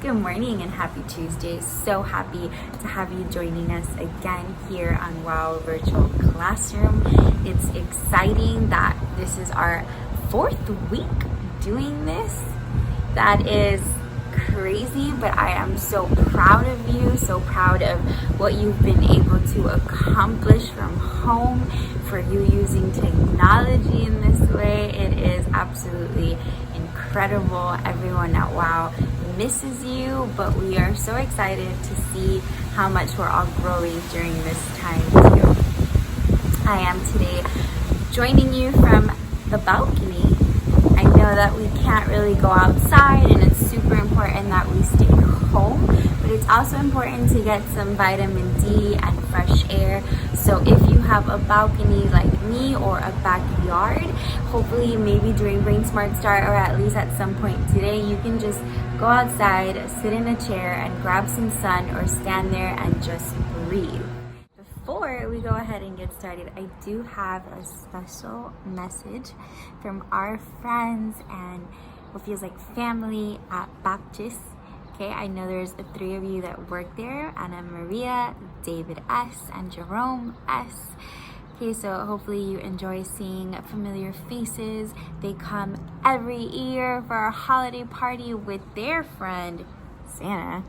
Good morning and happy Tuesday. So happy to have you joining us again here on WOW Virtual Classroom. It's exciting that this is our 4th week doing this. That is crazy, but I am so proud of you, so proud of what you've been able to accomplish from home, for you using technology in this way. It is absolutely incredible. Everyone at WOW misses you, but we are so excited to see how much we're all growing during this time too. I am today joining you from the balcony. I know that we can't really go outside, and it's super important that we stay home, but it's also important to get some vitamin D and fresh air. So if you have a balcony like me or a backyard, hopefully maybe during Brain Smart Start or at least at some point today, you can just go outside, sit in a chair and grab some sun, or stand there and just breathe. Before we go ahead and get started, I do have a special message from our friends and what feels like family at Baptist. Okay, I know there's 3 of you that work there, Anna Maria, David S, and Jerome S. Okay, so hopefully you enjoy seeing familiar faces. They come every year for our holiday party with their friend, Santa.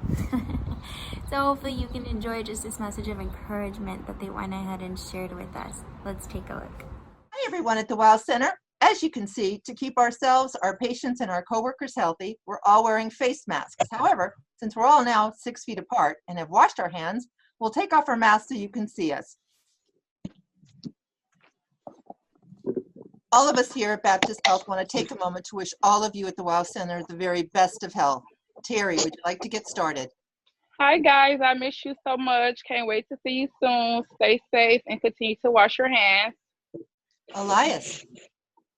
So hopefully you can enjoy just this message of encouragement that they went ahead and shared with us. Let's take a look. Hi everyone at the WOW Center. As you can see, to keep ourselves, our patients, and our coworkers healthy, we're all wearing face masks. However, since we're all now 6 feet apart and have washed our hands, we'll take off our masks so you can see us. All of us here at Baptist Health want to take a moment to wish all of you at the WOW Center the very best of health. Terry, would you like to get started? Hi guys, I miss you so much. Can't wait to see you soon. Stay safe and continue to wash your hands. Elias.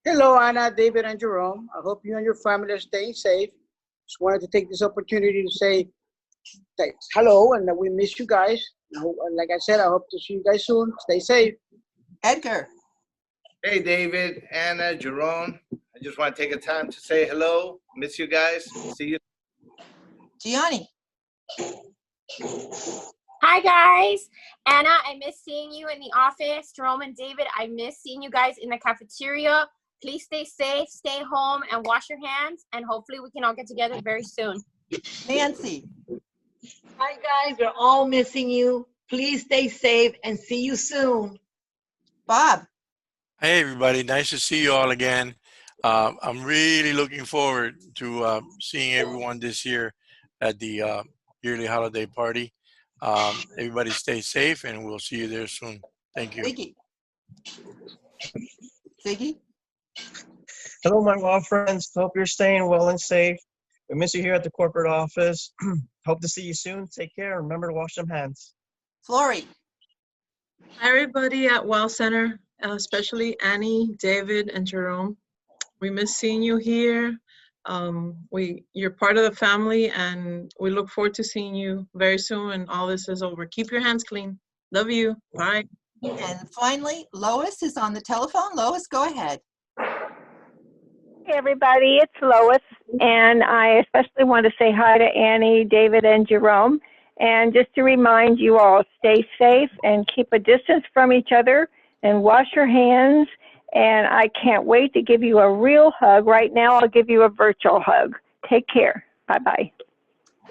Hello, Anna, David, and Jerome. I hope you and your family are staying safe. Just wanted to take this opportunity to say hello and that we miss you guys. Like I said, I hope to see you guys soon. Stay safe. Edgar. Hey, David, Anna, Jerome. I just want to take a time to say hello. Miss you guys. See you. Gianni. Hi guys, Anna, I miss seeing you in the office. Jerome and David, I miss seeing you guys in the cafeteria. Please stay safe, stay home, and wash your hands, and hopefully we can all get together very soon. Nancy. Hi guys, we're all missing you. Please stay safe and see you soon. Bob. Hey everybody, nice to see you all again. I'm really looking forward to seeing everyone this year at the yearly holiday party. Everybody stay safe and we'll see you there soon. Thank you. Ziggy. Ziggy. Hello, my WOW friends. Hope you're staying well and safe. We miss you here at the corporate office. Hope to see you soon. Take care. Remember to wash them hands. Flory. Hi, everybody at WOW Center, especially Annie, David, and Jerome. We miss seeing you here. You're part of the family, and we look forward to seeing you very soon when all this is over. Keep your hands clean. Love you. Bye. And finally, Lois is on the telephone. Lois, go ahead. Hey everybody, it's Lois, and I especially want to say hi to Annie, David, and Jerome, and just to remind you all, stay safe and keep a distance from each other and wash your hands. And I can't wait to give you a real hug. Right now, I'll give you a virtual hug. Take care. Bye-bye.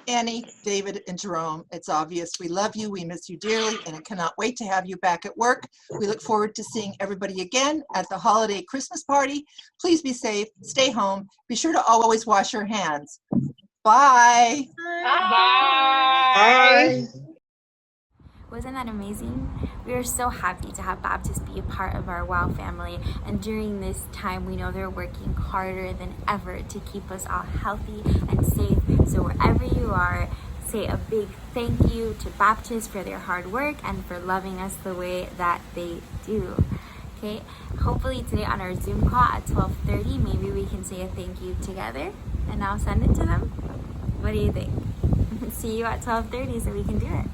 Annie, David, and Jerome, it's obvious we love you, we miss you dearly, and I cannot wait to have you back at work. We look forward to seeing everybody again at the holiday Christmas party. Please be safe, stay home, be sure to always wash your hands. Bye. Bye. Bye. Wasn't that amazing? We are so happy to have Baptist be a part of our WOW family, and during this time we know they're working harder than ever to keep us all healthy and safe. So wherever you are, say a big thank you to Baptist for their hard work and for loving us the way that they do. Okay, hopefully today on our Zoom call at 12:30, maybe we can say a thank you together and I'll send it to them. What do you think? See you at 12:30 so we can do it.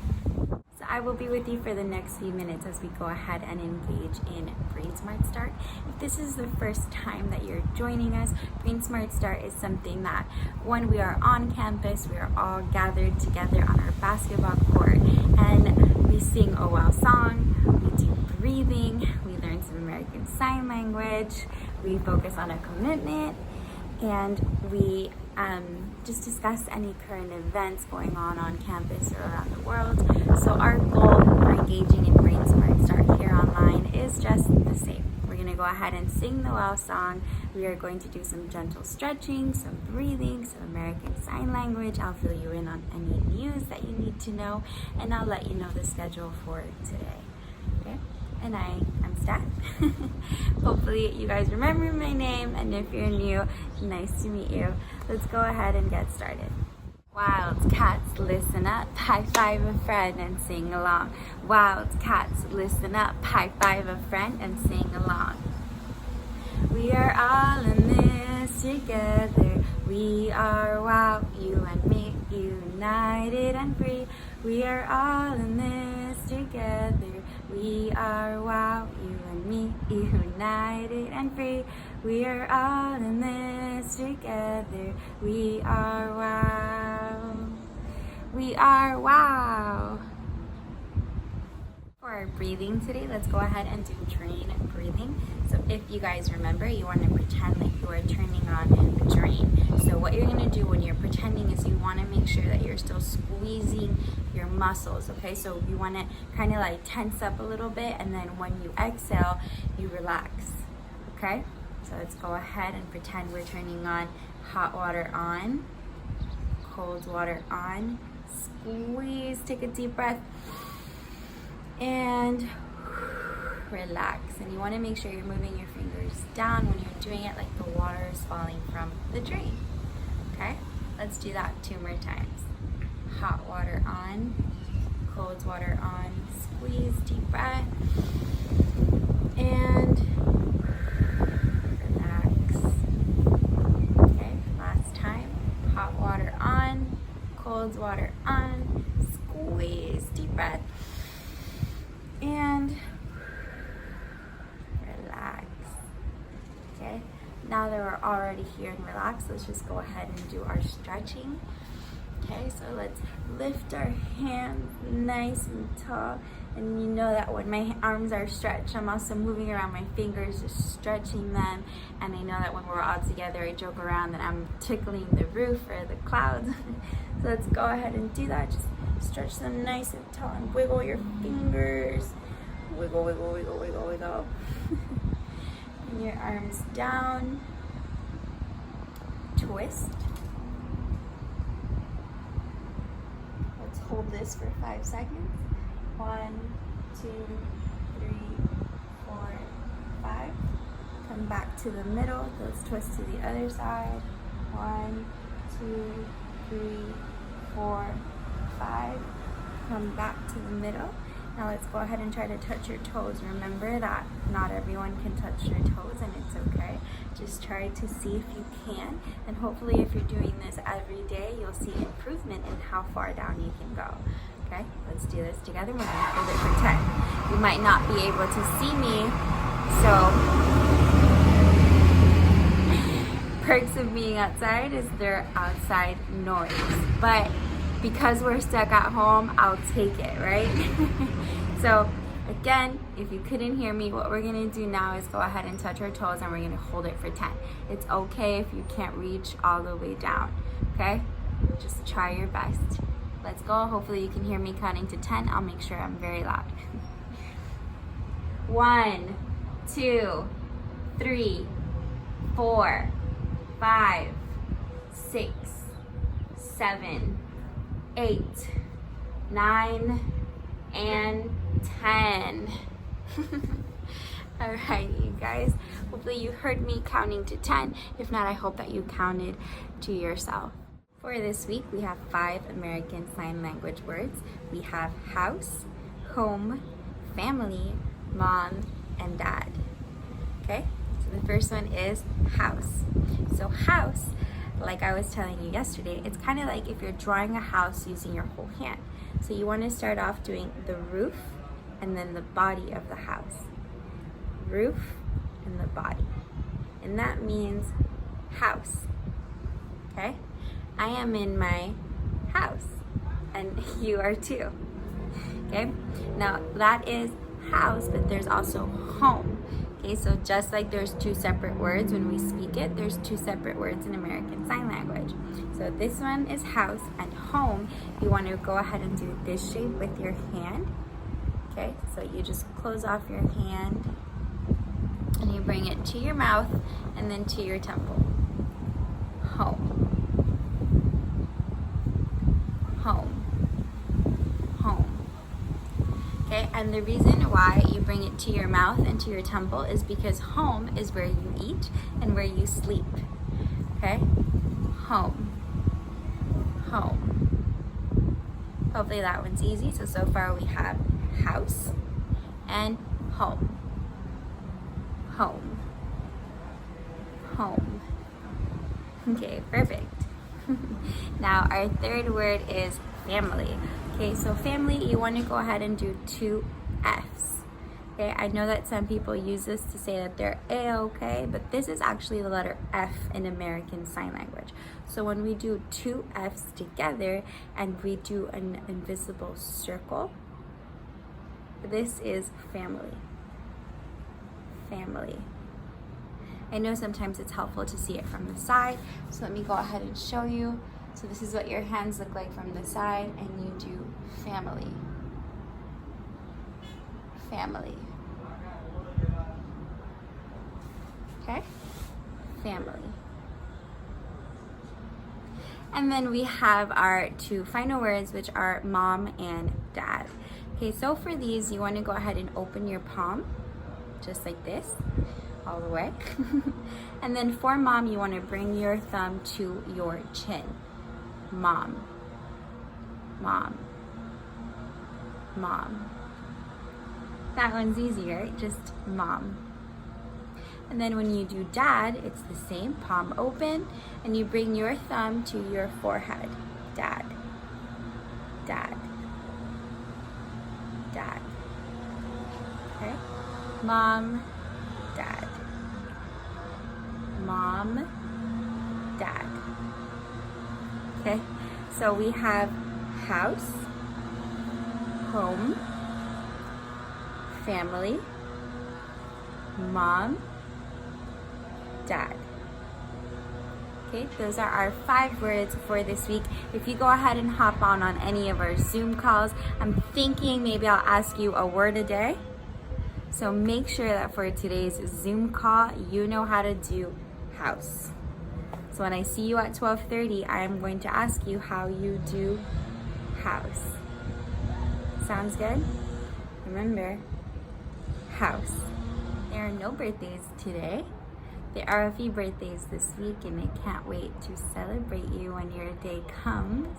So I will be with you for the next few minutes as we go ahead and engage in Brain Smart Start. If this is the first time that you're joining us, Brain Smart Start is something that when we are on campus, we are all gathered together on our basketball court and we sing a WOW song, we do breathing, we learn some American Sign Language, we focus on a commitment, and we just discuss any current events going on campus or around the world. So our goal for engaging in Brain Smart Start here online is just the same. We're going to go ahead and sing the WOW song. We are going to do some gentle stretching, some breathing, some American Sign Language. I'll fill you in on any news that you need to know, and I'll let you know the schedule for today. Okay? And I'm Steph. Hopefully you guys remember my name, and if you're new, nice to meet you. Let's go ahead and get started. Wild cats, listen up, high five a friend and sing along. Wild cats, listen up, high five a friend and sing along. We are all in this together. We are WOW, you and me, united and free. We are all in this together. We are WOW, you and me, united and free. We are all in this together. We are WOW. We are WOW. For our breathing today, let's go ahead and do drain breathing. So if you guys remember, you want to pretend like you are turning on a drain. So what you're going to do when you're pretending is you want to make sure that you're still squeezing your muscles, okay? So you want to kind of like tense up a little bit, and then when you exhale, you relax, okay? So let's go ahead and pretend we're turning on hot water on, cold water on, squeeze, take a deep breath, and relax. And you want to make sure you're moving your fingers down when you're doing it, like the water is falling from the drain, okay? Let's do that 2 more times. Hot water on, cold water on, squeeze, deep breath, and relax. Okay, last time. Hot water on, cold water on, squeeze, deep breath, and relax. Okay, now that we're already here and relaxed, let's just go ahead and do our stretching. Okay, so let's lift our hands nice and tall, and you know that when my arms are stretched, I'm also moving around my fingers, just stretching them. And I know that when we're all together, I joke around that I'm tickling the roof or the clouds. So let's go ahead and do that. Just stretch them nice and tall and wiggle your fingers. Wiggle, wiggle, wiggle, wiggle, wiggle. Bring your arms down. Twist. Hold this for 5 seconds. 1, 2, 3, 4, 5. Come back to the middle. Let's twist to the other side. 1, 2, 3, 4, 5. Come back to the middle. Now let's go ahead and try to touch your toes. Remember that not everyone can touch their toes, and it's okay. Just try to see if you can, and hopefully if you're doing this every day, you'll see improvement in how far down you can go. Okay, let's do this together. We're gonna hold it for 10. You might not be able to see me, so perks of being outside is there outside noise, but because we're stuck at home, I'll take it, right? So again, if you couldn't hear me, what we're gonna do now is go ahead and touch our toes, and we're gonna hold it for 10. It's okay if you can't reach all the way down, okay? Just try your best. Let's go. Hopefully you can hear me counting to 10. I'll make sure I'm very loud. 1, 2, 3, 4, 5, 6, 7, 8, 9, and 10. All right, you guys. Hopefully you heard me counting to 10. If not, I hope that you counted to yourself. For this week, we have 5 American Sign Language words. We have house, home, family, mom, and dad. Okay, so the first one is house. So house, like I was telling you yesterday, it's kind of like if you're drawing a house using your whole hand. So you want to start off doing the roof and then the body of the house. Roof and the body. And that means house. Okay? I am in my house and you are too. Okay? Now that is house, but there's also home. Okay, so just like there's two separate words when we speak it, there's two separate words in American Sign Language. So this one is house, and home, you want to go ahead and do this shape with your hand. Okay, so you just close off your hand and you bring it to your mouth and then to your temple. Home. Home. Home. Okay, and the reason why you bring it to your mouth and to your temple is because home is where you eat and where you sleep. Okay? Home. Home. Hopefully that one's easy. So far we have house and home. Home. Home. Okay, perfect. Now our third word is family. Okay, so family, you want to go ahead and do two F's. Okay, I know that some people use this to say that they're A-okay, but this is actually the letter F in American Sign Language. So when we do two F's together and we do an invisible circle, this is family. Family. I know sometimes it's helpful to see it from the side, so let me go ahead and show you. So this is what your hands look like from the side, and you do family. Family. Okay? Family. And then we have our two final words, which are mom and dad. Okay, so for these, you want to go ahead and open your palm, just like this, all the way. And then for mom, you want to bring your thumb to your chin. Mom. Mom. Mom. That one's easy, right? Just mom. And then when you do dad, it's the same, palm open, and you bring your thumb to your forehead. Dad. Dad. Dad. Okay? Mom, dad. Mom, dad. Okay? So we have house, home, family, mom, dad. Okay, those are our 5 words for this week. If you go ahead and hop on any of our Zoom calls, I'm thinking maybe I'll ask you a word a day. So make sure that for today's Zoom call, you know how to do house. So when I see you at 12:30, I'm going to ask you how you do house. Sounds good? Remember, house. There are no birthdays today. There are a few birthdays this week, and I can't wait to celebrate you when your day comes.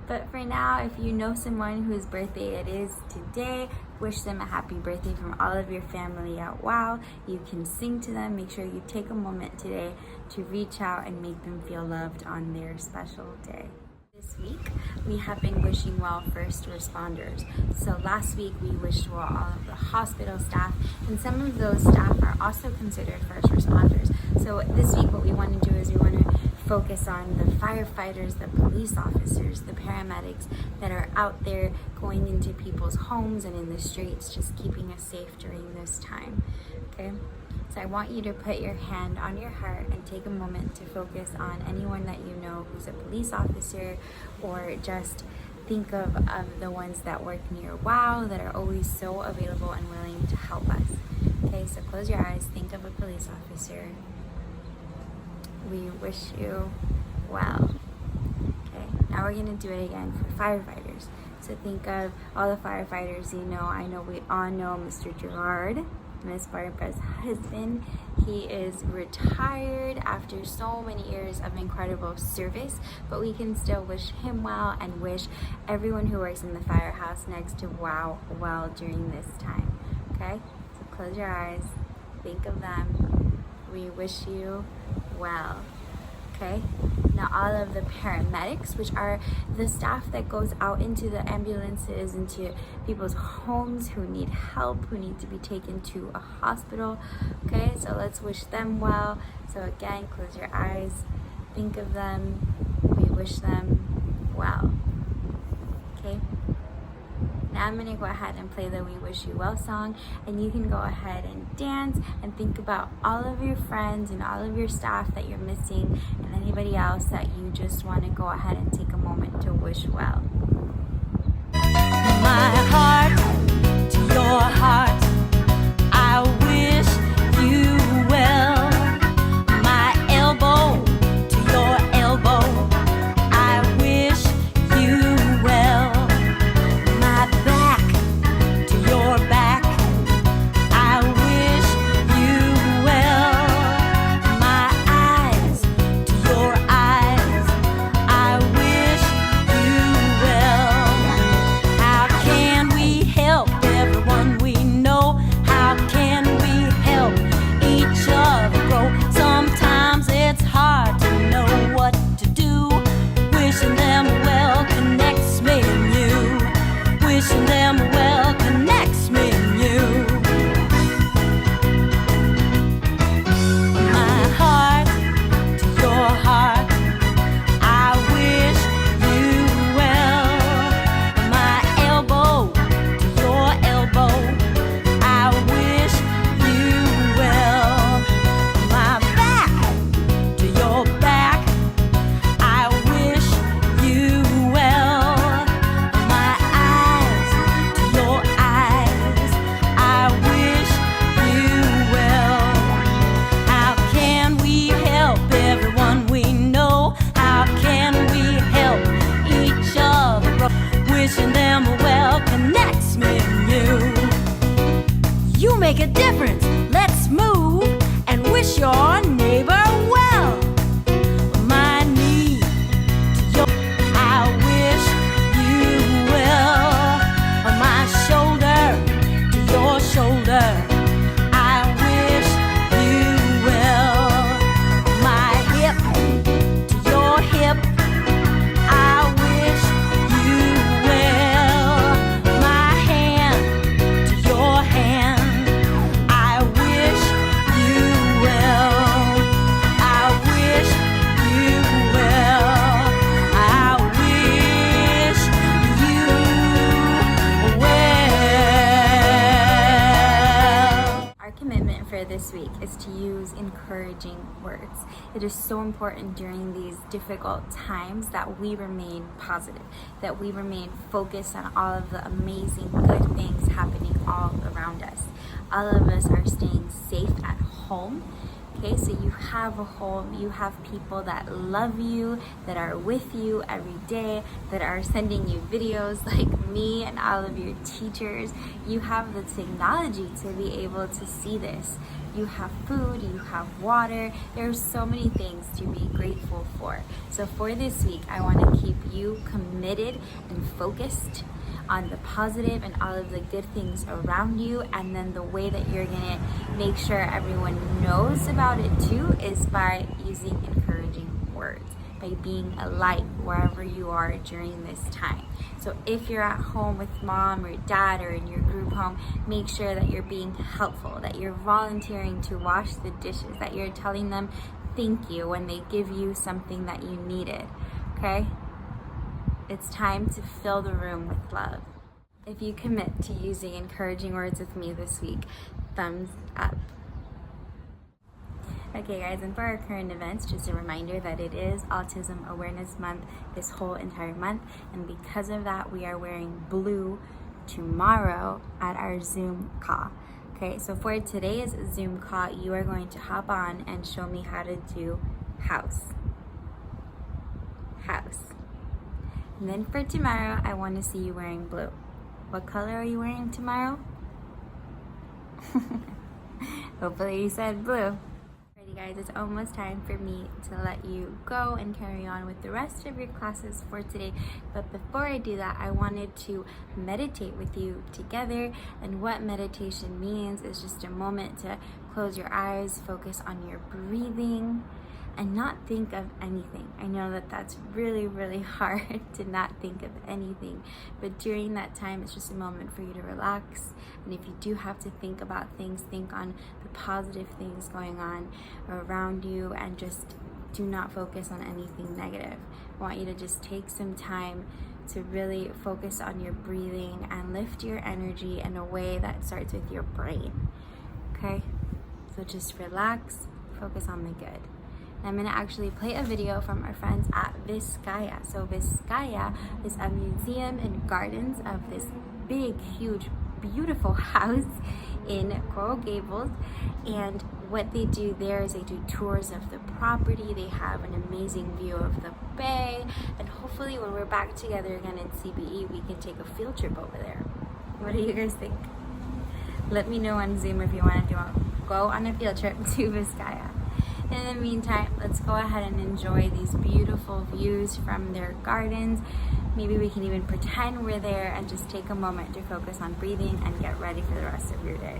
But for now, if you know someone whose birthday it is today, wish them a happy birthday from all of your family out WOW. You can sing to them. Make sure you take a moment today to reach out and make them feel loved on their special day. This week, we have been wishing well first responders. So last week, we wished well all of the hospital staff, and some of those staff are also considered first responders. So this week, what we want to do is we want to focus on the firefighters, the police officers, the paramedics that are out there going into people's homes and in the streets, just keeping us safe during this time, okay? So I want you to put your hand on your heart and take a moment to focus on anyone that you know who's a police officer, or just think of the ones that work near WOW that are always so available and willing to help us. Okay, so close your eyes, think of a police officer. We wish you well. Okay, now we're gonna do it again for firefighters. So think of all the firefighters you know. I know we all know Mr. Gerard, Miss Barbara's husband. He is retired after so many years of incredible service, but we can still wish him well and wish everyone who works in the firehouse next to WOW well during this time. Okay, so close your eyes, think of them. We wish you well. Okay, Now all of the paramedics, which are the staff that goes out into the ambulances, into people's homes who need help, who need to be taken to a hospital. Okay, so let's wish them well. So again, close your eyes, think of them, we wish them well. Okay, now I'm gonna go ahead and play the We Wish You Well song, and you can go ahead and dance and think about all of your friends and all of your staff that you're missing, and anybody else that you just want to go ahead and take a moment to wish well. My heart to your heart, I wish you well. My elbow to your elbow, I wish you well. My back to your back, I wish you well. My eyes to your eyes, I wish you well. How can we help everyone we know? How can we help each other grow? Sometimes it's hard to know what to do. Wishing them well connects me and you. Wishing them well connects me and you. My heart to your heart, I wish you well. My elbow to your elbow, I wish you well. My back to your back, I wish you well. My eyes to your eyes, I wish you well. How can we help everyone we know? How can we help each other grow? Wishing them well connects me and you. You make a difference. Let's move and wish your neighbor well. My knee to your, I wish you well. My shoulder to your shoulder, I wish you well. My hip to your hip, I wish you well. My hand to your hand, I wish you well. I wish you well. I wish you well. Our commitment for this week is to use encouraging words. It is so important during these difficult times that we remain positive, that we remain focused on all of the amazing good things happening all around us. All of us are staying safe at home. Okay, so you have a home, you have people that love you, that are with you every day, that are sending you videos like me and all of your teachers. You have the technology to be able to see this. You have food, you have water. There's so many things to be grateful for. So for this week, I want to keep you committed and focused on the positive and all of the good things around you, and then the way that you're gonna make sure everyone knows about it too is by using encouraging words, by being a light wherever you are during this time. So if you're at home with mom or dad or in your group home, make sure that you're being helpful, that you're volunteering to wash the dishes, that you're telling them thank you when they give you something that you needed. Okay? It's time to fill the room with love. If you commit to using encouraging words with me this week, thumbs up. Okay guys, and for our current events, just a reminder that it is Autism Awareness Month this whole entire month, and because of that, we are wearing blue tomorrow at our Zoom call. Okay, so for today's Zoom call, you are going to hop on and show me how to do house. And then for tomorrow, I want to see you wearing blue. What color are you wearing tomorrow? Hopefully you said blue. Alrighty guys, it's almost time for me to let you go and carry on with the rest of your classes for today. But before I do that, I wanted to meditate with you together. And what meditation means is just a moment to close your eyes, focus on your breathing, and not think of anything. I know that that's really, really hard to not think of anything, but during that time, it's just a moment for you to relax. And if you do have to think about things, think on the positive things going on around you, and just do not focus on anything negative. I want you to just take some time to really focus on your breathing and lift your energy in a way that starts with your brain. Okay? So just relax, focus on the good. I'm gonna actually play a video from our friends at Vizcaya. So Vizcaya is a museum and gardens of this big, huge, beautiful house in Coral Gables. And what they do there is they do tours of the property. They have an amazing view of the bay. And hopefully when we're back together again in CBE, we can take a field trip over there. What do you guys think? Let me know on Zoom if you want to go on a field trip to Vizcaya. In the meantime, let's go ahead and enjoy these beautiful views from their gardens. Maybe we can even pretend we're there and just take a moment to focus on breathing and get ready for the rest of your day.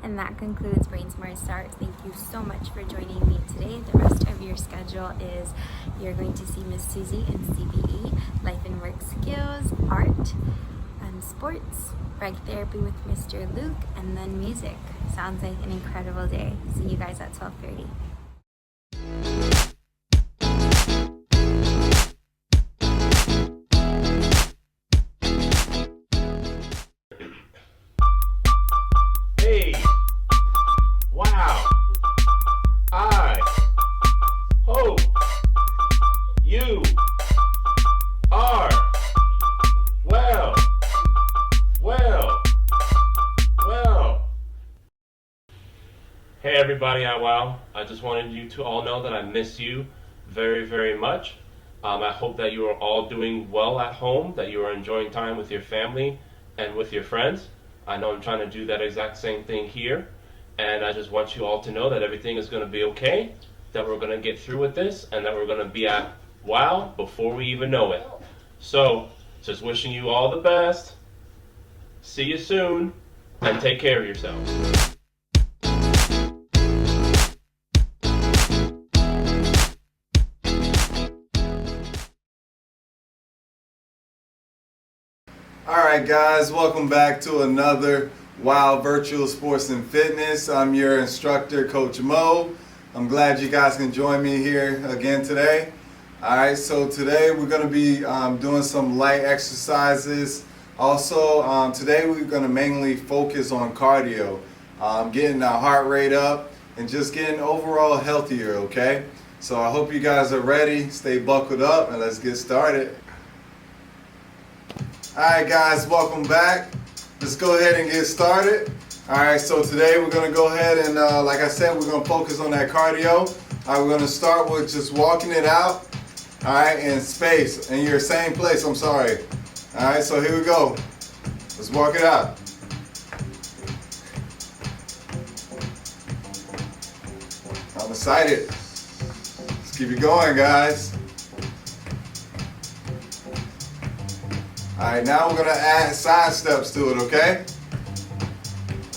And that concludes Brain Smart Stars. Thank you so much for joining me today. The rest of your schedule is you're going to see Miss Suzi in CBE, Life and Work Skills, Art, Sports, Reg Therapy with Mr. Luke, and then music. Sounds like an incredible day. See you guys at 12:30. Hey, wow, I hope you are well. Hey everybody at WOW, I just wanted you to all know that I miss you very, very much. I hope that you are all doing well at home, that you are enjoying time with your family and with your friends. I know I'm trying to do that exact same thing here, and I just want you all to know that everything is going to be okay, that we're going to get through with this, and that we're going to be at WOW before we even know it. So, just wishing you all the best. See you soon, and take care of yourselves. All right, guys, welcome back to another Wild Virtual Sports and Fitness. I'm your instructor, Coach Mo. I'm glad you guys can join me here again today. All right, so today we're going to be doing some light exercises. Also, today we're going to mainly focus on cardio, getting our heart rate up and just getting overall healthier, okay? So I hope you guys are ready. Stay buckled up and let's get started. Alright guys, welcome back. Let's go ahead and get started. Alright, so today we're going to go ahead and like I said, we're going to focus on that cardio. Alright, we're going to start with just walking it out. Alright, in space, in your same place, I'm sorry. Alright, so here we go. Let's walk it out. I'm excited. Let's keep it going, guys. Alright, now we're going to add side steps to it, okay?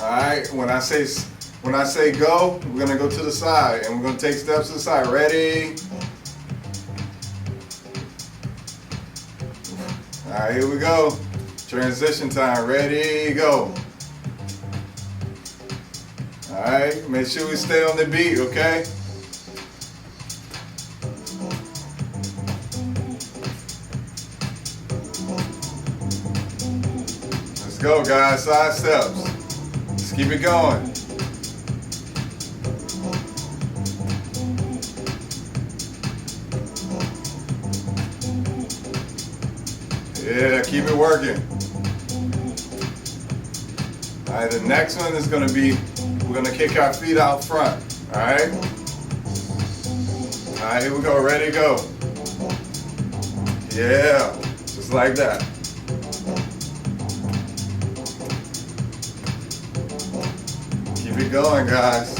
Alright, when I say go, we're going to go to the side and we're going to take steps to the side. Ready? Alright, here we go. Transition time. Ready, go. Alright, make sure we stay on the beat, okay? Go guys, side steps. Let's keep it going. Yeah, keep it working. All right, the next one is going to be, we're going to kick our feet out front. All right. All right, here we go. Ready, go. Yeah, just like that. Keep it going, guys.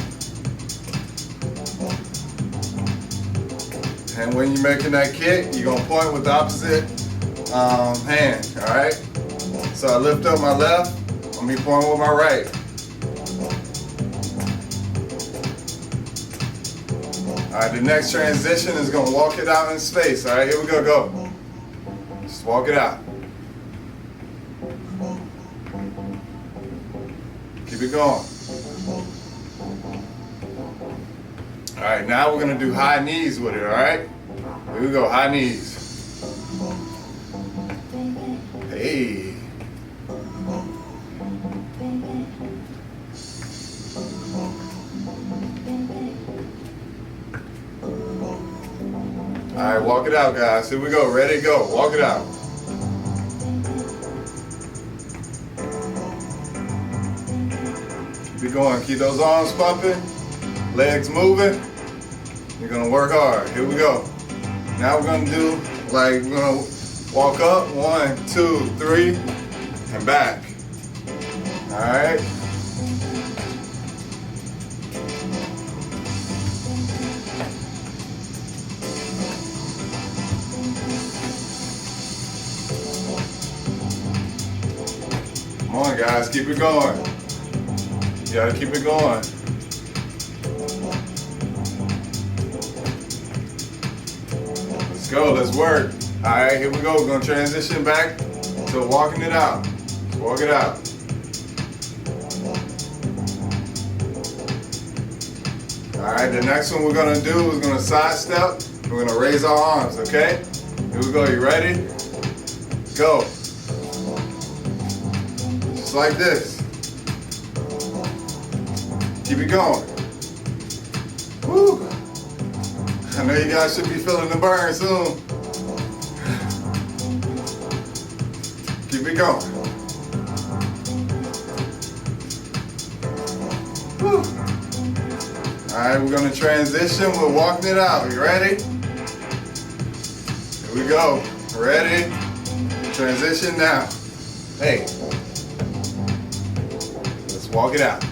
And when you're making that kick, you're gonna point with the opposite hand, all right? So I lift up my left, I'm gonna be pointing with my right. All right, the next transition is gonna walk it out in space, all right? Here we go, go. Just walk it out. Keep it going. All right, now we're gonna do high knees with it, all right? Here we go, high knees. Hey. All right, walk it out, guys. Here we go, ready, go. Walk it out. Keep it going, keep those arms pumping, legs moving. You're gonna work hard. Here we go. Now we're gonna do, like, we're gonna walk up, 1, 2, 3, and back. All right. Come on, guys, keep it going. You gotta keep it going. Let's go, let's work. All right, here we go. We're gonna transition back to walking it out. Let's walk it out. All right, the next one we're gonna do is gonna side step. We're gonna raise our arms, okay? Here we go, you ready? Go. Just like this. Keep it going. Woo. I know you guys should be feeling the burn soon. Keep it going. Woo. All right, we're gonna transition. We're walking it out. You ready? Here we go. Ready? Transition now. Hey. Let's walk it out.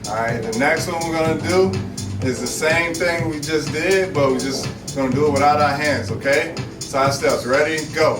All right, the next one we're gonna do is the same thing we just did, but we're just gonna do it without our hands, okay? Side steps, ready, go.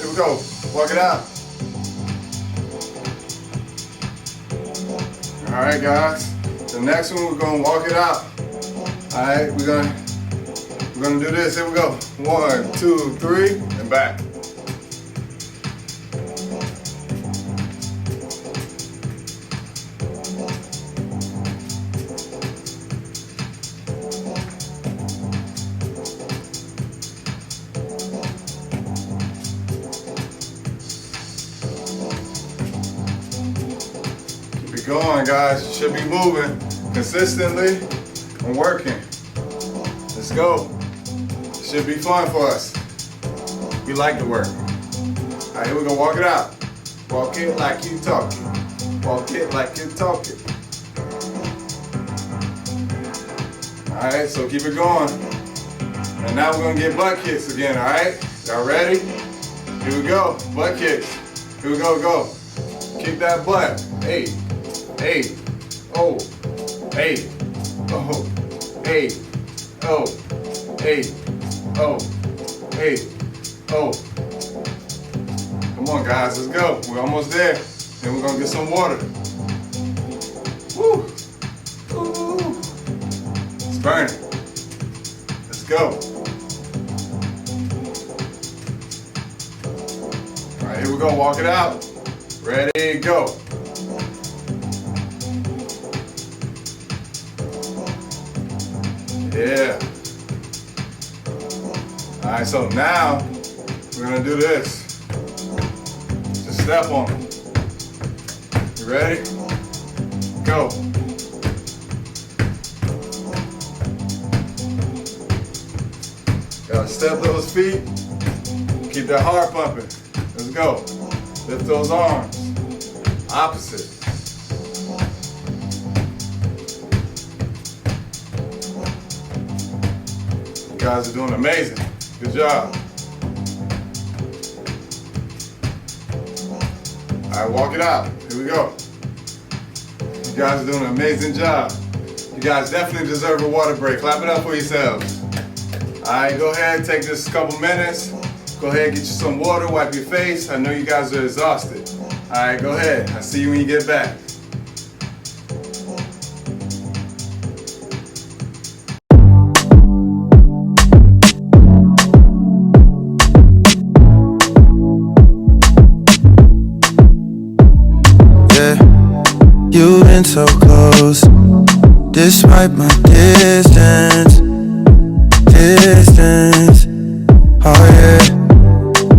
Here we go. Walk it out. All right, guys. The next one, we're gonna walk it out. All right, we're gonna do this. Here we go. 1, 2, 3, and back. Keep it going, guys. You should be moving consistently and working. Let's go. It should be fun for us. We like to work. All right, here we go. Walk it out. Walk it like you talking. Walk it like you talking. All right, so keep it going. And now we're gonna get butt kicks again, all right? Y'all ready? Here we go, butt kicks. Here we go, go. Kick that butt. Hey, hey, oh, hey, oh, hey, oh, hey, oh, hey, oh. Come on, guys, let's go. We're almost there. Then we're gonna get some water. Woo! Woo! It's burning. Let's go. All right, here we go. Walk it out. Ready, go. Yeah. All right, so now we're gonna do this. Just step on them. You ready? Go. Gotta step those feet. Keep that heart pumping. Let's go. Lift those arms. Opposite. You guys are doing amazing. Good job. All right, walk it out. Here we go. You guys are doing an amazing job. You guys definitely deserve a water break. Clap it up for yourselves. All right, go ahead, take just a couple minutes. Go ahead, get you some water, wipe your face. I know you guys are exhausted. All right, go ahead. I'll see you when you get back. You've been so close, despite my distance, oh yeah.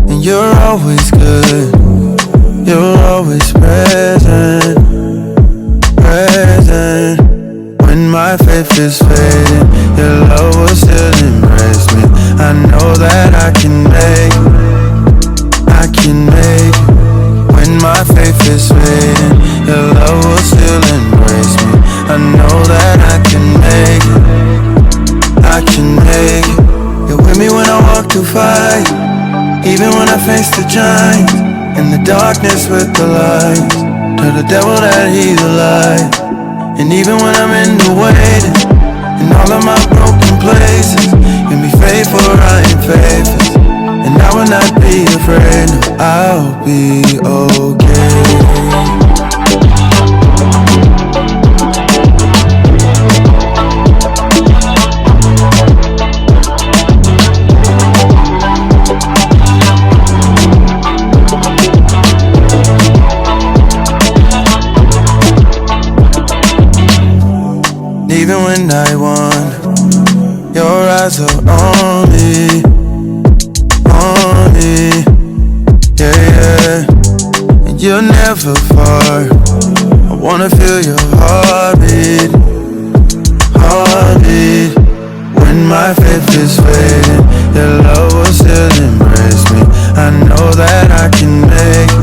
And you're always good, you're always present. When my faith is fading, your love will still embrace me. I know that I can make it. When my faith is fading, your love will still embrace me. I know that I can make it. You're with me when I walk through fire, even when I face the giants. In the darkness with the lights, tell the devil that he's a lie. And even when I'm in the waiting, in all of my broken places, you'll be faithful, I am faithless. And I will not be afraid, no, I'll be okay. Even when I won, your eyes are on me, yeah. And you're never far. I wanna feel your heartbeat. When my faith is fading, your love will still embrace me. I know that I can make it.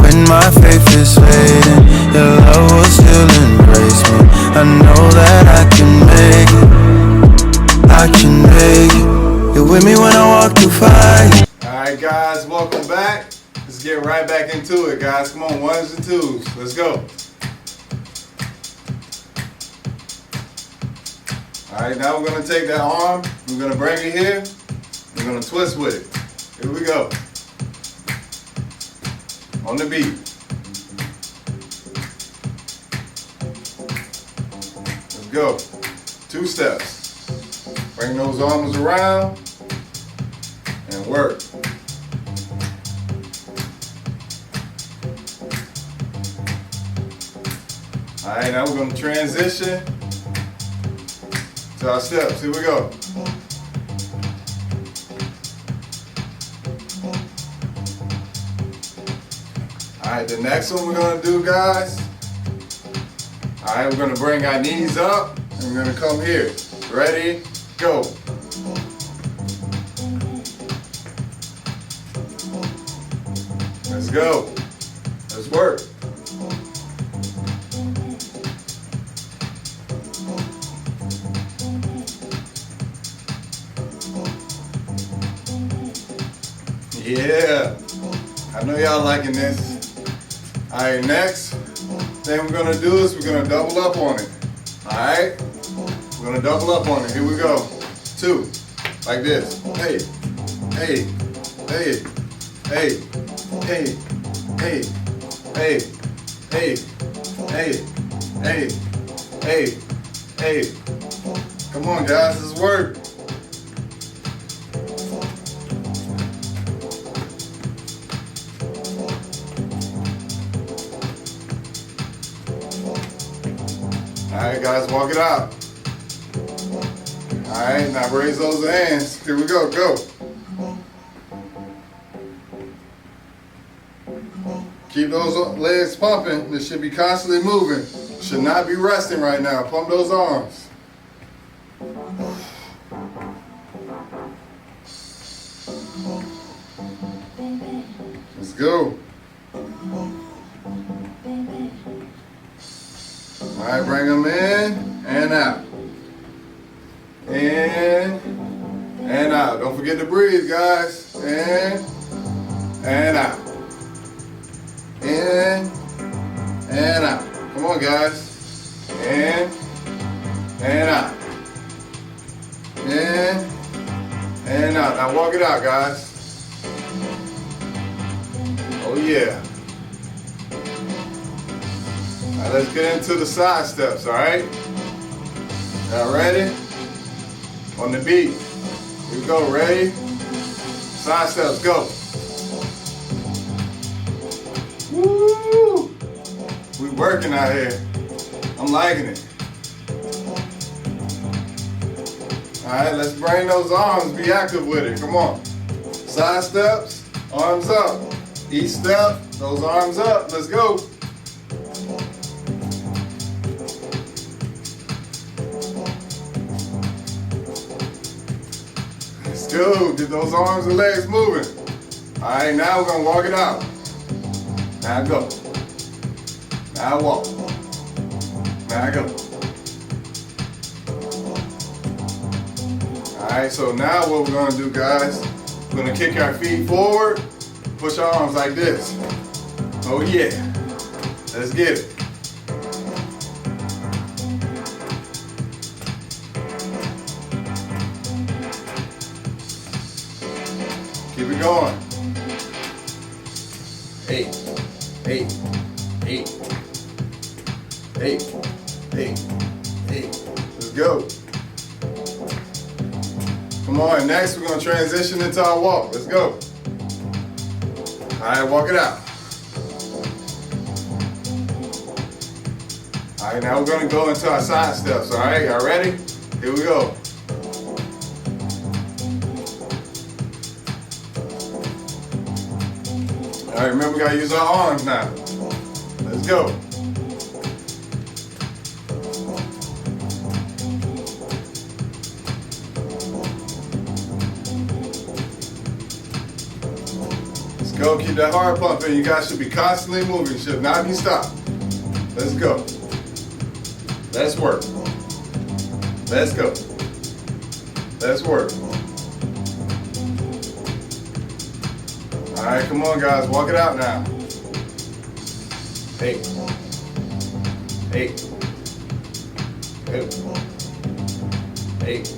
When my faith is fading, your love will still embrace me. I know that I can make it. You're with me when I walk through fire. Alright guys, welcome back. Let's get right back into it, guys. Come on, ones and twos. Let's go. Alright, now we're gonna take that arm, we're gonna bring it here, and We're gonna twist with it. Here we go. On the beat. Let's go. 2 steps. Bring those arms around and work. All right, now we're going to transition to our steps. Here we go. All right, the next one we're going to do, guys. All right, we're going to bring our knees up and we're going to come here. Ready? Go. Let's go. Let's work. Yeah, I know y'all liking this. All right, next thing we're gonna do is we're gonna double up on it. All right, we're gonna double up on it. Here we go. 2, like this. Hey, hey, hey, hey, hey, hey, hey, hey, hey, hey, hey, hey. Come on, guys, this is work. All right, guys, walk it out. All right, now raise those hands. Here we go, go. Keep those legs pumping. This should be constantly moving. Should not be resting right now. Pump those arms. Let's go. All right, bring them in and out. In and out. Don't forget to breathe, guys. In and out. In and out. Come on, guys. In and out. In and out. Now walk it out, guys. Oh, yeah. All right, let's get into the side steps, all right? Y'all ready? On the beat. Here we go, ready? Side steps, go. Woo! We working out here. I'm liking it. All right, let's bring those arms, be active with it. Come on. Side steps, arms up. Each step, those arms up. Let's go. Let's go. Get those arms and legs moving. All right, now we're gonna walk it out. Now go. Now walk. Now go. All right, so now what we're gonna do, guys, we're gonna kick our feet forward, push our arms like this. Oh yeah, let's get it. Keep it going. 8, 8, 8, 8, 8, 8. Let's go. Come on, next we're gonna transition into our walk. Let's go. All right, walk it out. All right, now we're gonna go into our side steps, all right? Y'all ready? Here we go. All right, remember we gotta use our arms now. Let's go. Let's go, keep that heart pumping. You guys should be constantly moving, should not be stopped. Let's go. Let's work. Let's go. Let's work. All right, come on, guys, walk it out now. 8, 8, 8, 8,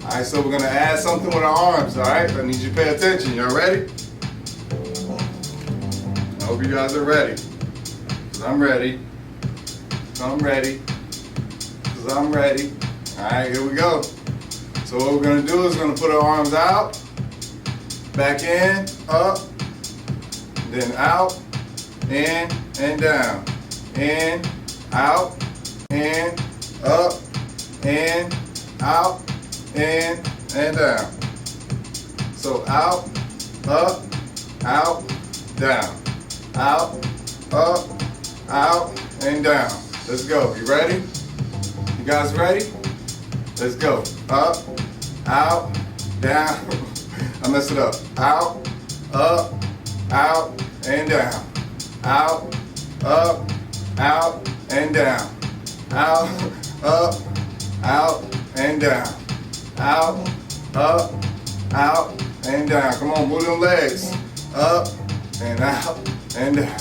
All right, so we're gonna add something with our arms, all right? I need you to pay attention. Y'all ready? I hope you guys are ready. Cause I'm ready. I'm ready. Cause I'm ready. All right, here we go. So what we're gonna do is we're gonna put our arms out, back in, up, then out, in, and down. In, out, in, up, in, out, in, and down. So out, up, out, down. Out, up, out, and down. Let's go. You ready? You guys ready? Let's go. Up, out, down. I messed it up. Out, up, out, and down. Out, up, out, and down. Out, up, out, and down. Out, up, out, and down. Come on, move them legs. Up, and out, and down.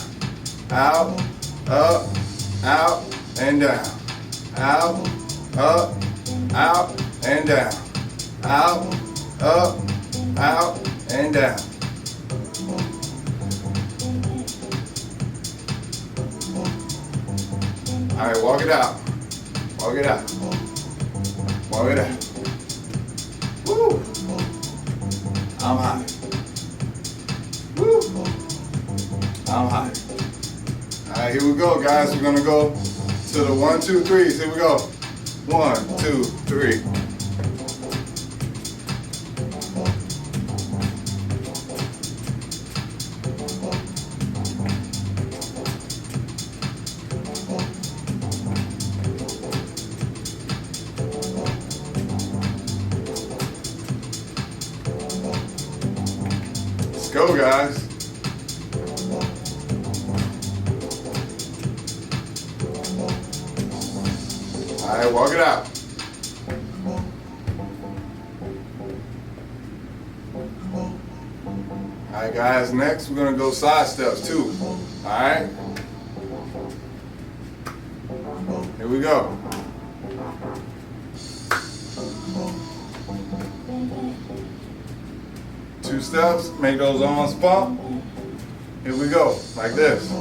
Out, up, out, and down. Out, up, out, and down. Out, up, out, and down. All right, walk it out. Walk it out. Walk it out. Woo! I'm high. Woo! I'm high. All right, here we go, guys. We're gonna go to the 1, 2, 3s. Here we go. 1, 2, 3. Let's go, guys. All right, walk it out. All right, guys, next we're gonna go side steps too. All right? Here we go. Two steps, make those arms pump. Here we go, like this.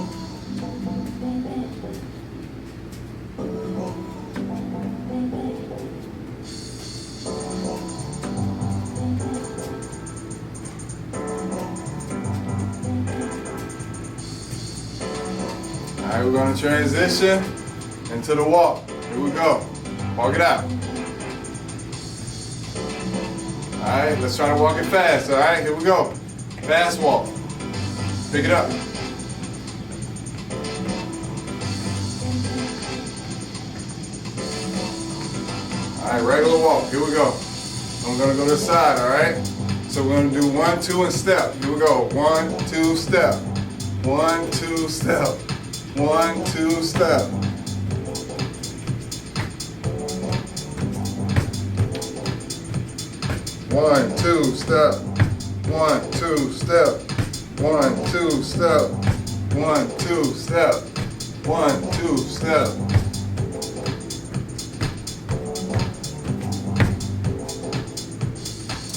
All right, we're gonna transition into the walk. Here we go. Walk it out. All right, let's try to walk it fast. All right, here we go. Fast walk. Pick it up. All right, regular walk. Here we go. I'm gonna go to the side. All right. So we're gonna do 1, 2, and step. Here we go. 1, 2, step. 1, 2, step. 1, 2, step. One, two, step. 1, 2, step. 1, 2, step. 1, 2, step. 1, 2, step.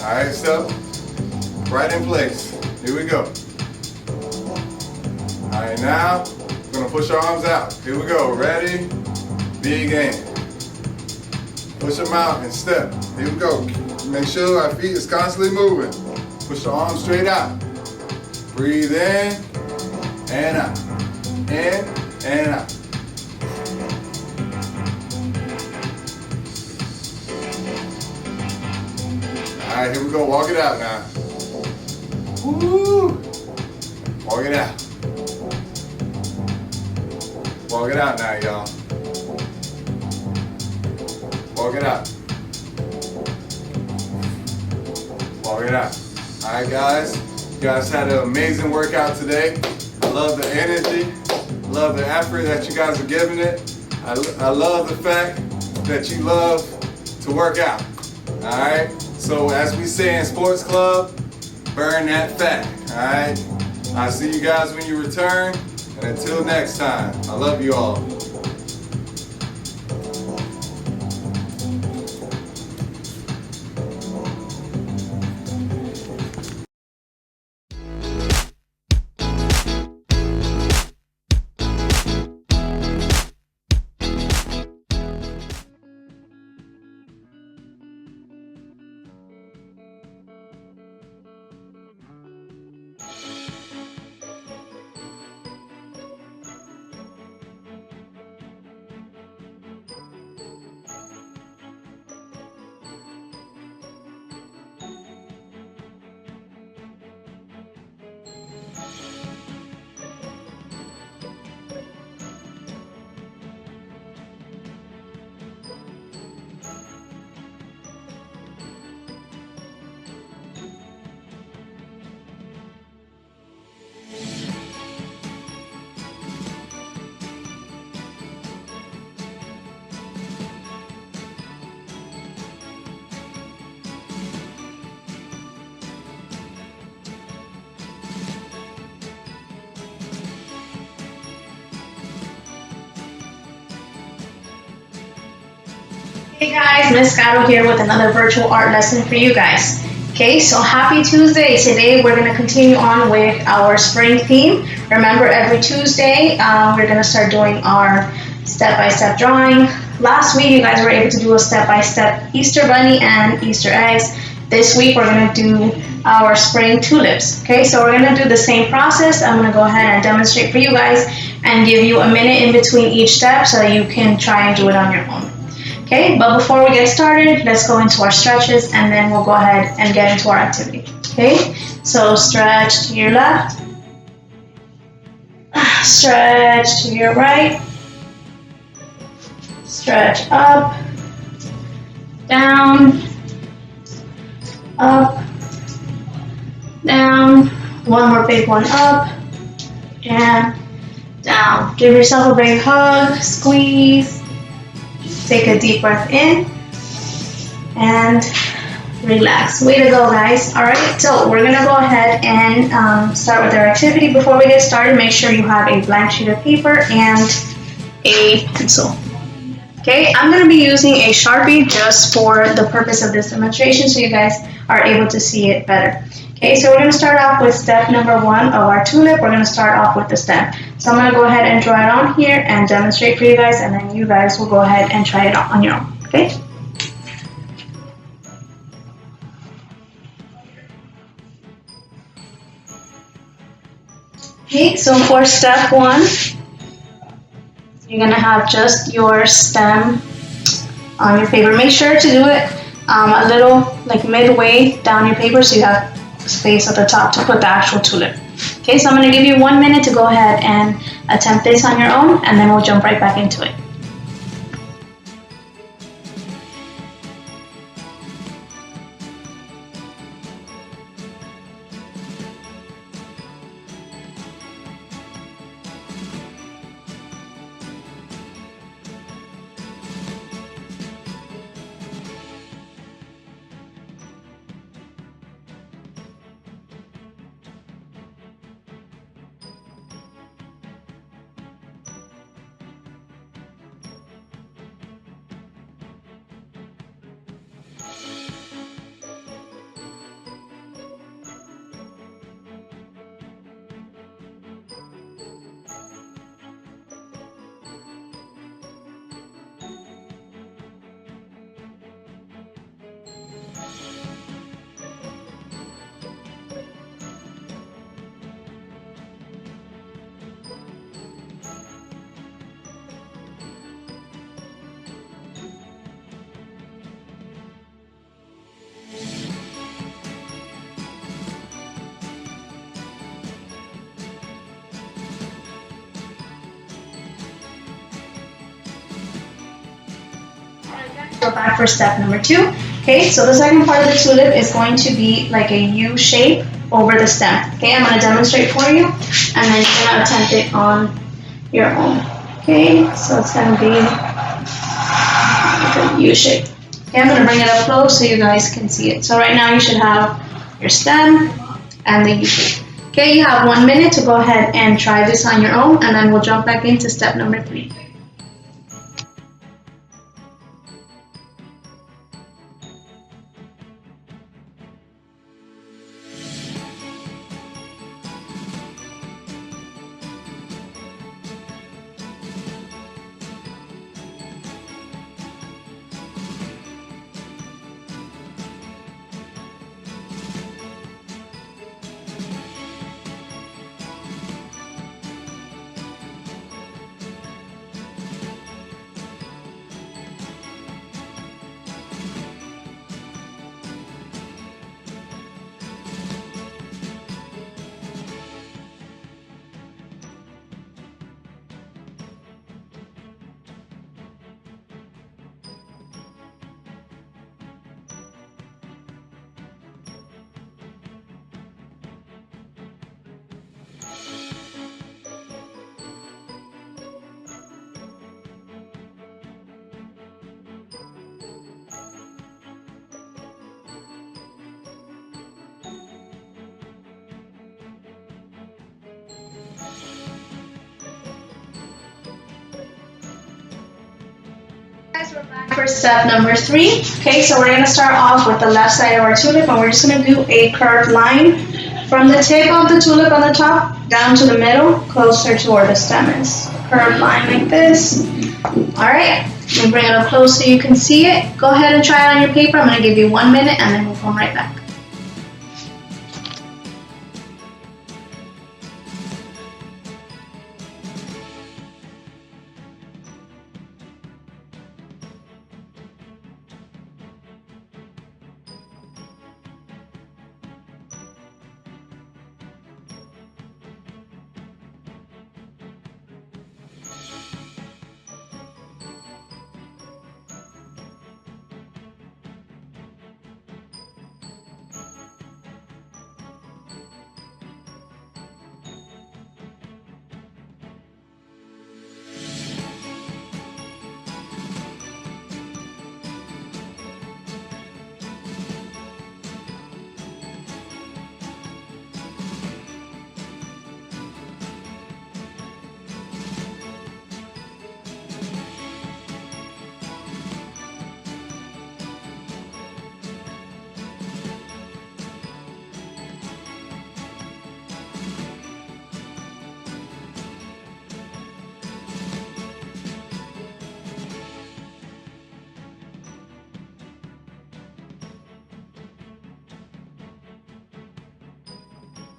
All right, step right in place. Here we go. All right, now we're gonna push our arms out. Here we go. Ready? Begin. Push them out and step. Here we go. Make sure our feet is constantly moving. Push the arms straight out. Breathe in and out. In and out. All right, here we go. Walk it out now. Woo! Walk it out. Walk it out now, y'all. Walk it out. Walk it out. All right, guys. You guys had an amazing workout today. I love the energy. Love the effort that you guys are giving it. I love the fact that you love to work out. All right. So as we say in sports club, burn that fat. All right. I'll see you guys when you return. And until next time, I love you all. Hey guys, Miss Caro here with another virtual art lesson for you guys. Okay, so happy Tuesday. Today we're going to continue on with our spring theme. Remember, every Tuesday we're going to start doing our step-by-step drawing. Last week you guys were able to do a step-by-step Easter bunny and Easter eggs. This week we're going to do our spring tulips. Okay, so we're going to do the same process. I'm going to go ahead and demonstrate for you guys and give you a minute in between each step so that you can try and do it on your own. Okay, but before we get started, let's go into our stretches and then we'll go ahead and get into our activity. Okay, so stretch to your left, stretch to your right, stretch up, down, up, down, one more big one up, and down. Give yourself a big hug, squeeze, take a deep breath in, and relax. Way to go, guys. All right, so we're gonna go ahead and start with our activity. Before we get started, make sure you have a blank sheet of paper and a pencil. Okay, I'm going to be using a Sharpie just for the purpose of this demonstration so you guys are able to see it better. Okay, so we're going to start off with step number 1 of our tulip. We're going to start off with the stem. So I'm going to go ahead and draw it on here and demonstrate for you guys, and then you guys will go ahead and try it out on your own. Okay? Okay, so for step 1, you're going to have just your stem on your paper. Make sure to do it a little like midway down your paper so you have space at the top to put the actual tulip. Okay, so I'm going to give you 1 minute to go ahead and attempt this on your own, and then we'll jump right back into it. Go back for step number 2. Okay, so the second part of the tulip is going to be like a U shape over the stem. Okay, I'm going to demonstrate for you, and then you're going to attempt it on your own. Okay, so it's going to be like a U shape. Okay, I'm going to bring it up close so you guys can see it. So right now you should have your stem and the U shape. Okay, you have 1 minute to go ahead and try this on your own, and then we'll jump back into step number 3. Guys, we're back for step number 3. Okay, so we're going to start off with the left side of our tulip, and we're just going to do a curved line from the tip of the tulip on the top down to the middle, closer to where the stem is. Curved line like this. Alright, let me bring it up close so you can see it. Go ahead and try it on your paper. I'm going to give you 1 minute and then we'll come right back.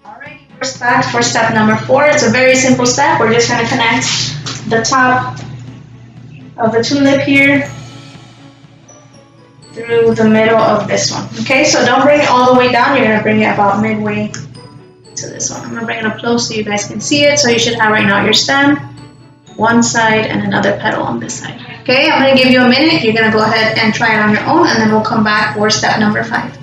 Alrighty, we're back for step number 4. It's a very simple step. We're just going to connect the top of the tulip here through the middle of this one. Okay, so don't bring it all the way down. You're going to bring it about midway to this one. I'm going to bring it up close so you guys can see it. So you should have right now your stem, one side, and another petal on this side. Okay, I'm going to give you a minute. You're going to go ahead and try it on your own, and then we'll come back for step number 5.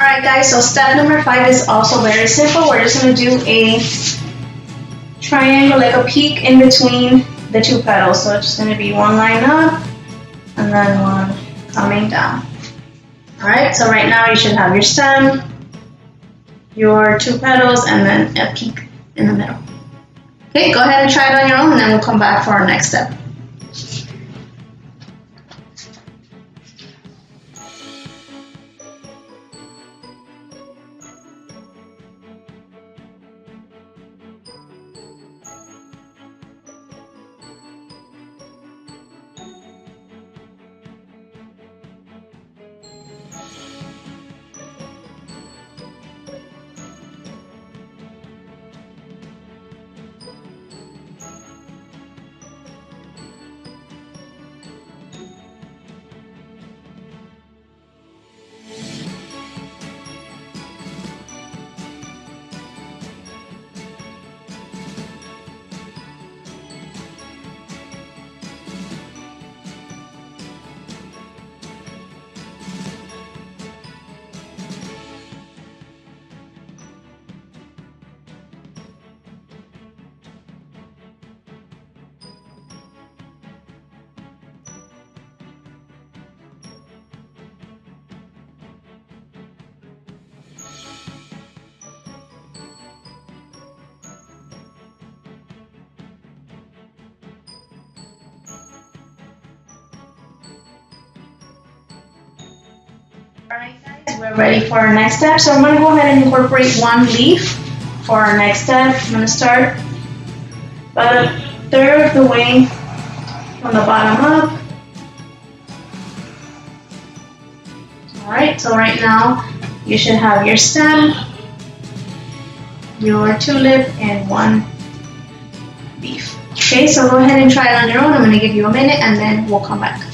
Alright guys, so step number 5 is also very simple. We're just going to do a triangle, like a peak in between the 2 petals. So it's just going to be one line up and then one coming down. Alright, so right now you should have your stem, your 2 petals, and then a peak in the middle. Okay, go ahead and try it on your own and then we'll come back for our next step. Alright guys, we're ready for our next step. So I'm going to go ahead and incorporate one leaf for our next step. I'm going to start about a third of the way from the bottom up. Alright, so right now you should have your stem, your tulip, and one leaf. Okay, so go ahead and try it on your own. I'm going to give you a minute and then we'll come back.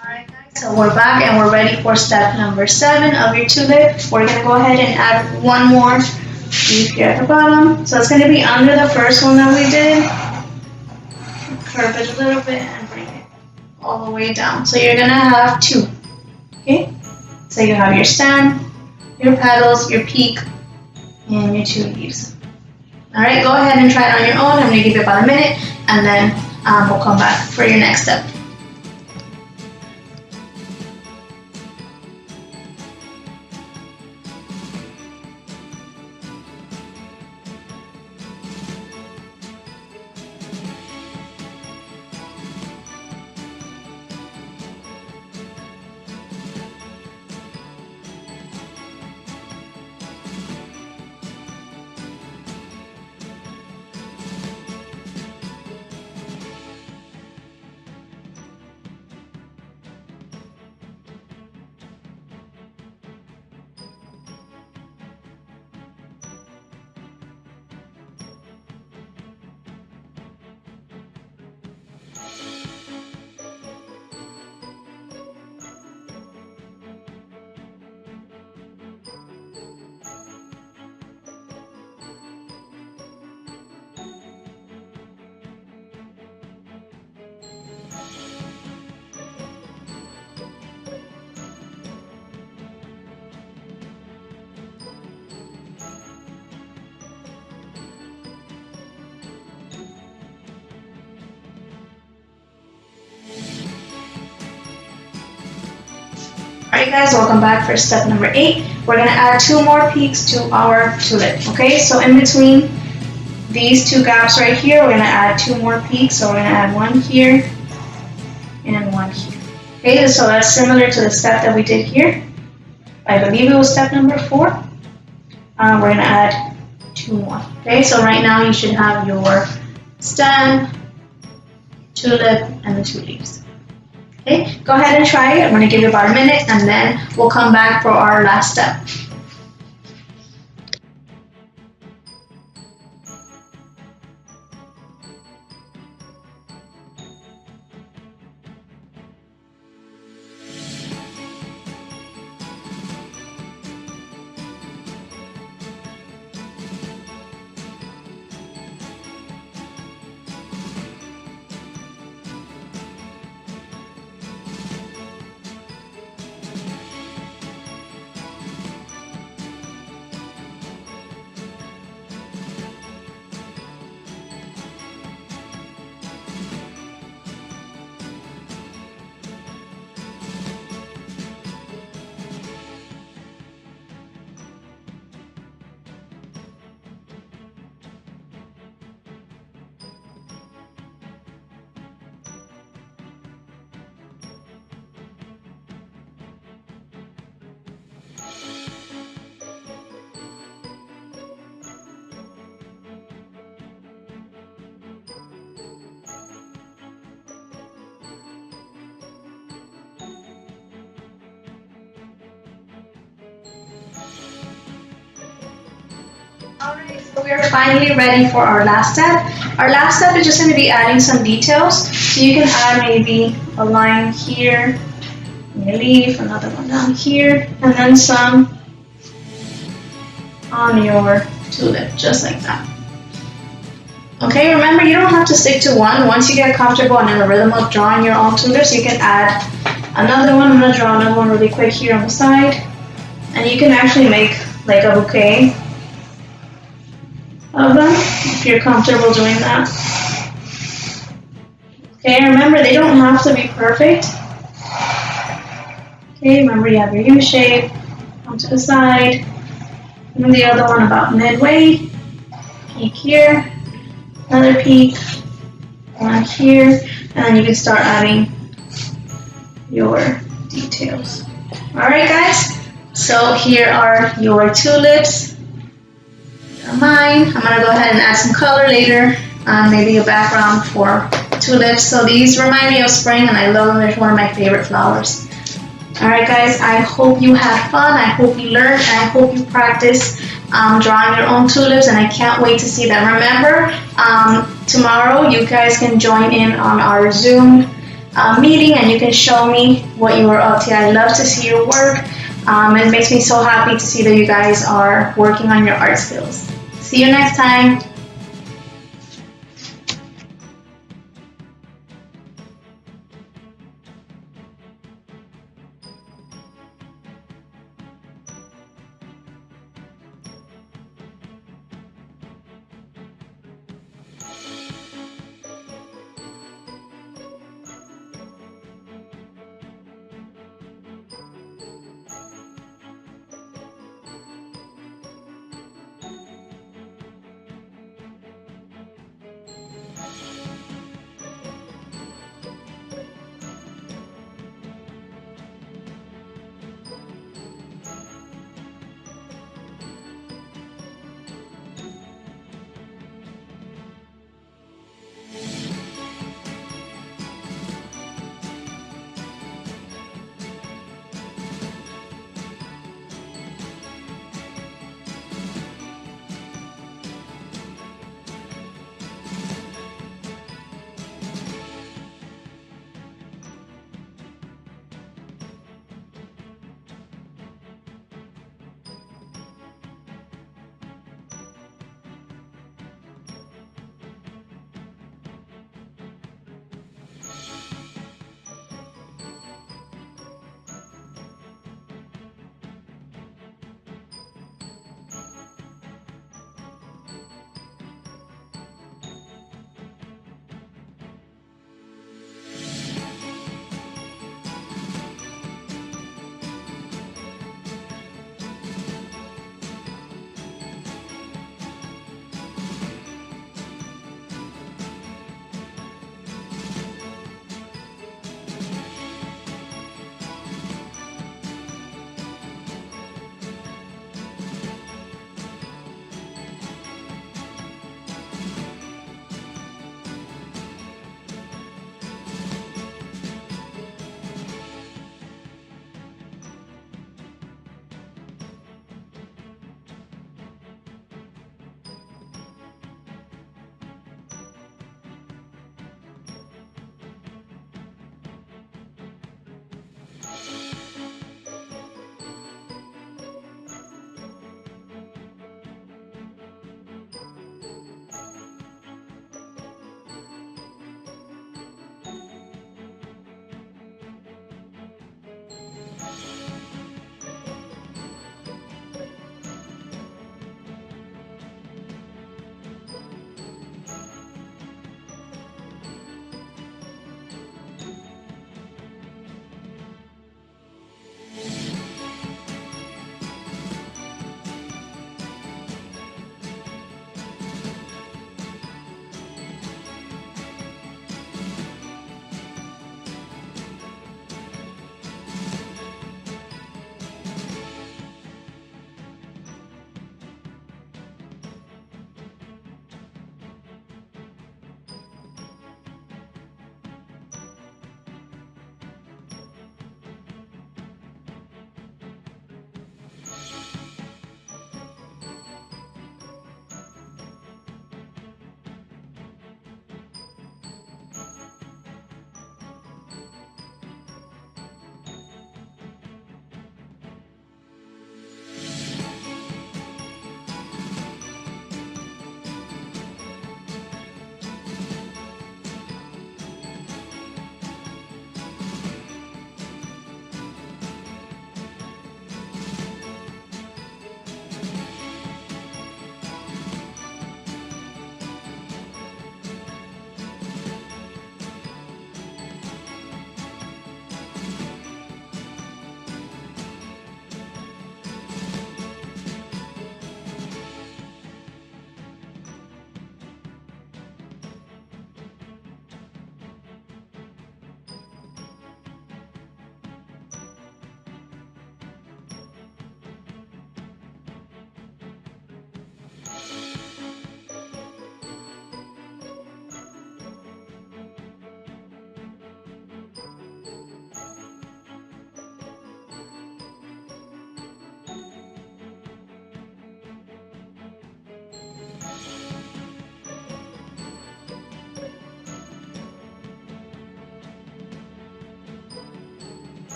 Alright guys, so we're back and we're ready for step number 7 of your tulip. We're going to go ahead and add one more leaf here at the bottom. So it's going to be under the first one that we did. Curve it a little bit and bring it all the way down. So you're going to have 2. Okay? So you have your stem, your petals, your peak, and your 2 leaves. Alright, go ahead and try it on your own. I'm going to give you about a minute and then we'll come back for your next step. Alright guys, welcome back for step number 8. We're going to add 2 more peaks to our tulip. Okay, so in between these 2 gaps right here, we're going to add 2 more peaks. So we're going to add one here and one here. Okay, so that's similar to the step that we did here. I believe it was step number 4. We're going to add 2 more. Okay, so right now you should have your stem, tulip, and the 2 leaves. Okay, go ahead and try it. I'm going to give you about a minute and then we'll come back for our last step. Alright, so we are finally ready for our last step. Our last step is just going to be adding some details. So you can add maybe a line here, a leaf, another one down here, and then some on your tulip, just like that. Okay, remember you don't have to stick to one. Once you get comfortable and in the rhythm of drawing your own tulips, you can add another one. I'm going to draw another one really quick here on the side. And you can actually make like a bouquet of them if you're comfortable doing that. Okay, remember they don't have to be perfect. Okay, remember you have your U shape, come to the side, and the other one about midway, peak here, another peak, one here, and then you can start adding your details. Alright guys, so here are your tulips. Mine. I'm gonna go ahead and add some color later, maybe a background for tulips. So these remind me of spring and I love them. They're one of my favorite flowers. Alright guys, I hope you had fun, I hope you learned, and I hope you practice drawing your own tulips, and I can't wait to see them. Remember, tomorrow you guys can join in on our Zoom meeting and you can show me what you were up to. I love to see your work. It makes me so happy to see that you guys are working on your art skills. See you next time.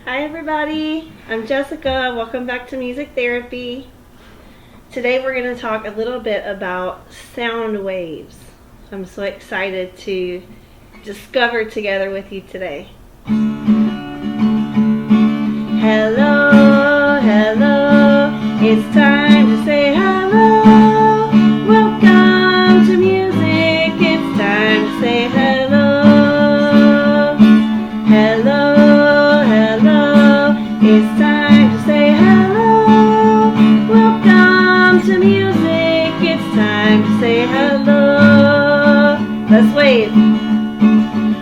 Hi everybody, I'm Jessica. Welcome back to Music Therapy. Today we're going to talk a little bit about sound waves. I'm so excited to discover together with you today. Hello, hello, it's time to say hello. Welcome to music, it's time to say hello. Hello, hello, it's time to say hello. Welcome to music, it's time to say hello. Let's wave.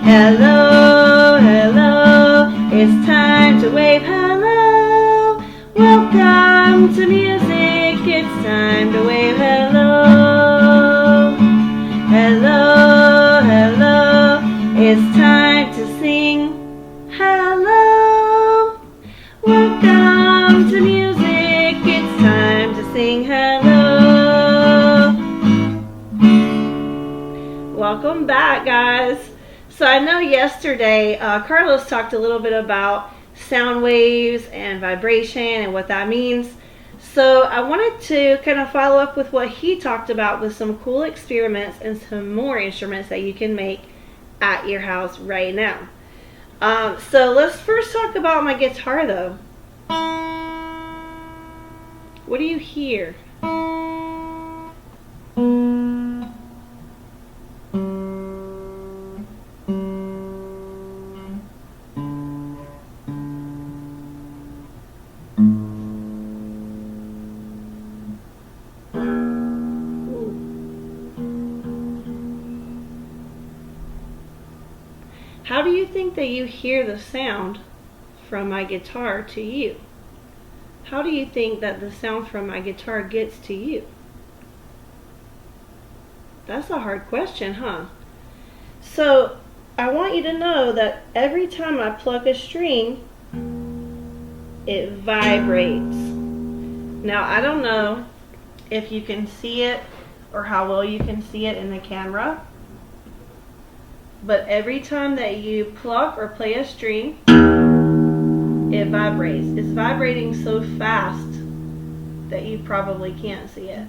Hello, hello, it's time to wave hello. Welcome to music, it's time to wave hello. Hello, hello, it's time to sing hello. Welcome to music, it's time to sing hello. Welcome back, guys. So I know yesterday Carlos talked a little bit about sound waves and vibration and what that means. So I wanted to kind of follow up with what he talked about with some cool experiments and some more instruments that you can make at your house right now. So let's first talk about my guitar though. What do you hear? How do you think that you hear the sound from my guitar to you? How do you think that the sound from my guitar gets to you? That's a hard question, huh? So I want you to know that every time I pluck a string, it vibrates. Now I don't know if you can see it or how well you can see it in the camera, but every time that you pluck or play a string, it vibrates. It's vibrating so fast that you probably can't see it.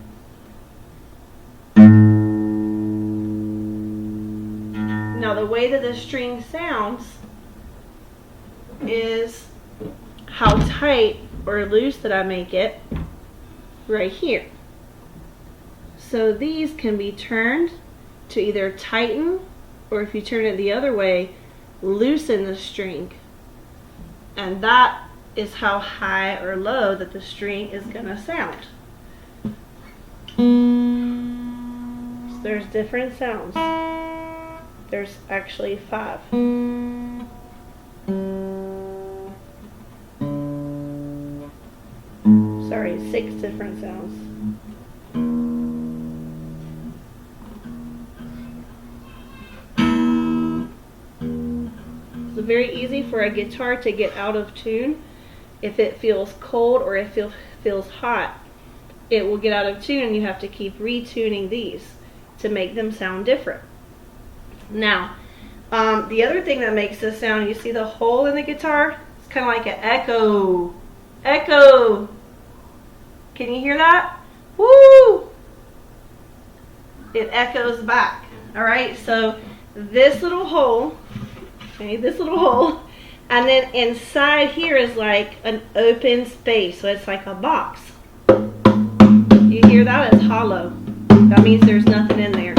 Now the way that the string sounds is how tight or loose that I make it right here. So these can be turned to either tighten, or if you turn it the other way, loosen the string. And that is how high or low that the string is going to sound. So there's different sounds. There's actually 5. Sorry, 6 different sounds. It's very easy for a guitar to get out of tune. If it feels cold or if it feels hot, it will get out of tune and you have to keep retuning these to make them sound different. Now, the other thing that makes this sound, you see the hole in the guitar? It's kind of like an echo. Echo! Can you hear that? Woo! It echoes back. Alright, so this little hole, okay, this little hole, and then inside here is like an open space, so it's like a box. You hear that? It's hollow. That means there's nothing in there.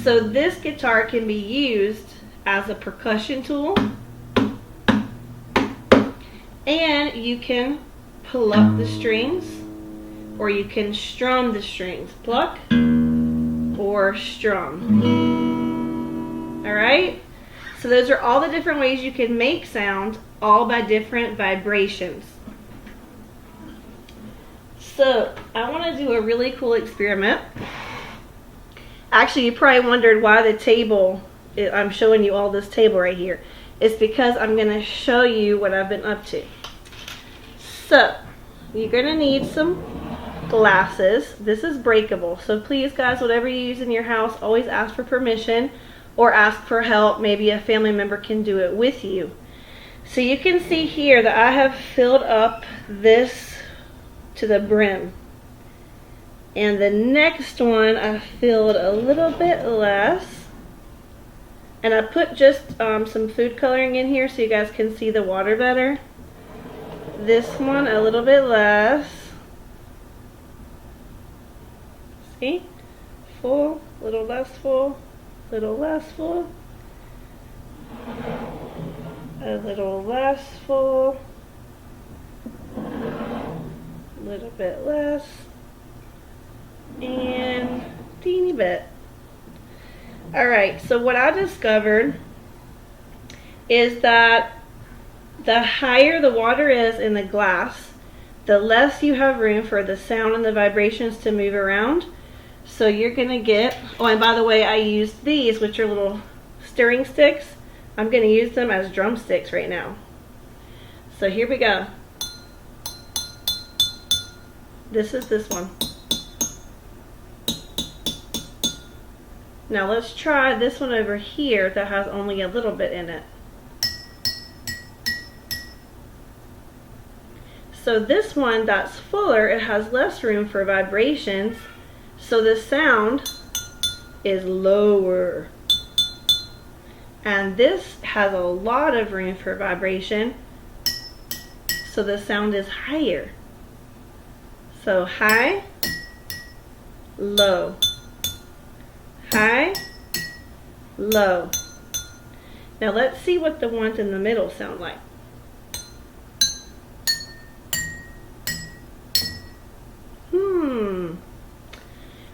So this guitar can be used as a percussion tool, and you can pluck the strings, or you can strum the strings. Pluck or strum. Alright? So those are all the different ways you can make sound, all by different vibrations. So I want to do a really cool experiment. Actually, you probably wondered why the table, I'm showing you all this table right here. It's because I'm going to show you what I've been up to. So you're going to need some glasses. This is breakable. So please, guys, whatever you use in your house, always ask for permission or ask for help. Maybe a family member can do it with you. So you can see here that I have filled up this to the brim. And the next one I filled a little bit less. And I put just some food coloring in here so you guys can see the water better. This one a little bit less. See? Full, little less full, little less full. A little less full. A little bit less. And teeny bit. Alright, so what I discovered is that the higher the water is in the glass, the less you have room for the sound and the vibrations to move around. So you're gonna get, oh, and by the way, I used these, which are little stirring sticks. I'm gonna use them as drumsticks right now. So here we go. This is this one. Now let's try this one over here that has only a little bit in it. So this one that's fuller, it has less room for vibrations, so the sound is lower. And this has a lot of room for vibration, so the sound is higher. So high, low, high, low. Now let's see what the ones in the middle sound like.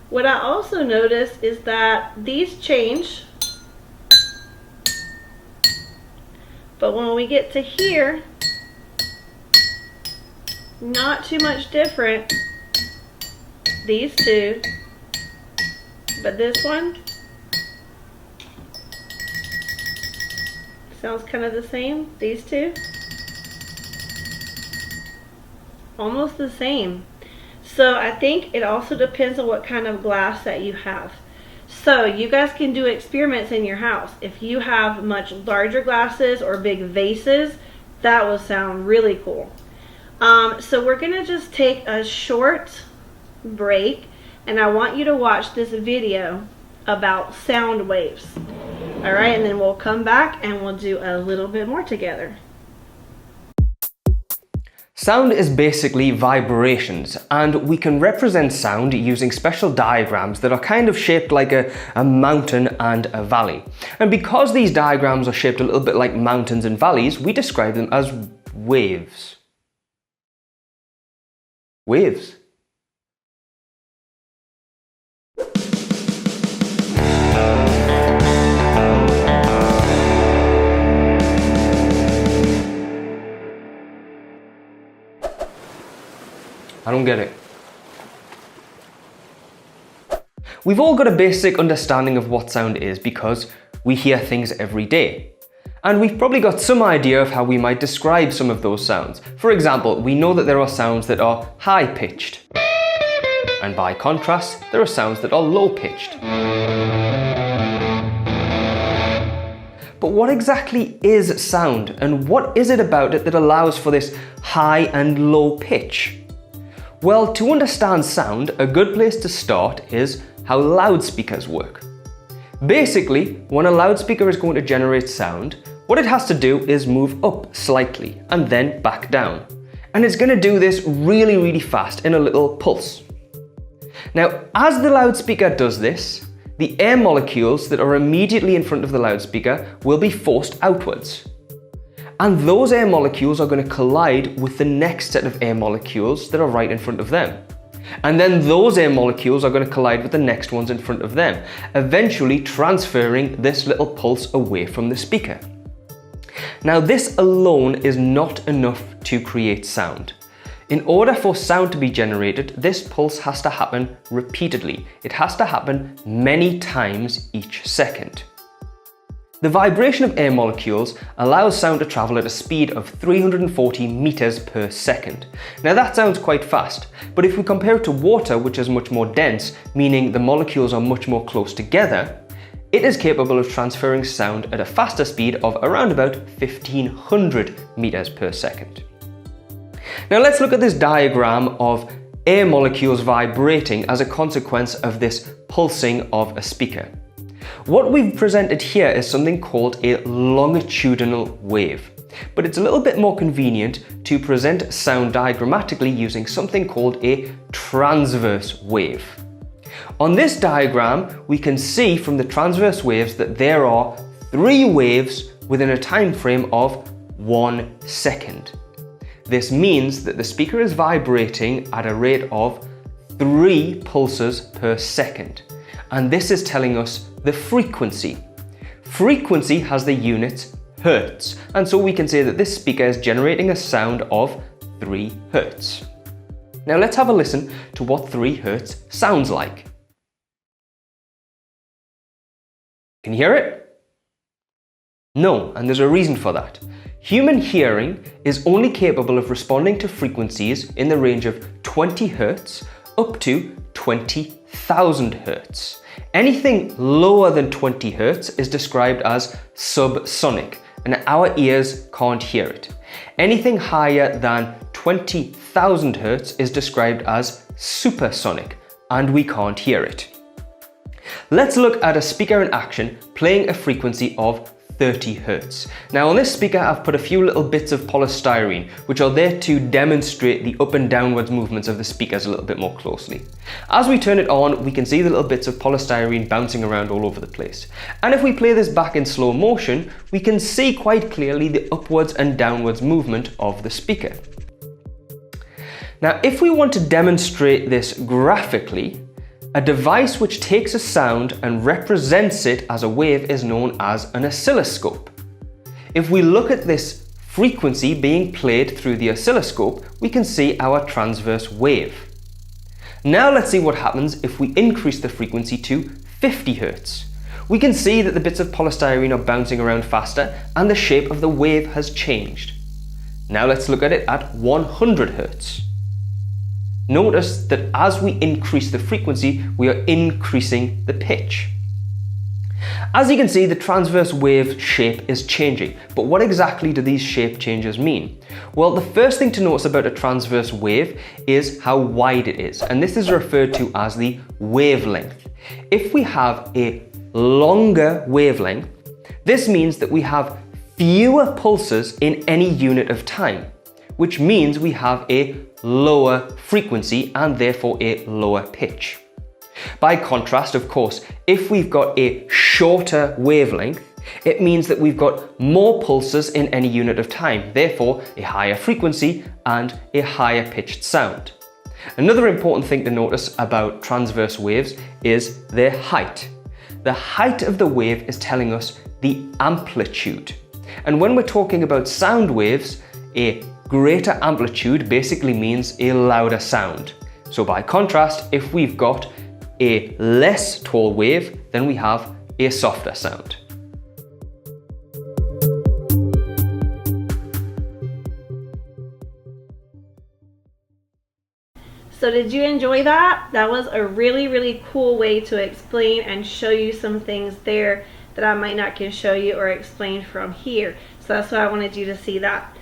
What I also noticed is that these change, but when we get to here, not too much different. These two, but this one sounds kind of the same. These two, almost the same. So I think it also depends on what kind of glass that you have. So you guys can do experiments in your house. If you have much larger glasses or big vases, that will sound really cool. So we're gonna just take a short break, and I want you to watch this video about sound waves. All right, and then we'll come back and we'll do a little bit more together. Sound is basically vibrations, and we can represent sound using special diagrams that are kind of shaped like a mountain and a valley. And because these diagrams are shaped a little bit like mountains and valleys, we describe them as waves. Waves. I don't get it. We've all got a basic understanding of what sound is because we hear things every day. And we've probably got some idea of how we might describe some of those sounds. For example, we know that there are sounds that are high-pitched. And by contrast, there are sounds that are low-pitched. But what exactly is sound, and what is it about it that allows for this high and low pitch? Well, to understand sound, a good place to start is how loudspeakers work. Basically, when a loudspeaker is going to generate sound, what it has to do is move up slightly and then back down. And it's going to do this really, really fast in a little pulse. Now, as the loudspeaker does this, the air molecules that are immediately in front of the loudspeaker will be forced outwards. And those air molecules are going to collide with the next set of air molecules that are right in front of them. And then those air molecules are going to collide with the next ones in front of them, eventually transferring this little pulse away from the speaker. Now, this alone is not enough to create sound. In order for sound to be generated, this pulse has to happen repeatedly. It has to happen many times each second. The vibration of air molecules allows sound to travel at a speed of 340 meters per second. Now that sounds quite fast, but if we compare it to water, which is much more dense, meaning the molecules are much more close together, It is capable of transferring sound at a faster speed of around about 1500 meters per second. Now let's look at this diagram of air molecules vibrating as a consequence of this pulsing of a speaker. What we've presented here is something called a longitudinal wave, but it's a little bit more convenient to present sound diagrammatically using something called a transverse wave. On this diagram, we can see from the transverse waves that there are 3 waves within a time frame of 1 second. This means that the speaker is vibrating at a rate of 3 pulses per second. And this is telling us the frequency. Frequency has the unit hertz, and so we can say that this speaker is generating a sound of 3 hertz. Now let's have a listen to what 3 hertz sounds like. Can you hear it? No, and there's a reason for that. Human hearing is only capable of responding to frequencies in the range of 20 Hz up to 20,000 Hz. Anything lower than 20 Hz is described as subsonic, and our ears can't hear it. Anything higher than 20,000 Hz is described as supersonic, and we can't hear it. Let's look at a speaker in action playing a frequency of 30 Hz. Now on this speaker I've put a few little bits of polystyrene which are there to demonstrate the up and downwards movements of the speakers a little bit more closely. As we turn it on, we can see the little bits of polystyrene bouncing around all over the place. And if we play this back in slow motion, we can see quite clearly the upwards and downwards movement of the speaker. Now if we want to demonstrate this graphically, a device which takes a sound and represents it as a wave is known as an oscilloscope. If we look at this frequency being played through the oscilloscope, we can see our transverse wave. Now let's see what happens if we increase the frequency to 50 Hz. We can see that the bits of polystyrene are bouncing around faster and the shape of the wave has changed. Now let's look at it at 100 Hz. Notice that as we increase the frequency, we are increasing the pitch. As you can see, the transverse wave shape is changing, but what exactly do these shape changes mean? Well, the first thing to notice about a transverse wave is how wide it is, and this is referred to as the wavelength. If we have a longer wavelength, this means that we have fewer pulses in any unit of time, which means we have a lower frequency and therefore a lower pitch. By contrast, of course, if we've got a shorter wavelength, it means that we've got more pulses in any unit of time, therefore a higher frequency and a higher pitched sound. Another important thing to notice about transverse waves is their height. The height of the wave is telling us the amplitude. And when we're talking about sound waves, a greater amplitude basically means a louder sound. So by contrast, if we've got a less tall wave, then we have a softer sound. So did you enjoy that? That was a really, really cool way to explain and show you some things there that I might not can show you or explain from here. So that's why I wanted you to see that.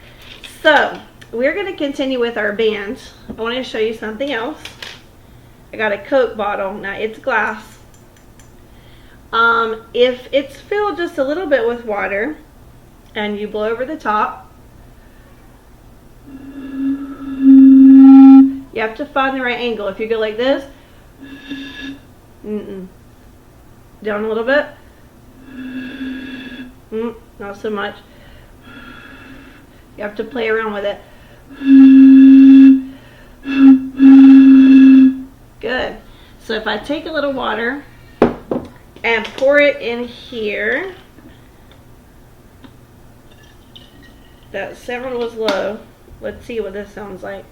So we're going to continue with our band. I want to show you something else. I got a Coke bottle. Now it's glass. If it's filled just a little bit with water and you blow over the top, you have to find the right angle. If you go like this, down a little bit, not so much. You have to play around with it. Good. So if I take a little water and pour it in here, that sound was low. Let's see what this sounds like.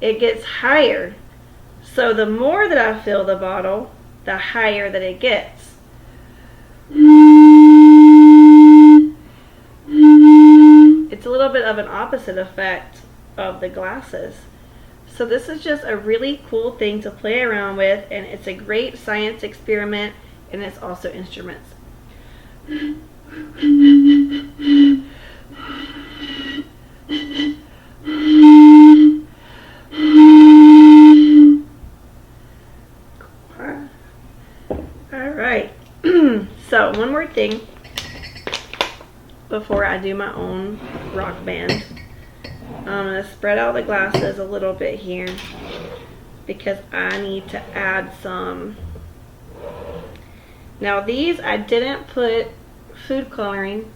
It gets higher. So the more that I fill the bottle, the higher that it gets. It's a little bit of an opposite effect of the glasses. So this is just a really cool thing to play around with, and it's a great science experiment, and it's also instruments. Alright, so one more thing before I do my own rock band. I'm going to spread out the glasses a little bit here because I need to add some. Now these I didn't put food coloring,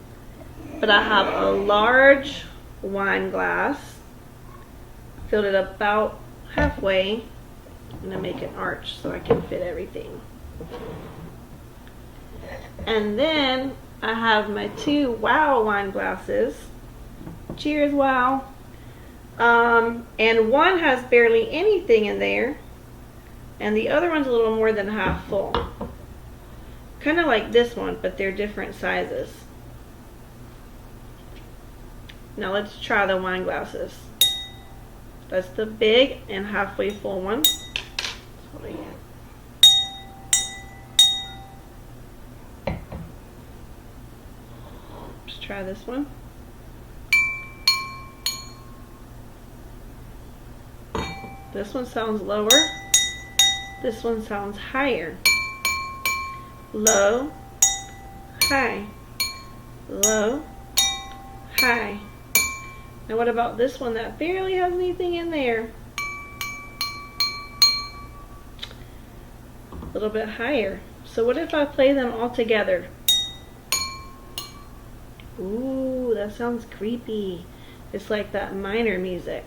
but I have a large wine glass, filled it about halfway. I'm going to make an arch so I can fit everything. And then I have my 2 Wow wine glasses. Cheers, Wow. And one has barely anything in there, and the other one's a little more than half full. Kind of like this one, but they're different sizes. Now let's try the wine glasses. That's the big and halfway full one. Let's try this one. This one sounds lower. This one sounds higher. Low, high, low, high. Now what about this one that barely has anything in there? A little bit higher. So what if I play them all together? Ooh, that sounds creepy. It's like that minor music.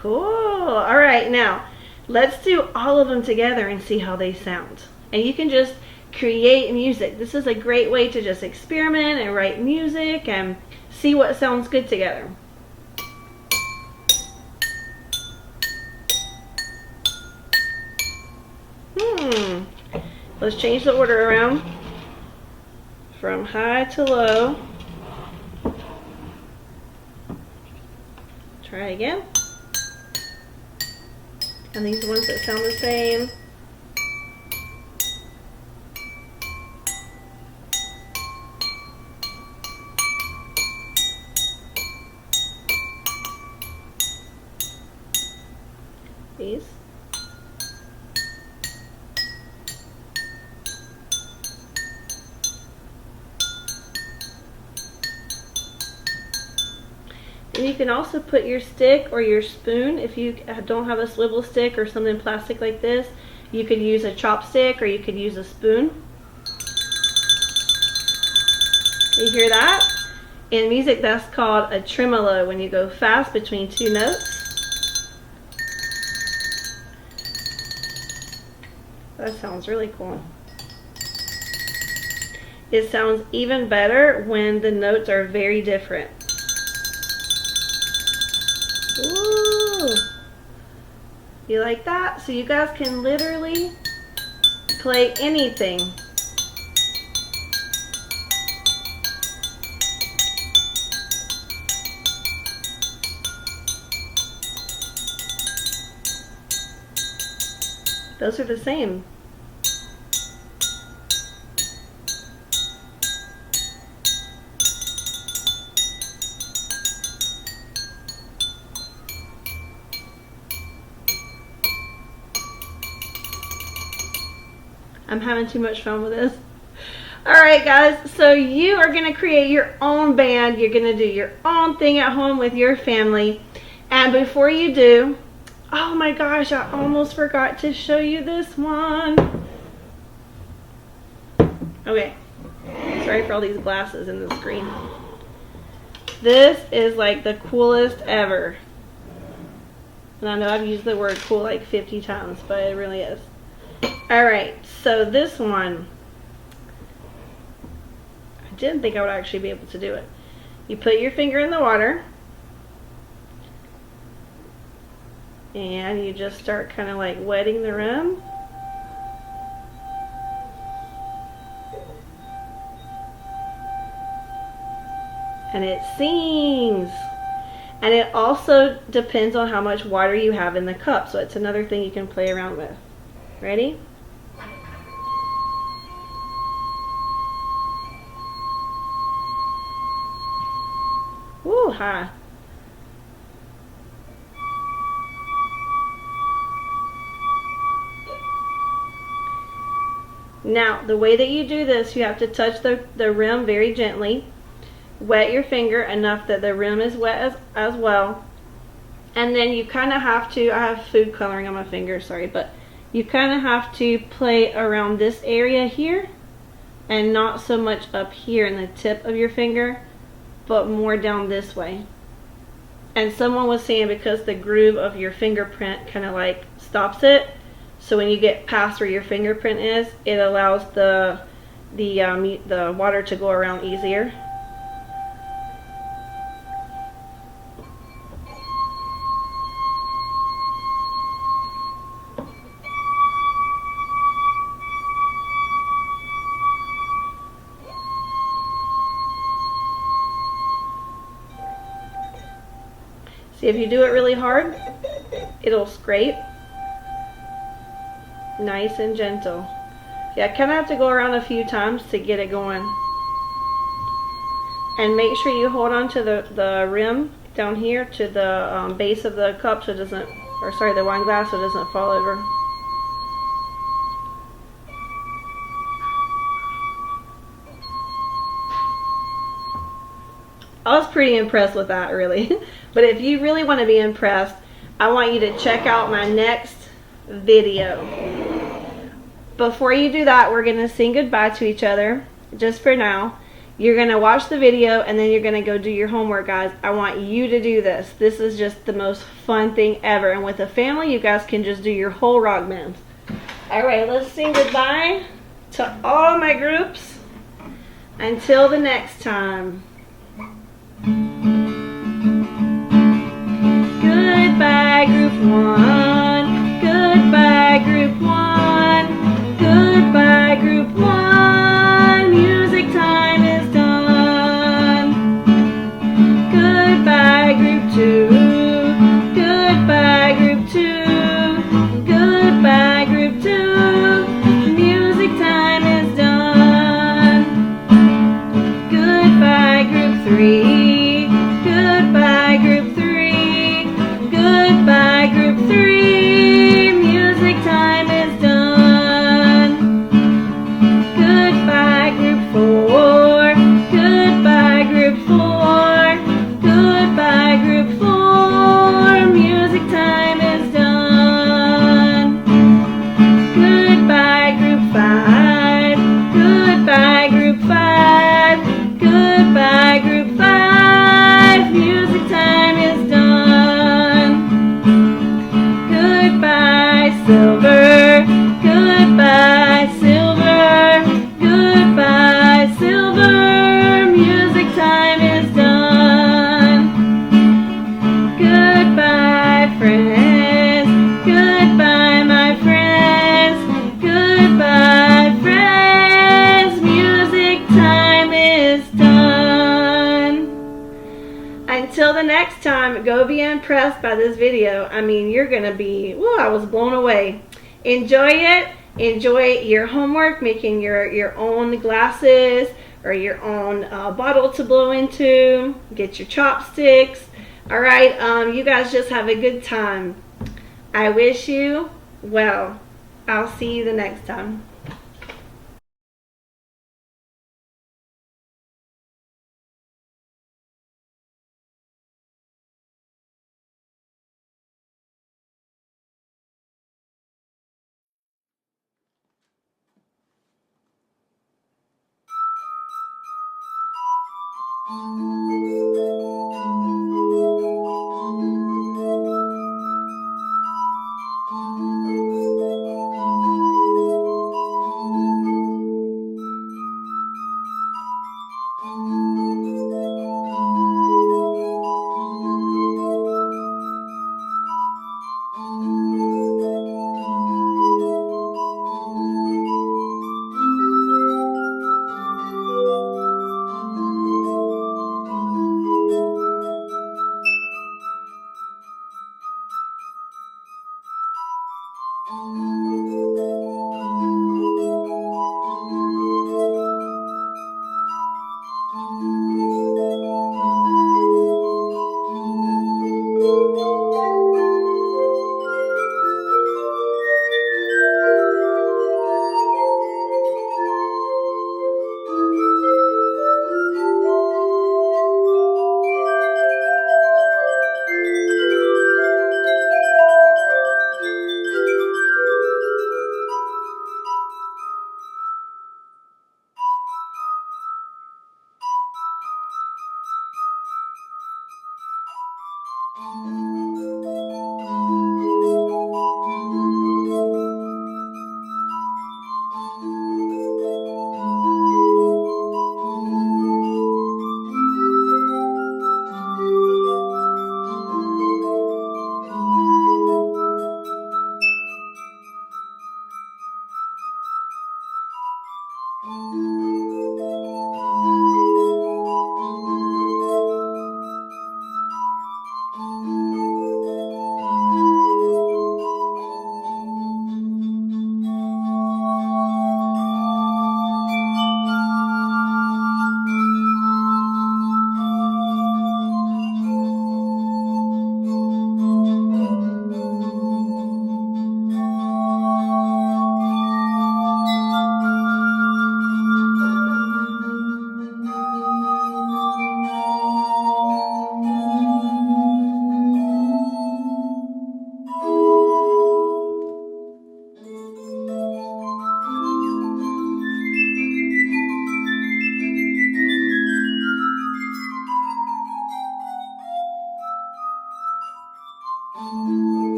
Cool. All right, now let's do all of them together and see how they sound. And you can just create music. This is a great way to just experiment and write music and see what sounds good together. Let's change the order around from high to low. Try again. And these ones that sound the same. These. And you can also put your stick or your spoon, if you don't have a swivel stick or something plastic like this, you could use a chopstick or you could use a spoon. You hear that? In music, that's called a tremolo, when you go fast between 2 notes. That sounds really cool. It sounds even better when the notes are very different. Ooh. You like that? So you guys can literally play anything. Those are the same. I'm having too much fun with this. Alright guys, so you are going to create your own band. You're going to do your own thing at home with your family. And before you do, oh my gosh, I almost forgot to show you this one. Okay, sorry for all these glasses in the screen. This is like the coolest ever. And I know I've used the word cool like 50 times, but it really is. Alright, so this one, I didn't think I would actually be able to do it. You put your finger in the water, And you just start kind of like wetting the rim. And it sings. And it also depends on how much water you have in the cup. So it's another thing you can play around with. Ready? Woo, high. Now, the way that you do this, you have to touch the rim very gently. Wet your finger enough that the rim is wet as well. And then you kind of have to, I have food coloring on my finger, sorry, but you kind of have to play around this area here and not so much up here in the tip of your finger, but more down this way. And someone was saying because the groove of your fingerprint kind of like stops it, so when you get past where your fingerprint is, it allows the water to go around easier. See, if you do it really hard, it'll scrape. Nice and gentle. Yeah, I kind of have to go around a few times to get it going. And make sure you hold on to the rim down here to the base of the cup so it doesn't, or sorry, the wine glass so it doesn't fall over. I was pretty impressed with that, really. But if you really want to be impressed, I want you to check out my next video. Before you do that, we're going to sing goodbye to each other, just for now. You're going to watch the video, and then you're going to go do your homework, guys. I want you to do this. This is just the most fun thing ever. And with a family, you guys can just do your whole rock band. All right, let's sing goodbye to all my groups. Until the next time. Goodbye, group 1. Goodbye, group 1. Goodbye, group 1. Music time is done. Goodbye, group 2. Goodbye, group 2. Goodbye, group 2. Music time is done. Goodbye, group 3. Goodbye, group 3. Goodbye, group 3. Music time is done. Goodbye, group 4. Goodbye, group 4. Goodbye, group 4. Music time is done. Goodbye, group 5. Goodbye, group 5. Goodbye, group 5. Music time is done. Goodbye, silver. Goodbye, silver. Goodbye, silver. Music time is done. Goodbye, friends. Goodbye, my friends. Goodbye, friends. Music time is done. Until the next time, go be impressed by this video. I mean, you're gonna be, woo, I was blown away. Enjoy it. Enjoy your homework, making your own glasses or your own bottle to blow into. Get your chopsticks. All right, you guys just have a good time. I wish you well. I'll see you the next time.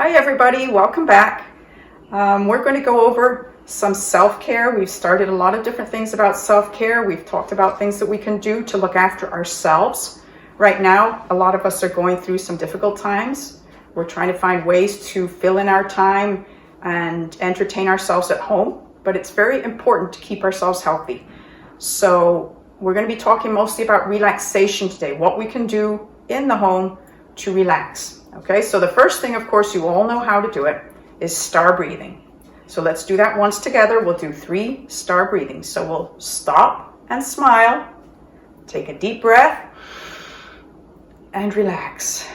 Hi everybody, welcome back. We're going to go over some self-care. We've started a lot of different things about self-care. We've talked about things that we can do to look after ourselves. Right now, a lot of us are going through some difficult times. We're trying to find ways to fill in our time and entertain ourselves at home, but it's very important to keep ourselves healthy. So we're going to be talking mostly about relaxation today, what we can do in the home to relax. Okay, so the first thing, of course, you all know how to do it, is star breathing. So let's do that once together. We'll do 3 star breathings. So we'll stop and smile, take a deep breath, and relax.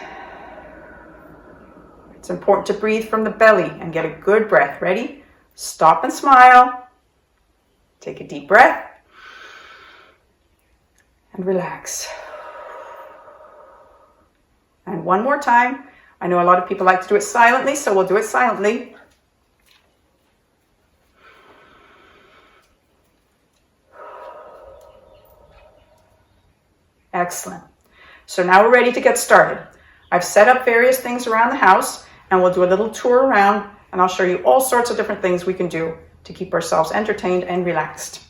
It's important to breathe from the belly and get a good breath. Ready? Stop and smile, take a deep breath, and relax. And one more time. I know a lot of people like to do it silently, so we'll do it silently. Excellent. So now we're ready to get started. I've set up various things around the house, and we'll do a little tour around, and I'll show you all sorts of different things we can do to keep ourselves entertained and relaxed.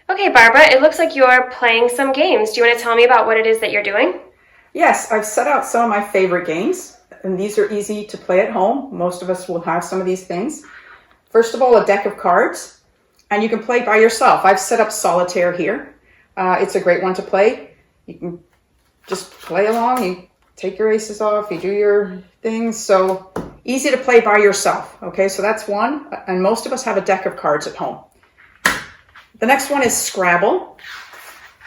Okay, Barbara, it looks like you're playing some games. Do you want to tell me about what it is that you're doing? Yes, I've set out some of my favorite games, and these are easy to play at home. Most of us will have some of these things. First of all, a deck of cards, and you can play by yourself. I've set up solitaire here. It's a great one to play. You can just play along, you take your aces off, you do your things. So easy to play by yourself. Okay, so that's one, and most of us have a deck of cards at home. The next one is Scrabble.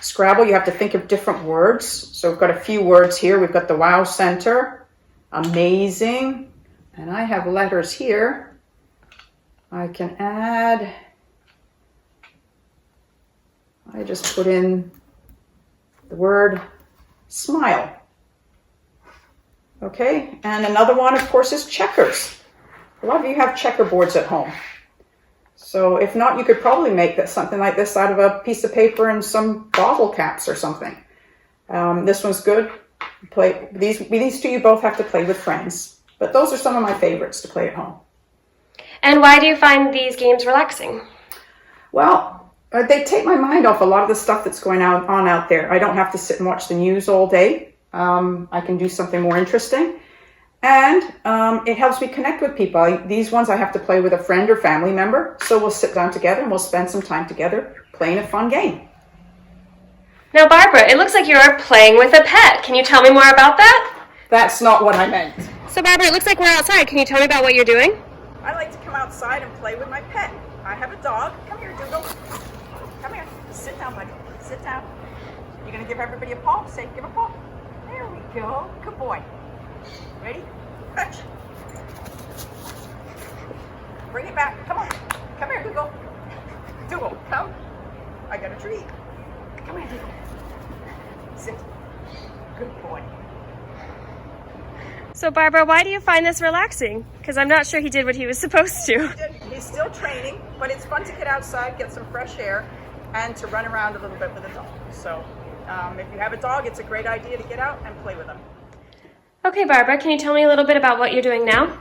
Scrabble, you have to think of different words. So we've got a few words here. We've got the wow center, amazing, and I have letters here. I can add, I just put in the word smile. Okay, and another one, of course, is checkers. A lot of you have checkerboards at home. So if not, you could probably make that something like this out of a piece of paper and some bottle caps or something. This one's good. Play these two you both have to play with friends. But those are some of my favorites to play at home. And why do you find these games relaxing? Well, they take my mind off a lot of the stuff that's going on out there. I don't have to sit and watch the news all day. I can do something more interesting. And it helps me connect with people. These ones I have to play with a friend or family member. So we'll sit down together and we'll spend some time together playing a fun game. Now, Barbara, it looks like you're playing with a pet. Can you tell me more about that? That's not what I meant. So, Barbara, it looks like we're outside. Can you tell me about what you're doing? I like to come outside and play with my pet. I have a dog. Come here, Dougal. Come here. Sit down, buddy. Sit down. You're going to give everybody a paw? Say, give a paw. There we go. Good boy. Ready? Fetch. Bring it back. Come on. Come here, Dougal. Dougal, come. I got a treat. Come here, Dougal. Sit. Good boy. So, Barbara, why do you find this relaxing? Because I'm not sure he did what he was supposed to. He's still training, but it's fun to get outside, get some fresh air, and to run around a little bit with a dog. So if you have a dog, it's a great idea to get out and play with them. Okay, Barbara, can you tell me a little bit about what you're doing now?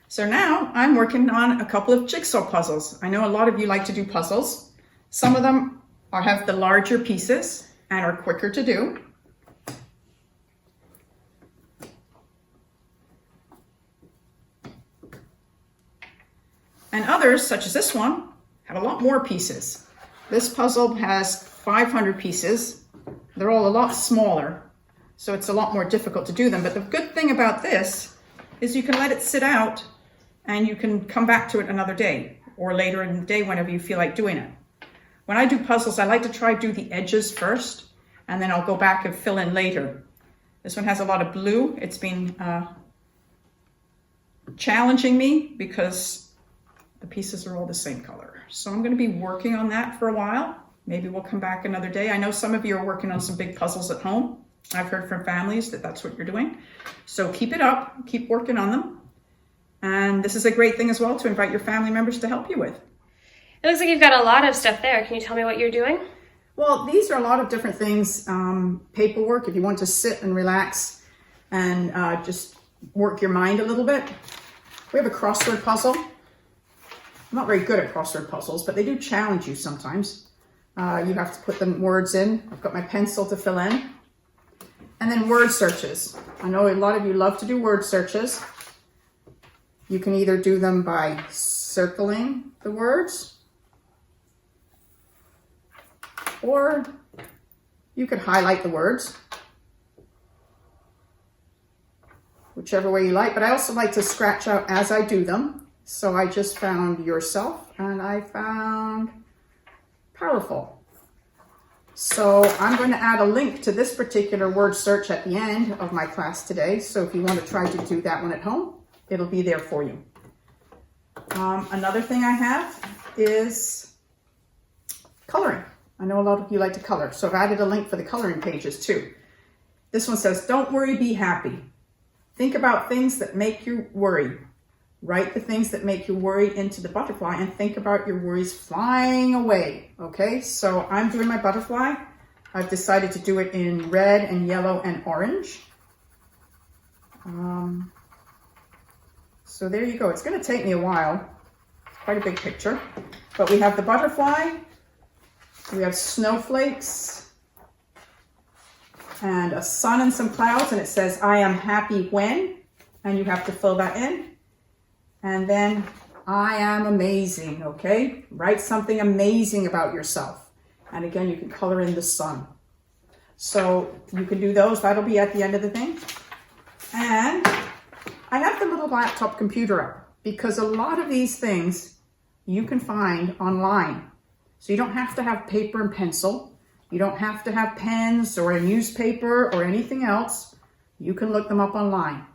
So now I'm working on a couple of jigsaw puzzles. I know a lot of you like to do puzzles. Some of them have the larger pieces and are quicker to do. And others, such as this one, have a lot more pieces. This puzzle has 500 pieces. They're all a lot smaller, so it's a lot more difficult to do them. But the good thing about this is you can let it sit out and you can come back to it another day or later in the day whenever you feel like doing it. When I do puzzles, I like to try do the edges first, and then I'll go back and fill in later. This one has a lot of blue. It's been challenging me because the pieces are all the same color. So I'm going to be working on that for a while. Maybe we'll come back another day. I know some of you are working on some big puzzles at home. I've heard from families that that's what you're doing. So keep it up, keep working on them. And this is a great thing as well to invite your family members to help you with. It looks like you've got a lot of stuff there. Can you tell me what you're doing? Well, these are a lot of different things. Paperwork, if you want to sit and relax and just work your mind a little bit. We have a crossword puzzle. I'm not very good at crossword puzzles, but they do challenge you sometimes. You have to put the words in. I've got my pencil to fill in. And then word searches. I know a lot of you love to do word searches. You can either do them by circling the words, or you could highlight the words, whichever way you like. But I also like to scratch out as I do them. So I just found yourself and I found powerful. So I'm going to add a link to this particular word search at the end of my class today. So if you want to try to do that one at home, it'll be there for you. Another thing I have is coloring. I know a lot of you like to color, so I've added a link for the coloring pages too. This one says, don't worry, be happy. Think about things that make you worry. Write the things that make you worry into the butterfly and think about your worries flying away. Okay, so I'm doing my butterfly. I've decided to do it in red and yellow and orange. So there you go. It's going to take me a while. It's quite a big picture. But we have the butterfly. We have snowflakes and a sun and some clouds. And it says, I am happy when. And you have to fill that in. And then I am amazing, okay? Write something amazing about yourself. And again, you can color in the sun. So you can do those. That'll be at the end of the thing. And I have the little laptop computer up because a lot of these things you can find online. So you don't have to have paper and pencil. You don't have to have pens or a newspaper or anything else. You can look them up online.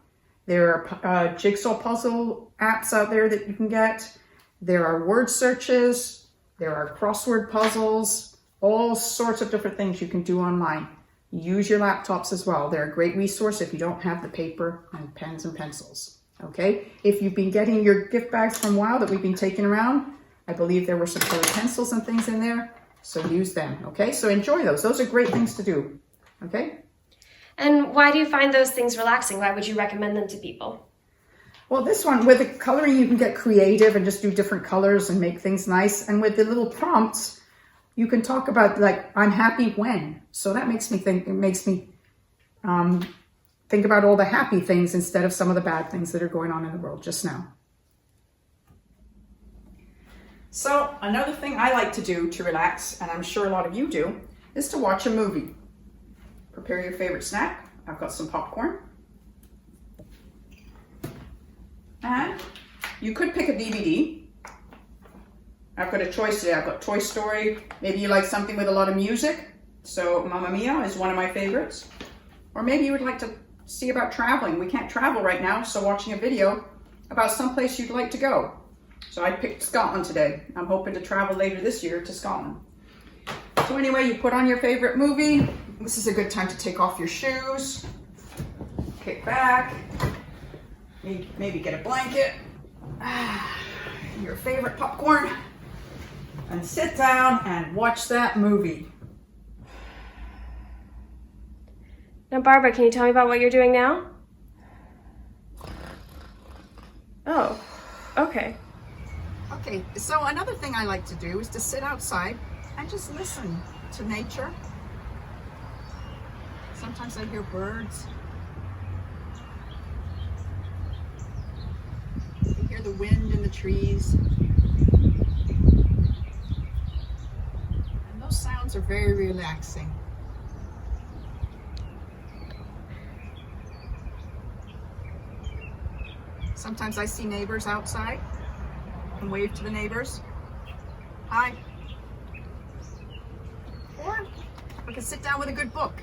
There are jigsaw puzzle apps out there that you can get. There are word searches. There are crossword puzzles. All sorts of different things you can do online. Use your laptops as well. They're a great resource if you don't have the paper and pens and pencils. Okay? If you've been getting your gift bags from WOW that we've been taking around, I believe there were some colored pencils and things in there. So use them. Okay? So enjoy those. Those are great things to do. Okay? And why do you find those things relaxing? Why would you recommend them to people? Well, this one, with the coloring, you can get creative and just do different colors and make things nice. And with the little prompts, you can talk about, like, I'm happy when. So that makes me think, it makes me think about all the happy things instead of some of the bad things that are going on in the world just now. So another thing I like to do to relax, and I'm sure a lot of you do, is to watch a movie. Prepare your favorite snack. I've got some popcorn. And you could pick a DVD. I've got a choice today. I've got Toy Story. Maybe you like something with a lot of music. So Mamma Mia is one of my favorites. Or maybe you would like to see about traveling. We can't travel right now, so watching a video about someplace you'd like to go. So I picked Scotland today. I'm hoping to travel later this year to Scotland. So anyway, you put on your favorite movie. This is a good time to take off your shoes, kick back, maybe get a blanket, your favorite popcorn, and sit down and watch that movie. Now, Barbara, can you tell me about what you're doing now? Oh, okay. Okay, so another thing I like to do is to sit outside and just listen to nature. Sometimes I hear birds. I hear the wind in the trees. And those sounds are very relaxing. Sometimes I see neighbors outside and wave to the neighbors. Hi. Or I can sit down with a good book.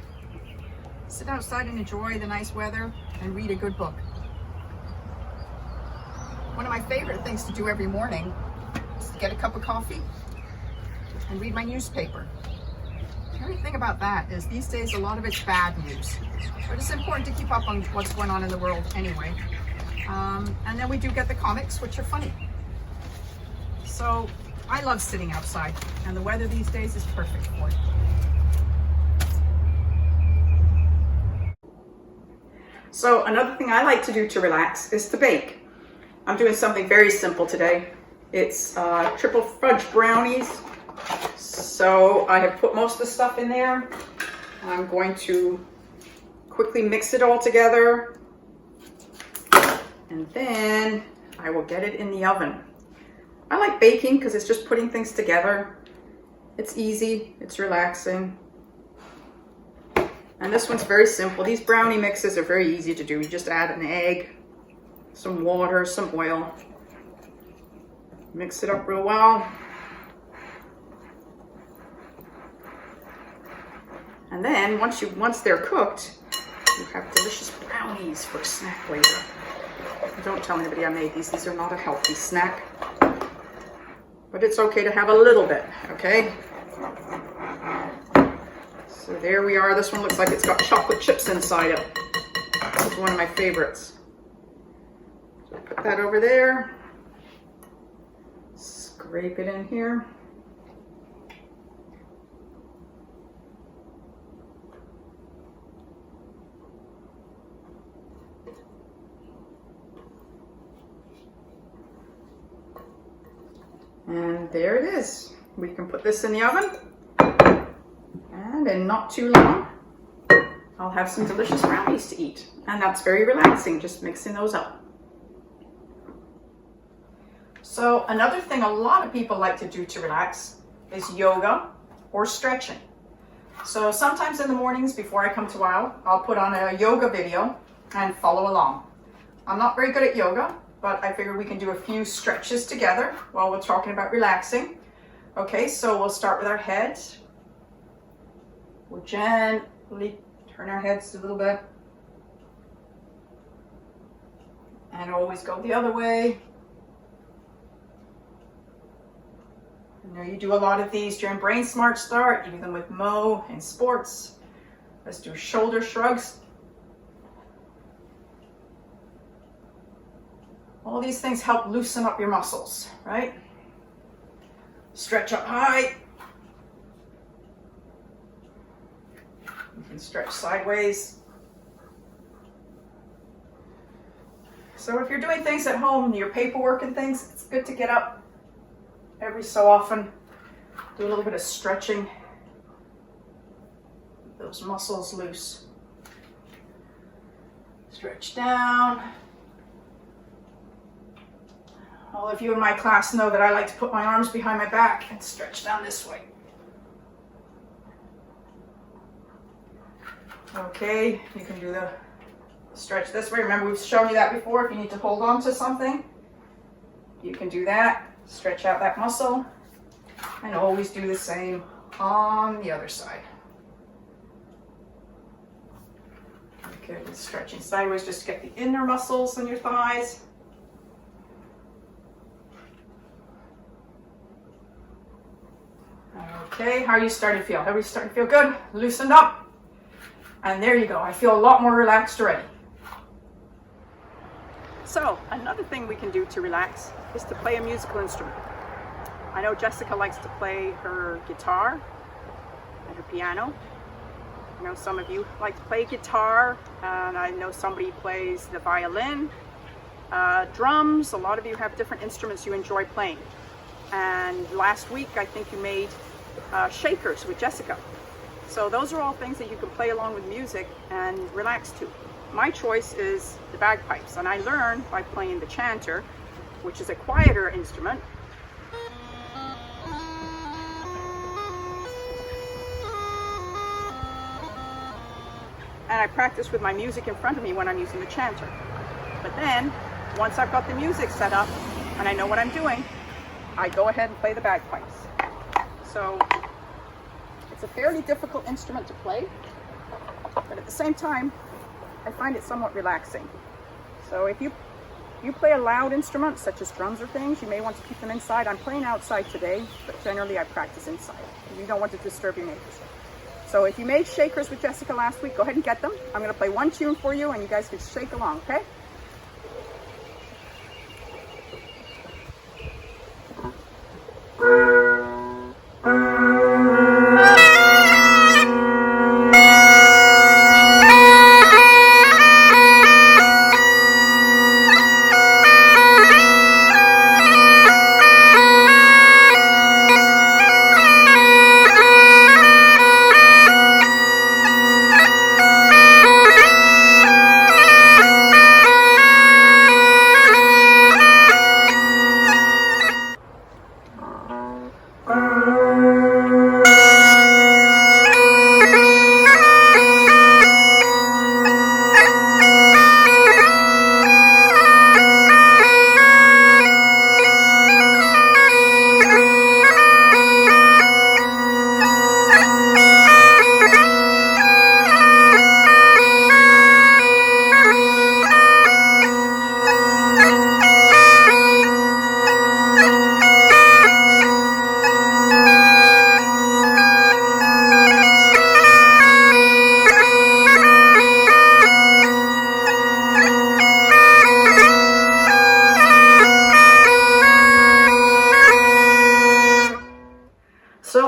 Sit outside and enjoy the nice weather and read a good book. One of my favorite things to do every morning is to get a cup of coffee and read my newspaper. The only thing about that is these days a lot of it's bad news, but it's important to keep up on what's going on in the world anyway. And then we do get the comics, which are funny. So I love sitting outside, and the weather these days is perfect for it. So another thing I like to do to relax is to bake. I'm doing something very simple today. It's triple fudge brownies. So I have put most of the stuff in there. I'm going to quickly mix it all together. And then I will get it in the oven. I like baking because it's just putting things together. It's easy, it's relaxing. And this one's very simple. These brownie mixes are very easy to do. You just add an egg, some water, some oil. Mix it up real well. And then once they're cooked, you have delicious brownies for snack later. Don't tell anybody I made these. These are not a healthy snack. But it's okay to have a little bit, okay? So there we are. This one looks like it's got chocolate chips inside it. This is one of my favorites. So put that over there. Scrape it in here. And there it is. We can put this in the oven. And in not too long, I'll have some delicious brownies to eat. And that's very relaxing, just mixing those up. So another thing a lot of people like to do to relax is yoga or stretching. So sometimes in the mornings before I come to WOW, I'll put on a yoga video and follow along. I'm not very good at yoga, but I figure we can do a few stretches together while we're talking about relaxing. Okay, so we'll start with our head. We'll gently turn our heads a little bit. And always go the other way. I know you do a lot of these during Brain Smart Start. You do them with Mo in sports. Let's do shoulder shrugs. All these things help loosen up your muscles, right? Stretch up high. You can stretch sideways. So if you're doing things at home, your paperwork and things, it's good to get up every so often. Do a little bit of stretching. Keep those muscles loose. Stretch down. All of you in my class know that I like to put my arms behind my back and stretch down this way. Okay, you can do the stretch this way. Remember, we've shown you that before. If you need to hold on to something, you can do that. Stretch out that muscle. And always do the same on the other side. Okay, stretching sideways, just get the inner muscles in your thighs. Okay, how are you starting to feel? Are we starting to feel good? Loosened up? And there you go. I feel a lot more relaxed already. So, another thing we can do to relax is to play a musical instrument. I know Jessica likes to play her guitar and her piano. I know some of you like to play guitar, and I know somebody plays the violin, drums. A lot of you have different instruments you enjoy playing. And last week, I think you made shakers with Jessica. So those are all things that you can play along with music and relax to. My choice is the bagpipes, and I learn by playing the chanter, which is a quieter instrument. And I practice with my music in front of me when I'm using the chanter. But then, once I've got the music set up and I know what I'm doing, I go ahead and play the bagpipes. So it's a fairly difficult instrument to play, but at the same time, I find it somewhat relaxing. So if you play a loud instrument, such as drums or things, you may want to keep them inside. I'm playing outside today, but generally I practice inside. You don't want to disturb your neighbors. So if you made shakers with Jessica last week, go ahead and get them. I'm going to play one tune for you, and you guys can shake along, okay?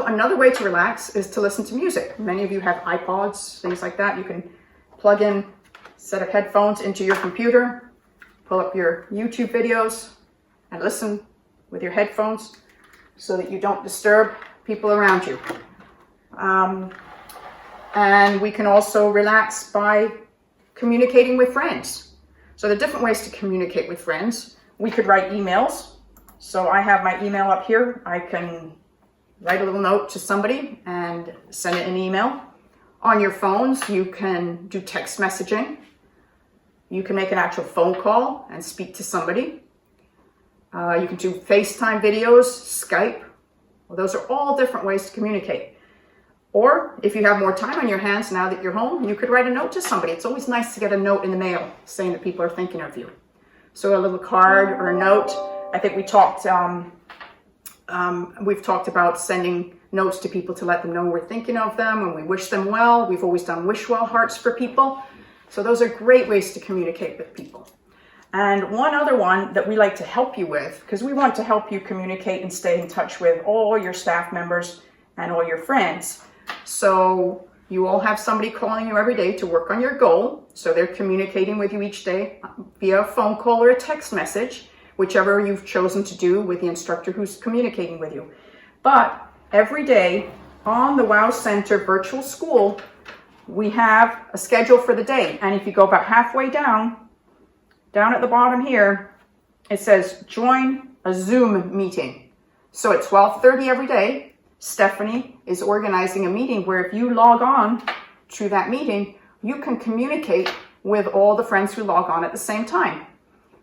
Also, another way to relax is to listen to music. Many of you have iPods, things like that. You can plug in a set of headphones into your computer, pull up your YouTube videos, and listen with your headphones so that you don't disturb people around you. And we can also relax by communicating with friends. So there are different ways to communicate with friends. We could write emails. So I have my email up here. I can write a little note to somebody and send it an email. On your phones, you can do text messaging. You can make an actual phone call and speak to somebody. You can do FaceTime videos, Skype. Well, those are all different ways to communicate. Or if you have more time on your hands now that you're home, you could write a note to somebody. It's always nice to get a note in the mail saying that people are thinking of you. So a little card or a note. I think we talked, we've talked about sending notes to people to let them know we're thinking of them and we wish them well. We've always done wish well hearts for people. So those are great ways to communicate with people. And one other one that we like to help you with, because we want to help you communicate and stay in touch with all your staff members and all your friends. So you all have somebody calling you every day to work on your goal. So they're communicating with you each day via a phone call or a text message, whichever you've chosen to do with the instructor who's communicating with you. But every day on the WOW Center Virtual School, we have a schedule for the day. And if you go about halfway down at the bottom here, it says join a Zoom meeting. So at 12:30 every day, Stephanie is organizing a meeting where if you log on to that meeting, you can communicate with all the friends who log on at the same time.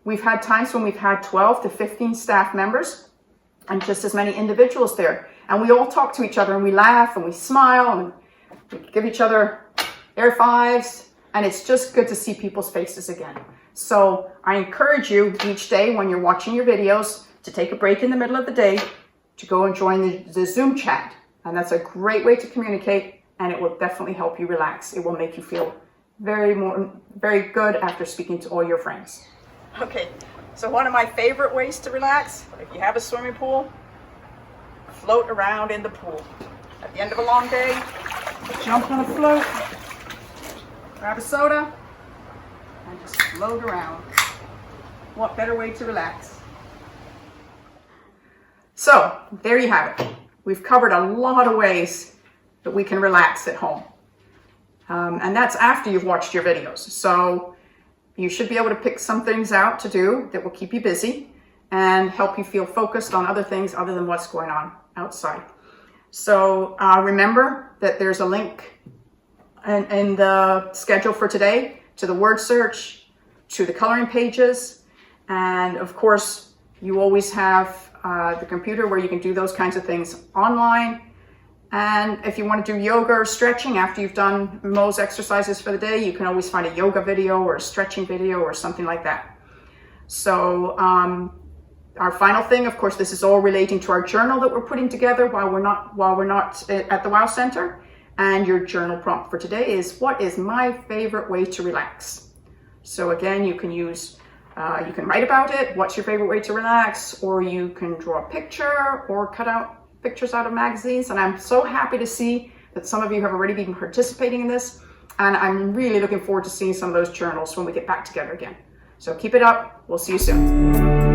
We've had times when we've had 12 to 15 staff members and just as many individuals there. And we all talk to each other and we laugh and we smile and we give each other air fives. And it's just good to see people's faces again. So I encourage you each day when you're watching your videos to take a break in the middle of the day to go and join the Zoom chat. And that's a great way to communicate and it will definitely help you relax. It will make you feel very good after speaking to all your friends. Okay, so one of my favorite ways to relax, if you have a swimming pool, float around in the pool. At the end of a long day, jump on a float, grab a soda, and just float around. What better way to relax? So, there you have it. We've covered a lot of ways that we can relax at home. And that's after you've watched your videos. So, you should be able to pick some things out to do that will keep you busy and help you feel focused on other things other than what's going on outside. So remember that there's a link in the schedule for today to the word search, to the coloring pages, and of course you always have the computer where you can do those kinds of things online. And if you want to do yoga or stretching after you've done most exercises for the day, you can always find a yoga video or a stretching video or something like that. So our final thing, of course, this is all relating to our journal that we're putting together while we're not at the WOW Center. And your journal prompt for today is, what is my favorite way to relax? So again, you can use, you can write about it, what's your favorite way to relax, or you can draw a picture or cut out pictures out of magazines. And I'm so happy to see that some of you have already been participating in this. And I'm really looking forward to seeing some of those journals when we get back together again. So keep it up. We'll see you soon.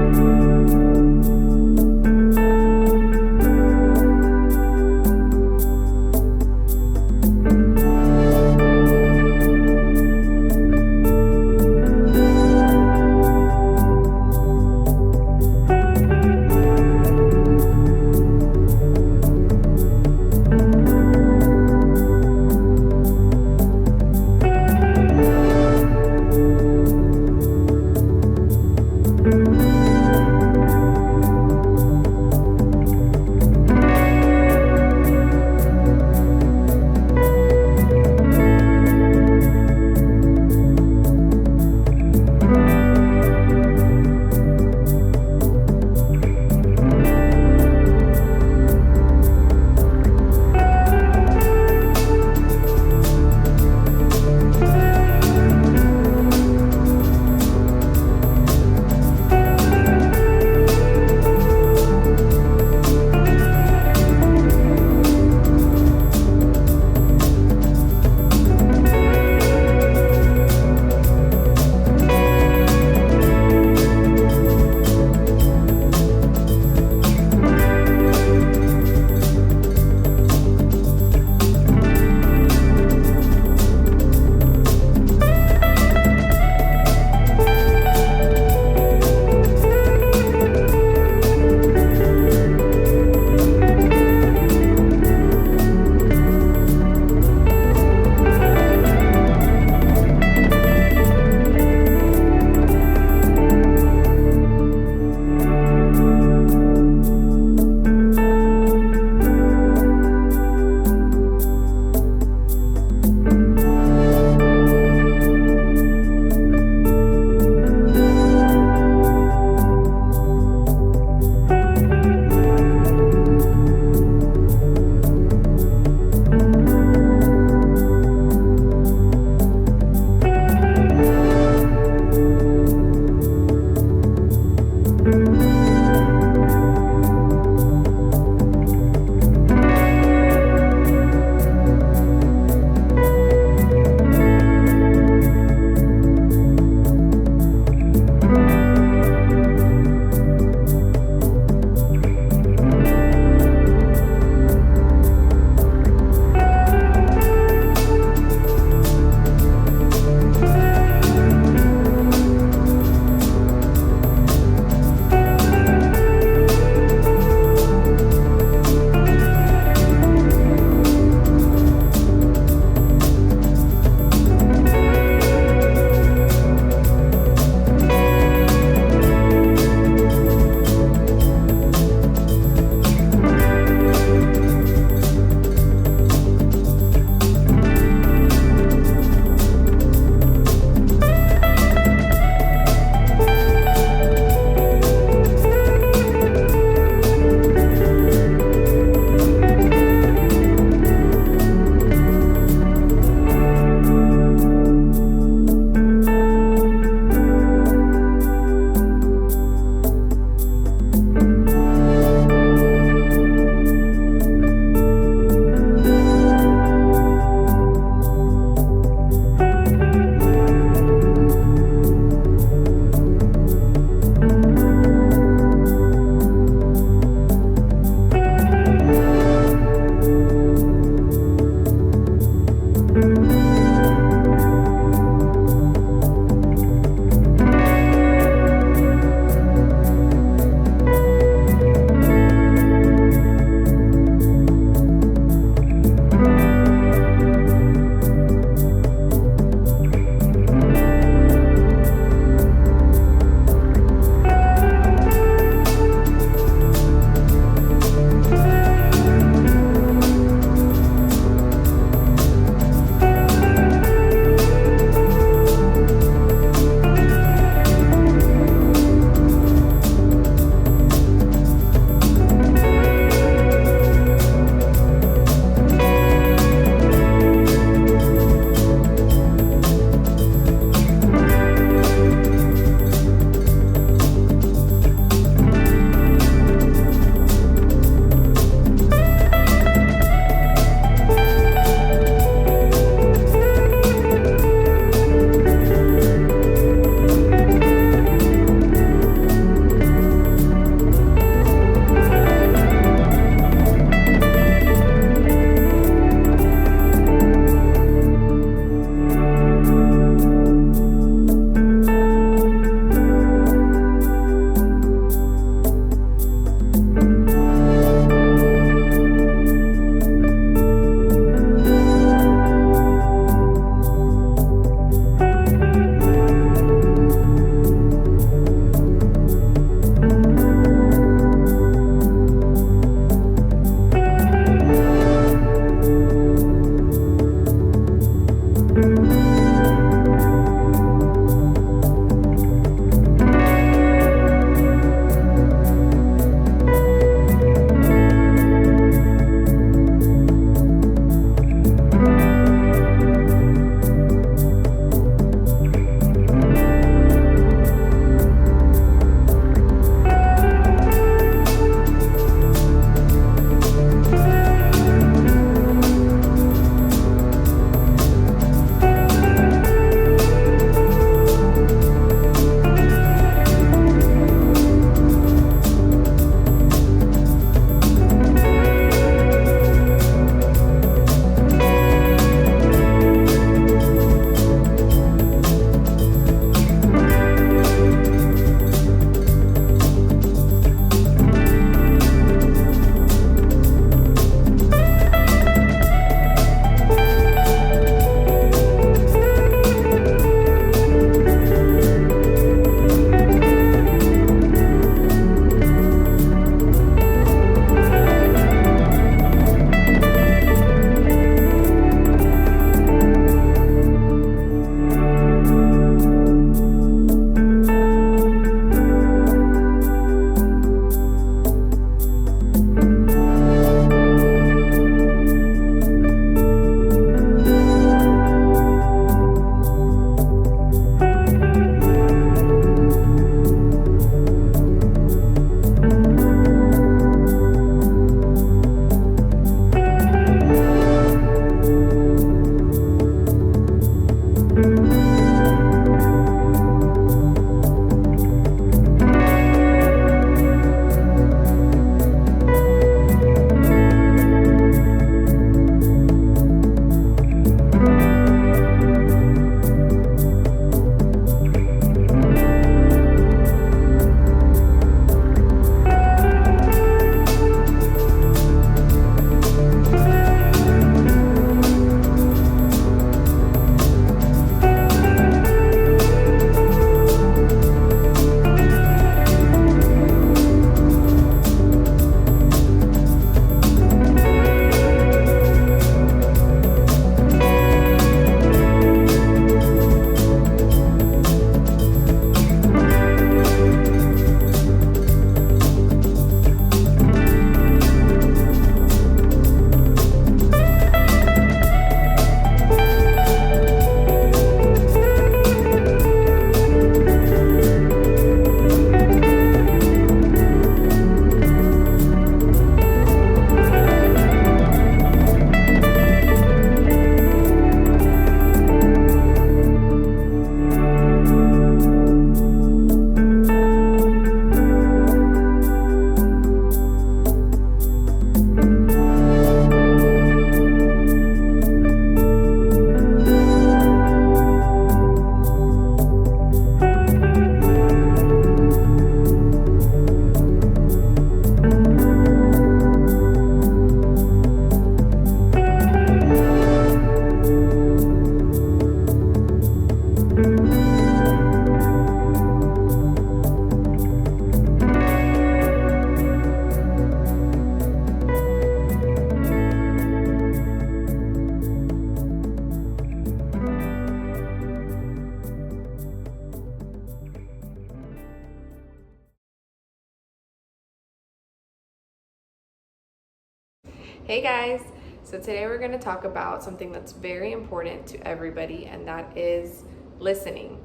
Hey guys, so today we're going to talk about something that's very important to everybody, and that is listening.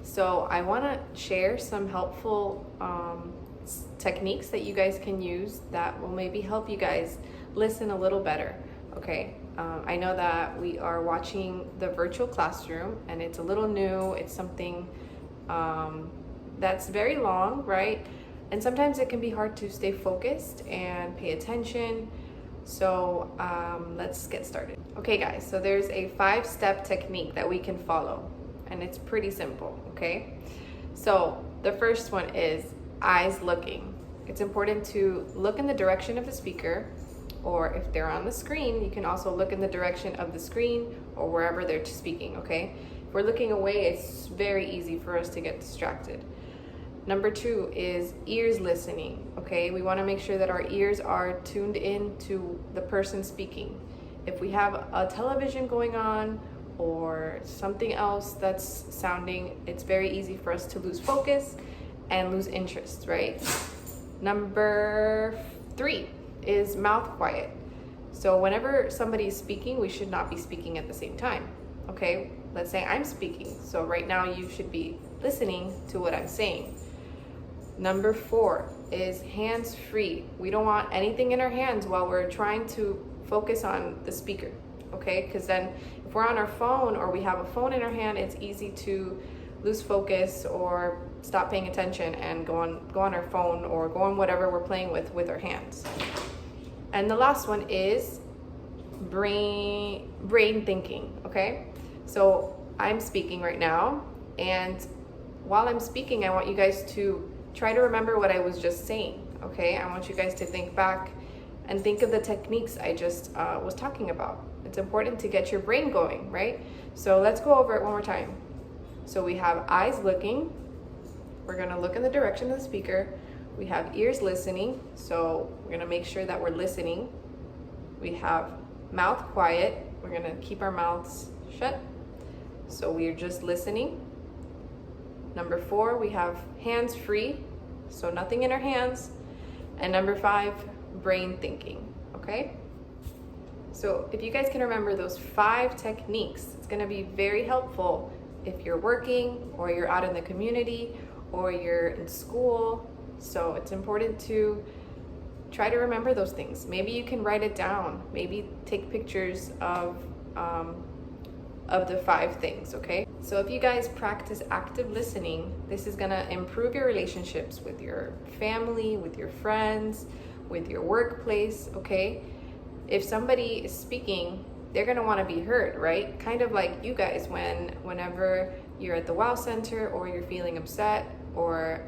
So I want to share some helpful techniques that you guys can use that will maybe help you guys listen a little better. Okay, I know that we are watching the virtual classroom and it's a little new. It's something that's very long, right? And sometimes it can be hard to stay focused and pay attention. So let's get started. Okay guys, so there's a 5-step technique that we can follow, and it's pretty simple, okay? So the first one is eyes looking. It's important to look in the direction of the speaker, or if they're on the screen, you can also look in the direction of the screen or wherever they're speaking, okay? If we're looking away, it's very easy for us to get distracted. Number 2 is ears listening, okay? We want to make sure that our ears are tuned in to the person speaking. If we have a television going on or something else that's sounding, it's very easy for us to lose focus and lose interest, right? Number 3 is mouth quiet. So whenever somebody is speaking, we should not be speaking at the same time, okay? Let's say I'm speaking. So right now you should be listening to what I'm saying. Number 4 is hands free. We don't want anything in our hands while we're trying to focus on the speaker, okay? Because then if we're on our phone or we have a phone in our hand, it's easy to lose focus or stop paying attention and go on our phone or go on whatever we're playing with our hands. And the last one is brain thinking, okay? So I'm speaking right now, and while I'm speaking, I want you guys to try to remember what I was just saying, okay? I want you guys to think back and think of the techniques I just was talking about. It's important to get your brain going, right? So let's go over it one more time. So we have eyes looking. We're gonna look in the direction of the speaker. We have ears listening, so we're gonna make sure that we're listening. We have mouth quiet. We're gonna keep our mouths shut, so we're just listening. Number 4, we have hands free, so nothing in our hands. And number 5, brain thinking, okay? So if you guys can remember those 5 techniques, it's gonna be very helpful if you're working or you're out in the community or you're in school. So it's important to try to remember those things. Maybe you can write it down. Maybe take pictures of the 5 things, okay? So if you guys practice active listening, this is gonna improve your relationships with your family, with your friends, with your workplace, okay? If somebody is speaking, they're gonna wanna be heard, right? Kind of like you guys whenever you're at the WOW Center or you're feeling upset or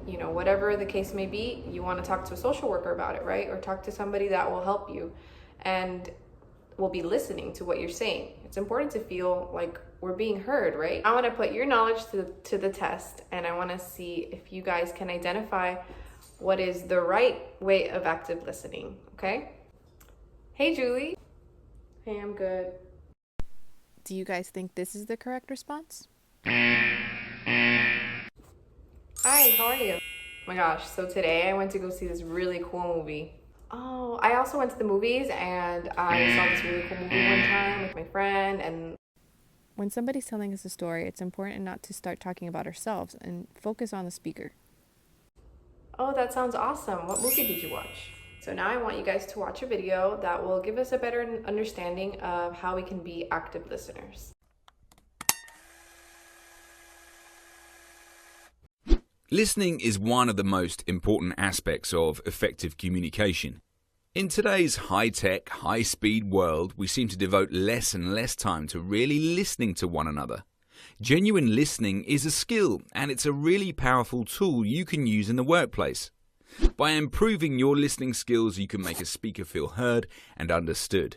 you know, whatever the case may be, you wanna talk to a social worker about it, right? Or talk to somebody that will help you and will be listening to what you're saying. It's important to feel like we're being heard, right? I want to put your knowledge to the test, and I want to see if you guys can identify what is the right way of active listening, okay? Hey, Julie. Hey, I'm good. Do you guys think this is the correct response? Hi, how are you? Oh my gosh, so today I went to go see this really cool movie. Oh, I also went to the movies and I saw this really cool movie one time with my friend. And when somebody's telling us a story, it's important not to start talking about ourselves and focus on the speaker. Oh, that sounds awesome. What movie did you watch? So now I want you guys to watch a video that will give us a better understanding of how we can be active listeners. Listening is one of the most important aspects of effective communication. In today's high-tech, high-speed world, we seem to devote less and less time to really listening to one another. Genuine listening is a skill, and it's a really powerful tool you can use in the workplace. By improving your listening skills, you can make a speaker feel heard and understood.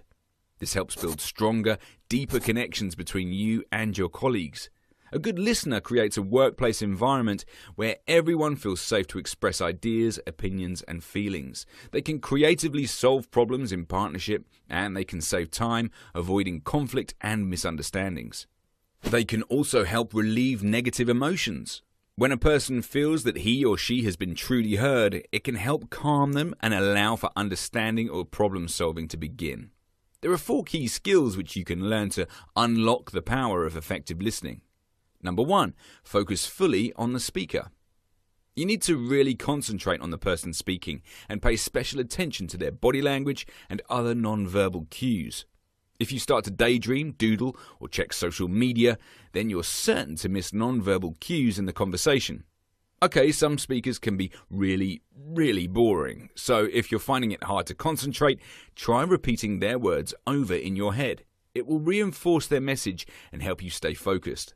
This helps build stronger, deeper connections between you and your colleagues. A good listener creates a workplace environment where everyone feels safe to express ideas, opinions, and feelings. They can creatively solve problems in partnership, and they can save time, avoiding conflict and misunderstandings. They can also help relieve negative emotions. When a person feels that he or she has been truly heard, it can help calm them and allow for understanding or problem solving to begin. There are 4 key skills which you can learn to unlock the power of effective listening. Number 1, focus fully on the speaker. You need to really concentrate on the person speaking and pay special attention to their body language and other non-verbal cues. If you start to daydream, doodle, or check social media, then you're certain to miss non-verbal cues in the conversation. Okay, some speakers can be really, really boring, so if you're finding it hard to concentrate, try repeating their words over in your head. It will reinforce their message and help you stay focused.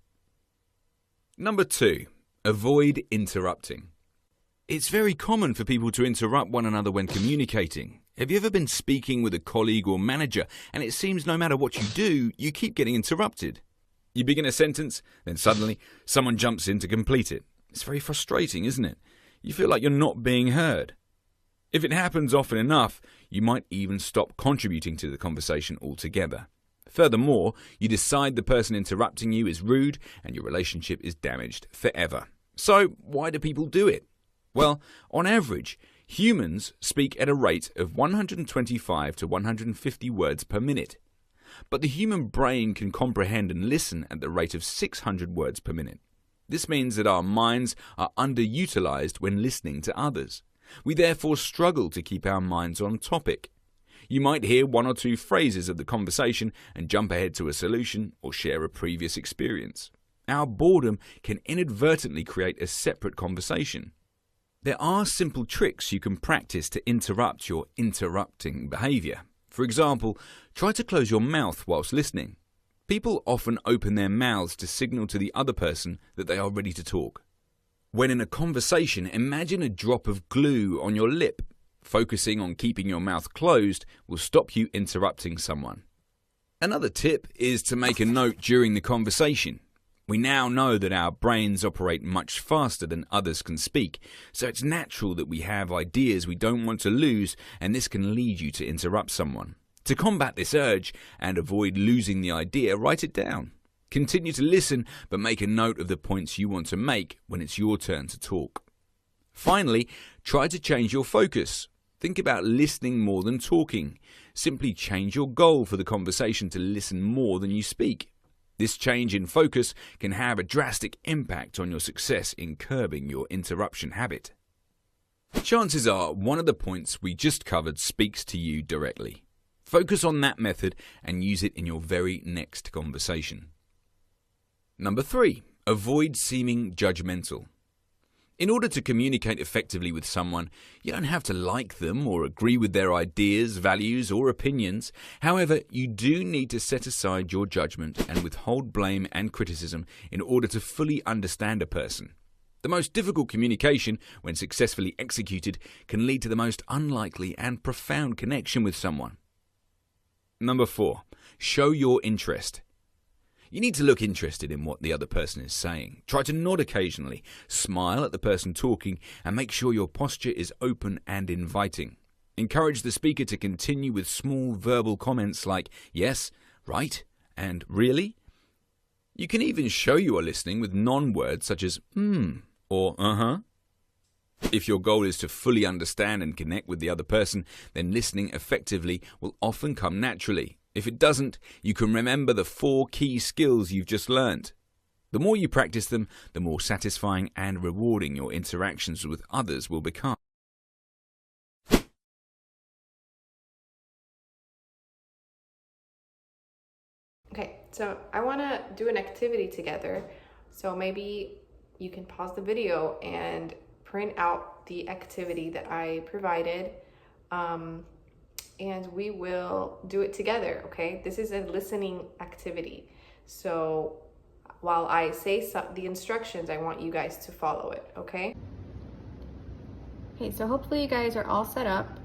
Number 2, avoid interrupting. It's very common for people to interrupt one another when communicating. Have you ever been speaking with a colleague or manager and it seems no matter what you do, you keep getting interrupted? You begin a sentence, then suddenly someone jumps in to complete it. It's very frustrating, isn't it? You feel like you're not being heard. If it happens often enough, you might even stop contributing to the conversation altogether. Furthermore, you decide the person interrupting you is rude and your relationship is damaged forever. So, why do people do it? Well, on average, humans speak at a rate of 125 to 150 words per minute. But the human brain can comprehend and listen at the rate of 600 words per minute. This means that our minds are underutilized when listening to others. We therefore struggle to keep our minds on topic. You might hear 1 or 2 phrases of the conversation and jump ahead to a solution or share a previous experience. Our boredom can inadvertently create a separate conversation. There are simple tricks you can practice to interrupt your interrupting behavior. For example, try to close your mouth whilst listening. People often open their mouths to signal to the other person that they are ready to talk. When in a conversation, imagine a drop of glue on your lip. Focusing on keeping your mouth closed will stop you interrupting someone. Another tip is to make a note during the conversation. We now know that our brains operate much faster than others can speak, so it's natural that we have ideas we don't want to lose, and this can lead you to interrupt someone. To combat this urge and avoid losing the idea, write it down. Continue to listen, but make a note of the points you want to make when it's your turn to talk. Finally, try to change your focus. Think about listening more than talking. Simply change your goal for the conversation to listen more than you speak. This change in focus can have a drastic impact on your success in curbing your interruption habit. Chances are one of the points we just covered speaks to you directly. Focus on that method and use it in your very next conversation. Number 3, avoid seeming judgmental. In order to communicate effectively with someone, you don't have to like them or agree with their ideas, values, or opinions. However, you do need to set aside your judgment and withhold blame and criticism in order to fully understand a person. The most difficult communication, when successfully executed, can lead to the most unlikely and profound connection with someone. Number 4, show your interest. You need to look interested in what the other person is saying. Try to nod occasionally, smile at the person talking, and make sure your posture is open and inviting. Encourage the speaker to continue with small verbal comments like yes, right, and really. You can even show you are listening with non-words such as or uh-huh. If your goal is to fully understand and connect with the other person, then listening effectively will often come naturally. If it doesn't, you can remember the 4 key skills you've just learned. The more you practice them, the more satisfying and rewarding your interactions with others will become. Okay, so I want to do an activity together. So maybe you can pause the video and print out the activity that I provided. And we will do it together, okay? This is a listening activity. So while I say the instructions, I want you guys to follow it, okay? Okay, so hopefully you guys are all set up.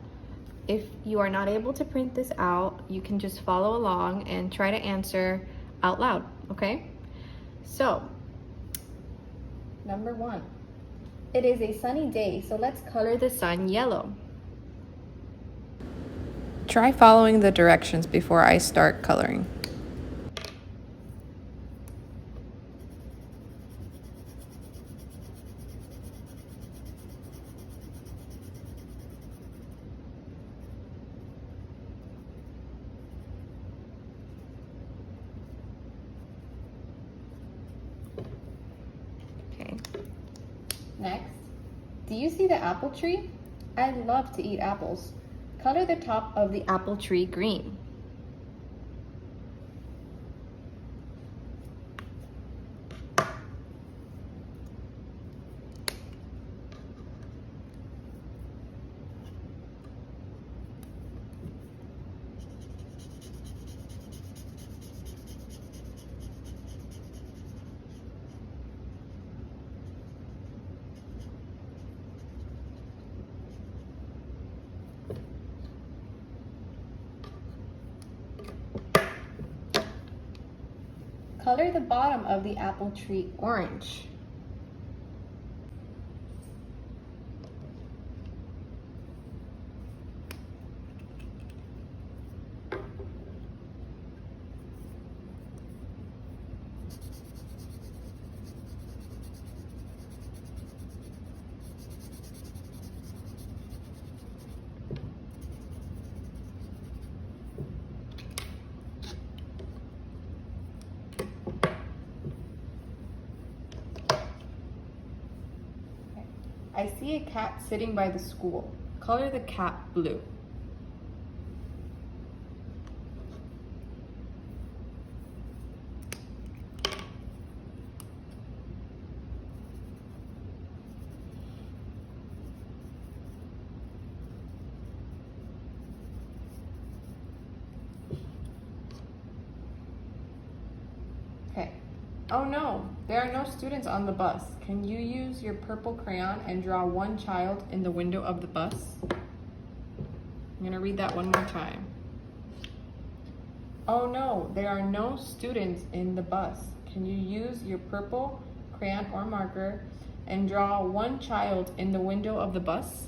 If you are not able to print this out, you can just follow along and try to answer out loud, okay? So, number 1. It is a sunny day, so let's color the sun yellow. Try following the directions before I start coloring. Do you see the apple tree? I love to eat apples. Color the top of the apple tree green. Color the bottom of the apple tree orange. I see a cat sitting by the school. Color the cat blue. Okay. Oh no, there are no students on the bus. Can you use your purple crayon and draw one child in the window of the bus? I'm gonna read that one more time. Oh no, there are no students in the bus. Can you use your purple crayon or marker and draw one child in the window of the bus?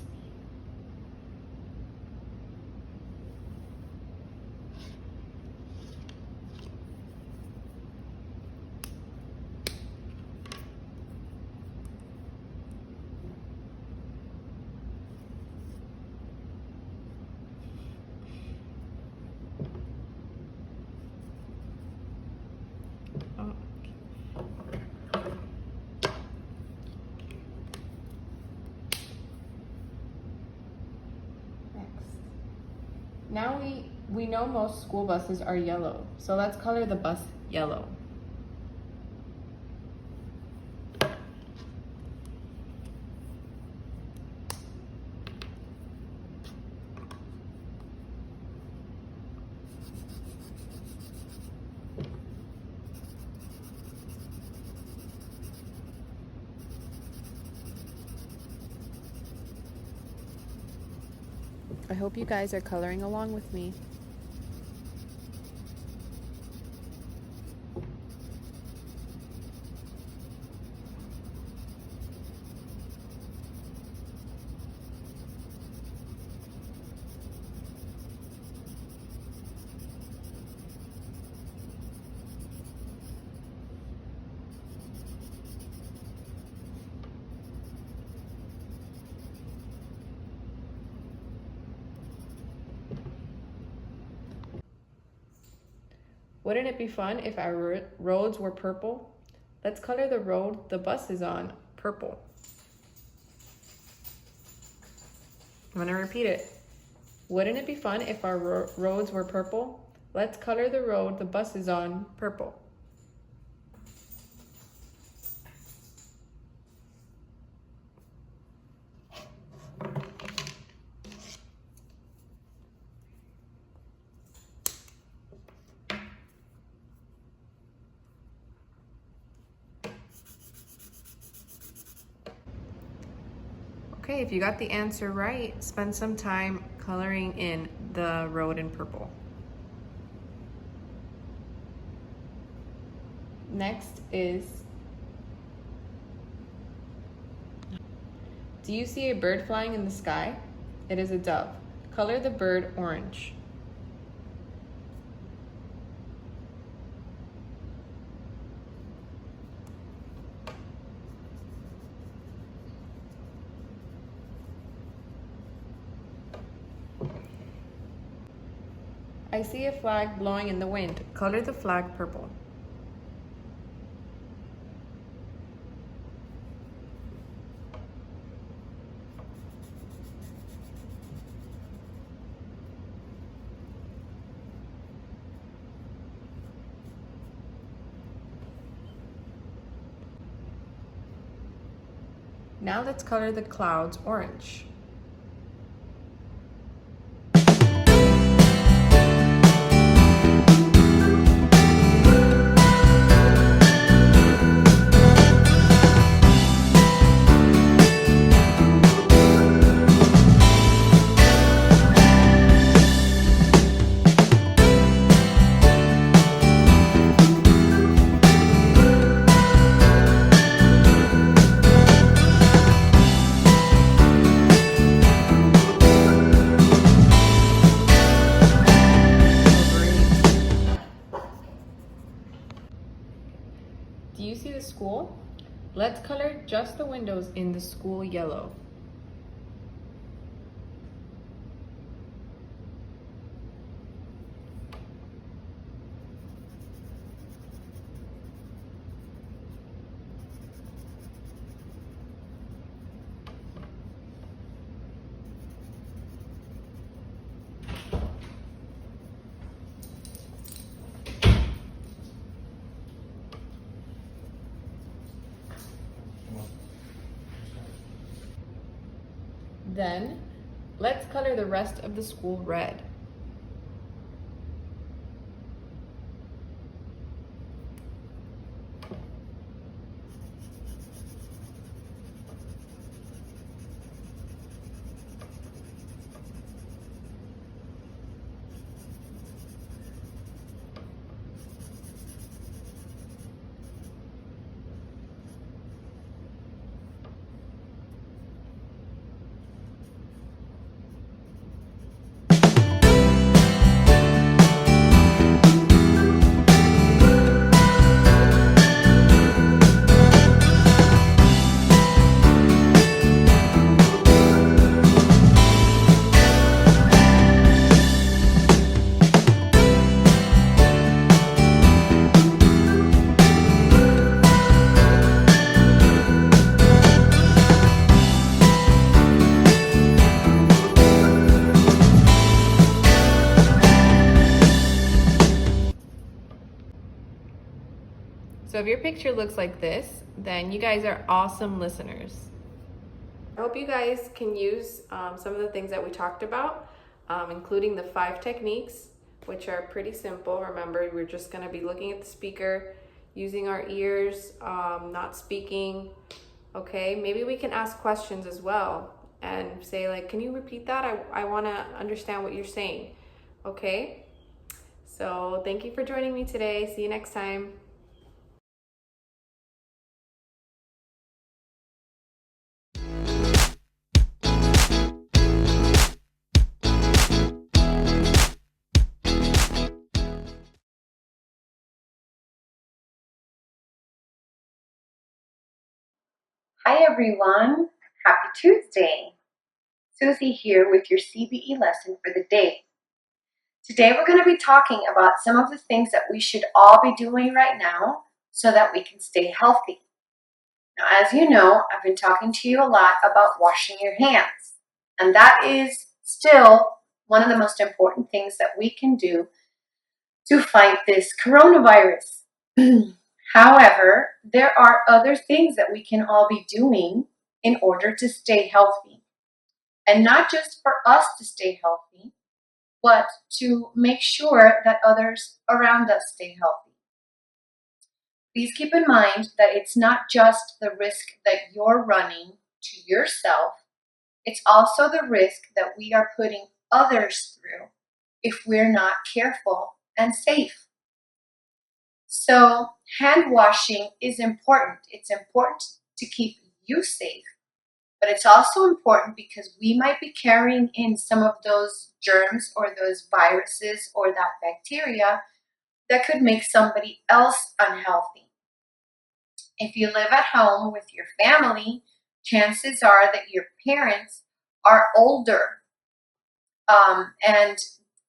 Now we know most school buses are yellow, so let's color the bus yellow. I hope you guys are coloring along with me. Wouldn't it be fun if our roads were purple? Let's color the road the bus is on purple. I'm gonna repeat it. Wouldn't it be fun if our roads were purple? Let's color the road the bus is on purple. Okay, if you got the answer right, spend some time coloring in the road in purple. Next is, do you see a bird flying in the sky? It is a dove. Color the bird orange. I see a flag blowing in the wind. Color the flag purple. Now let's color the clouds orange. Do you see the school? Let's color just the windows in the school yellow. Then, let's color the rest of the school red. So if your picture looks like this, then you guys are awesome listeners. I hope you guys can use some of the things that we talked about, including the 5 techniques, which are pretty simple. Remember, we're just going to be looking at the speaker, using our ears, not speaking. Okay, maybe we can ask questions as well and say like, can you repeat that? I want to understand what you're saying. Okay, so thank you for joining me today. See you next time. Hi everyone, happy Tuesday. Susie here with your CBE lesson for the day. Today we're going to be talking about some of the things that we should all be doing right now so that we can stay healthy. Now, as you know, I've been talking to you a lot about washing your hands, and that is still one of the most important things that we can do to fight this coronavirus. However, there are other things that we can all be doing in order to stay healthy. And not just for us to stay healthy, but to make sure that others around us stay healthy. Please keep in mind that it's not just the risk that you're running to yourself, it's also the risk that we are putting others through if we're not careful and safe. So hand washing is important. It's important to keep you safe, but it's also important because we might be carrying in some of those germs or those viruses or that bacteria that could make somebody else unhealthy. If you live at home with your family, chances are that your parents are older and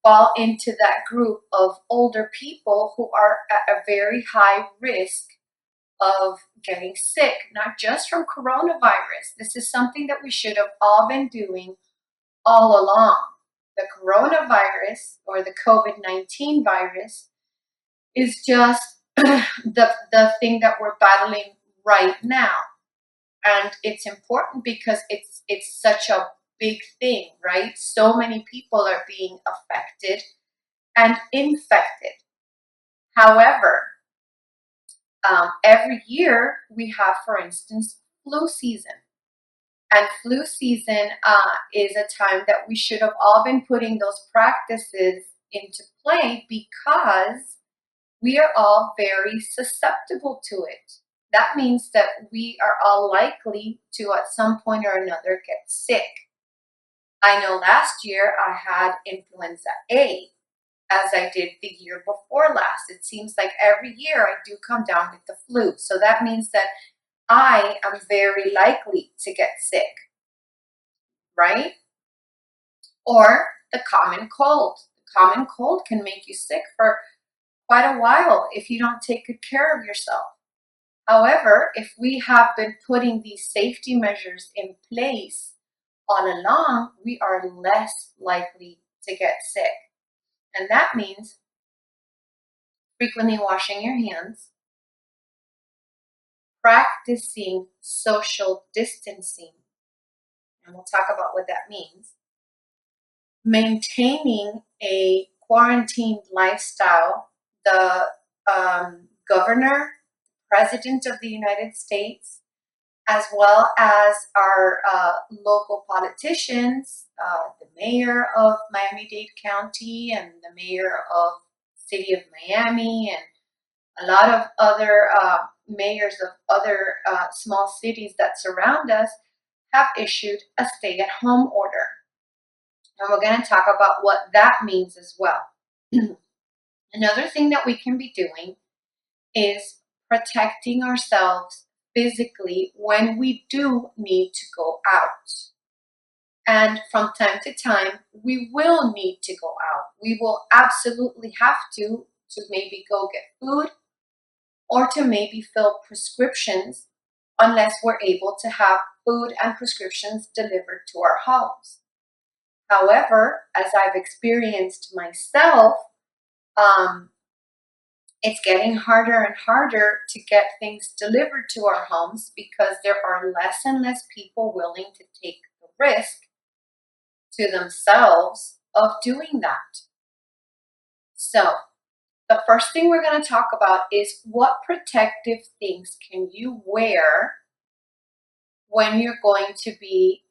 fall into that group of older people who are at a very high risk of getting sick, not just from coronavirus. This is something that we should have all been doing all along. The coronavirus or the COVID-19 virus is just the thing that we're battling right now. And it's important because it's such a big thing, right? So many people are being affected and infected. However, every year we have, for instance, flu season. And flu season is a time that we should have all been putting those practices into play because we are all very susceptible to it. That means that we are all likely to, at some point or another, get sick. I know last year I had influenza A, as I did the year before last. It seems like every year I do come down with the flu. So that means that I am very likely to get sick, right? Or the common cold. The common cold can make you sick for quite a while if you don't take good care of yourself. However, if we have been putting these safety measures in place all along, we are less likely to get sick. And that means frequently washing your hands, practicing social distancing, and we'll talk about what that means, maintaining a quarantined lifestyle. The governor, president of the United States, as well as our local politicians, the mayor of Miami-Dade County and the mayor of city of Miami and a lot of other mayors of other small cities that surround us have issued a stay-at-home order. And we're going to talk about what that means as well. Another thing that we can be doing is protecting ourselves physically when we do need to go out. And from time to time, we will need to go out. We will absolutely have to maybe go get food or to maybe fill prescriptions unless we're able to have food and prescriptions delivered to our homes. However, as I've experienced myself, it's getting harder and harder to get things delivered to our homes because there are less and less people willing to take the risk to themselves of doing that. So, the first thing we're going to talk about is what protective things can you wear when you're going to be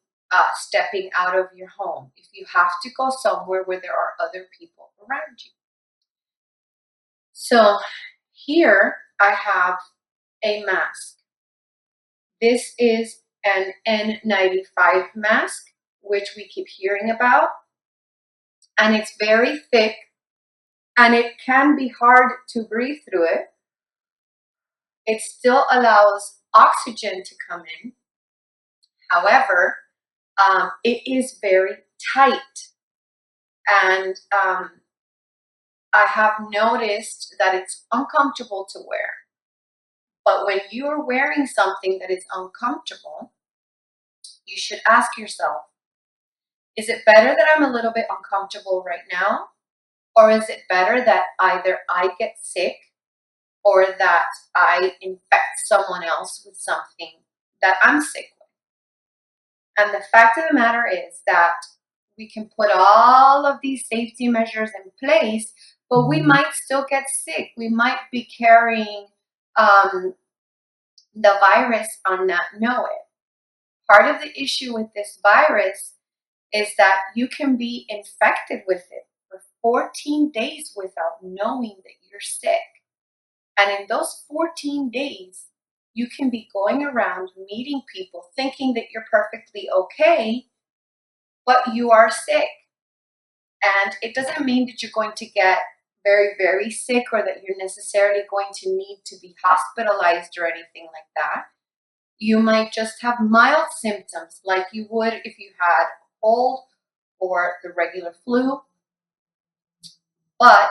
stepping out of your home, if you have to go somewhere where there are other people around you. So here I have a mask. This is an N95 mask, which we keep hearing about, and it's very thick and it can be hard to breathe through it. It still allows oxygen to come in. However, it is very tight, and I have noticed that it's uncomfortable to wear. But when you are wearing something that is uncomfortable, you should ask yourself, is it better that I'm a little bit uncomfortable right now? Or is it better that either I get sick or that I infect someone else with something that I'm sick with? And the fact of the matter is that we can put all of these safety measures in place, but we might still get sick. We might be carrying the virus and not know it. Part of the issue with this virus is that you can be infected with it for 14 days without knowing that you're sick. And in those 14 days, you can be going around meeting people thinking that you're perfectly okay, but you are sick. And it doesn't mean that you're going to get very, very sick or that you're necessarily going to need to be hospitalized or anything like that. You might just have mild symptoms like you would if you had a cold or the regular flu. But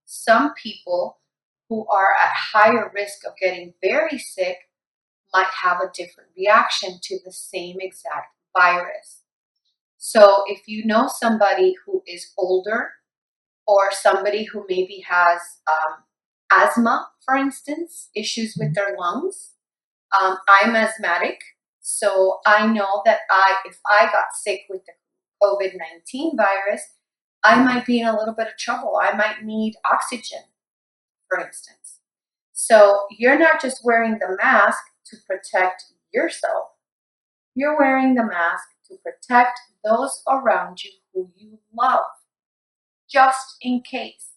some people who are at higher risk of getting very sick might have a different reaction to the same exact virus. So if you know somebody who is older or somebody who maybe has asthma, for instance, issues with their lungs, I'm asthmatic, So I know that if I got sick with the COVID-19 virus, I might be in a little bit of trouble. I might need oxygen, for instance. So you're not just wearing the mask to protect yourself. You're wearing the mask to protect those around you who you love, just in case.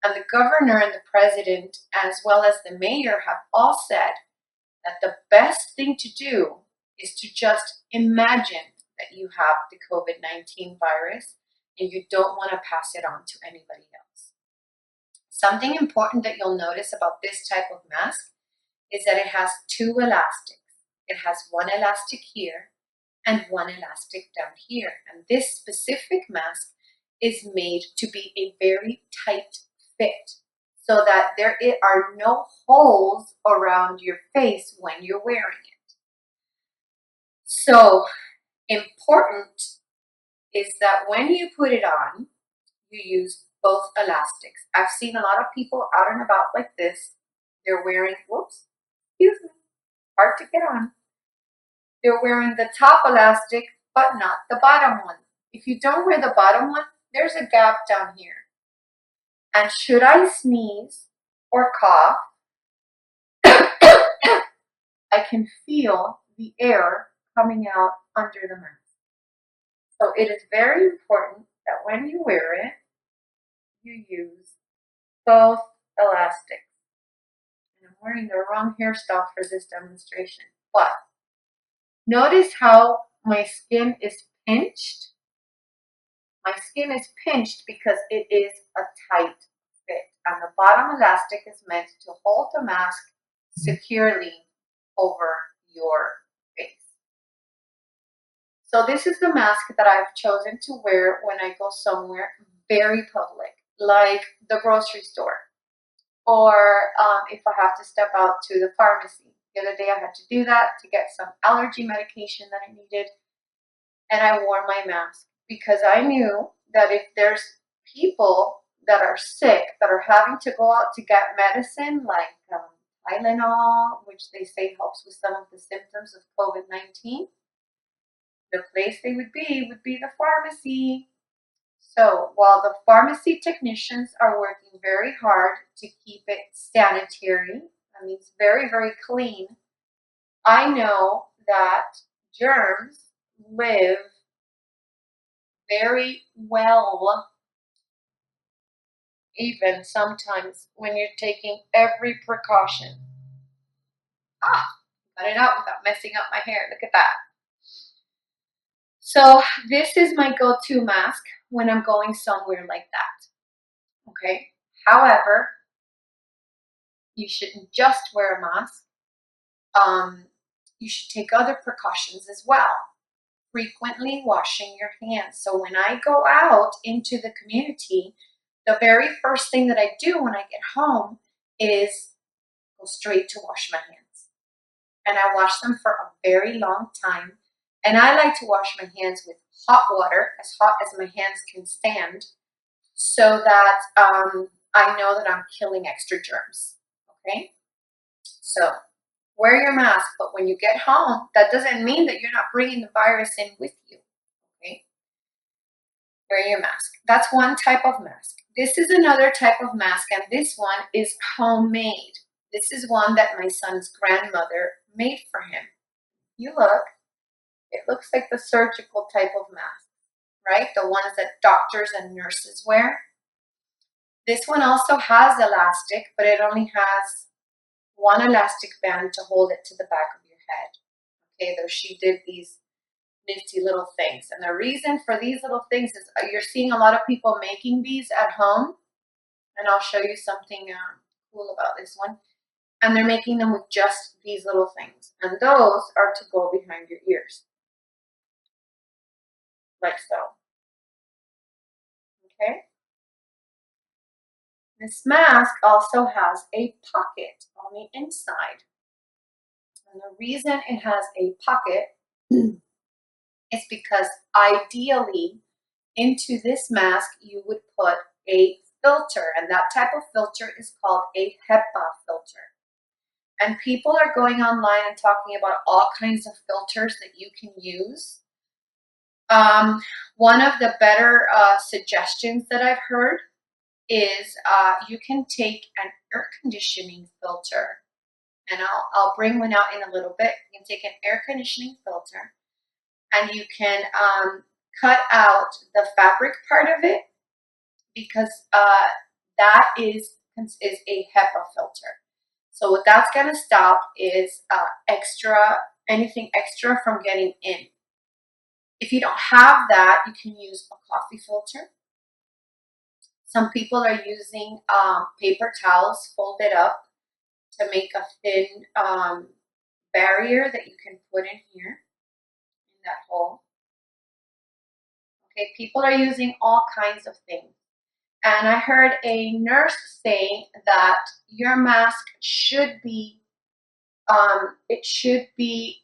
And the governor and the president, as well as the mayor, have all said that the best thing to do is to just imagine that you have the COVID-19 virus and you don't want to pass it on to anybody else. Something important that you'll notice about this type of mask is that it has two elastics. It has one elastic here and one elastic down here. And this specific mask is made to be a very tight fit so that there are no holes around your face when you're wearing it. So important is that when you put it on, you use both elastics. I've seen a lot of people out and about like this. They're wearing, whoops, excuse me, hard to get on. They're wearing the top elastic, but not the bottom one. If you don't wear the bottom one, there's a gap down here. And should I sneeze or cough, I can feel the air coming out under the mask. So it is very important that when you wear it, you use both elastics. And I'm wearing the wrong hairstyle for this demonstration, but notice how my skin is pinched. My skin is pinched because it is a tight fit, and the bottom elastic is meant to hold the mask securely over your face. So this is the mask that I've chosen to wear when I go somewhere very public, like the grocery store, or if I have to step out to the pharmacy. The other day I had to do that to get some allergy medication that I needed, and I wore my mask because I knew that if there's people that are sick, that are having to go out to get medicine like Tylenol, which they say helps with some of the symptoms of COVID-19, the place they would be the pharmacy. So while the pharmacy technicians are working very hard to keep it sanitary, that means very, very clean, I know that germs live very well, even sometimes when you're taking every precaution. Got it out without messing up my hair. Look at that. So this is my go-to mask when I'm going somewhere like that. Okay. However, you shouldn't just wear a mask. You should take other precautions as well. Frequently washing your hands. So when I go out into the community, the very first thing that I do when I get home is go straight to wash my hands. And I wash them for a very long time. And I like to wash my hands with hot water, as hot as my hands can stand, so that I know that I'm killing extra germs. Okay? So wear your mask, but when you get home, that doesn't mean that you're not bringing the virus in with you. Okay? Wear your mask. That's one type of mask. This is another type of mask, and this one is homemade. This is one that my son's grandmother made for him. You look, it looks like the surgical type of mask, right? The ones that doctors and nurses wear. This one also has elastic, but it only has one elastic band to hold it to the back of your head. Okay, though she did these nifty little things. And the reason for these little things is you're seeing a lot of people making these at home. And I'll show you something cool about this one. And they're making them with just these little things. And those are to go behind your ears. Like so. Okay? This mask also has a pocket on the inside. And the reason it has a pocket is because ideally into this mask you would put a filter, and that type of filter is called a HEPA filter. And people are going online and talking about all kinds of filters that you can use. One of the better suggestions that I've heard is you can take an air conditioning filter, and I'll bring one out in a little bit. You can take an air conditioning filter, and you can cut out the fabric part of it, because that is a HEPA filter. So what that's going to stop is anything extra from getting in. If you don't have that, you can use a coffee filter. Some people are using paper towels folded up to make a thin barrier that you can put in here, in that hole. Okay, people are using all kinds of things. And I heard a nurse say that your mask should be, it should be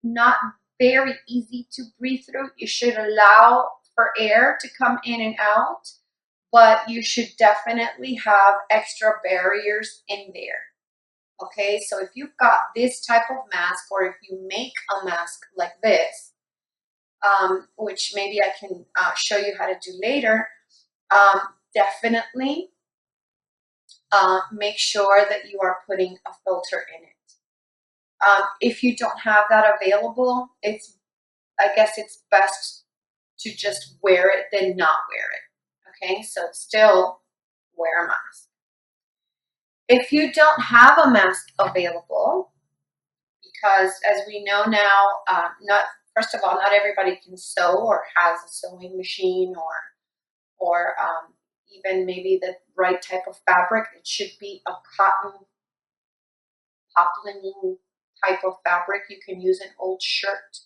not very easy to breathe through. You should allow for air to come in and out, but you should definitely have extra barriers in there. Okay, so if you've got this type of mask, or if you make a mask like this, which maybe I can show you how to do later, definitely make sure that you are putting a filter in it. If you don't have that available, I guess it's best to just wear it than not wear it. Okay, so still wear a mask. If you don't have a mask available, because as we know now, first of all, not everybody can sew or has a sewing machine, or even maybe the right type of fabric. It should be a cotton, poplin type of fabric. You can use an old shirt,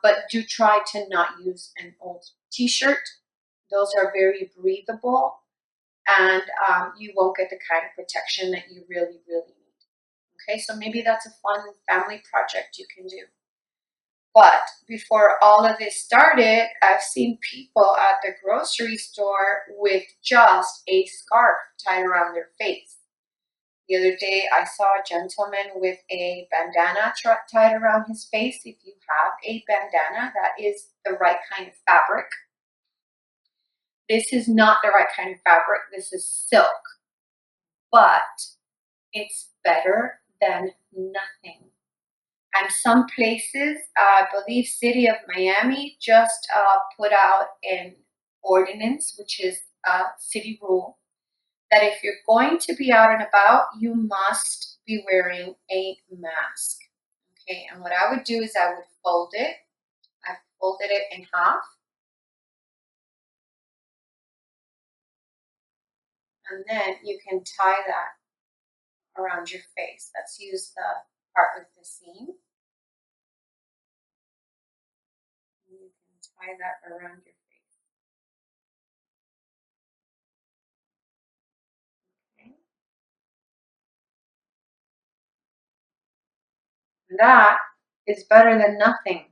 but do try to not use an old t-shirt. Those are very breathable, and you won't get the kind of protection that you really, really need. Okay, so maybe that's a fun family project you can do. But before all of this started, I've seen people at the grocery store with just a scarf tied around their face. The other day, I saw a gentleman with a bandana tied around his face. If you have a bandana, that is the right kind of fabric. This is not the right kind of fabric. This is silk, but it's better than nothing. And some places, I believe City of Miami just put out an ordinance, which is a city rule, that if you're going to be out and about, you must be wearing a mask. Okay, and what I would do is I would fold it. I folded it in half. And then you can tie that around your face. Let's use the part with the seam. You can tie that around your face. Okay. That is better than nothing.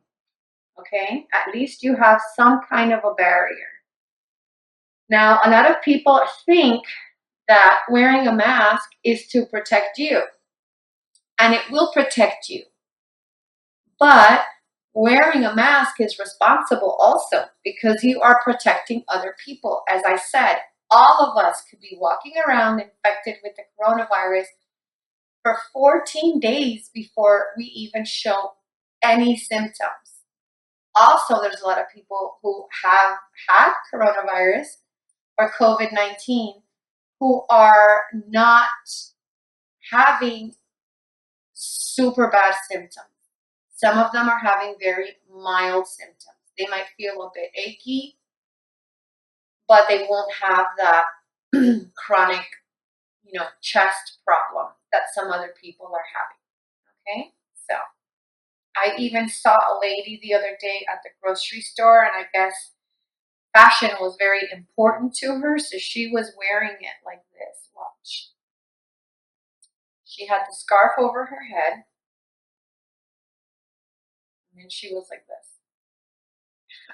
Okay, at least you have some kind of a barrier. Now, a lot of people think that wearing a mask is to protect you, and it will protect you. But wearing a mask is responsible also, because you are protecting other people. As I said, all of us could be walking around infected with the coronavirus for 14 days before we even show any symptoms. Also, there's a lot of people who have had coronavirus or COVID-19 who are not having super bad symptoms. Some of them are having very mild symptoms. They might feel a bit achy, but they won't have that chronic, chest problem that some other people are having. Okay, so I even saw a lady the other day at the grocery store, and I guess fashion was very important to her, so she was wearing it like this. Watch. She had the scarf over her head, and then she was like this.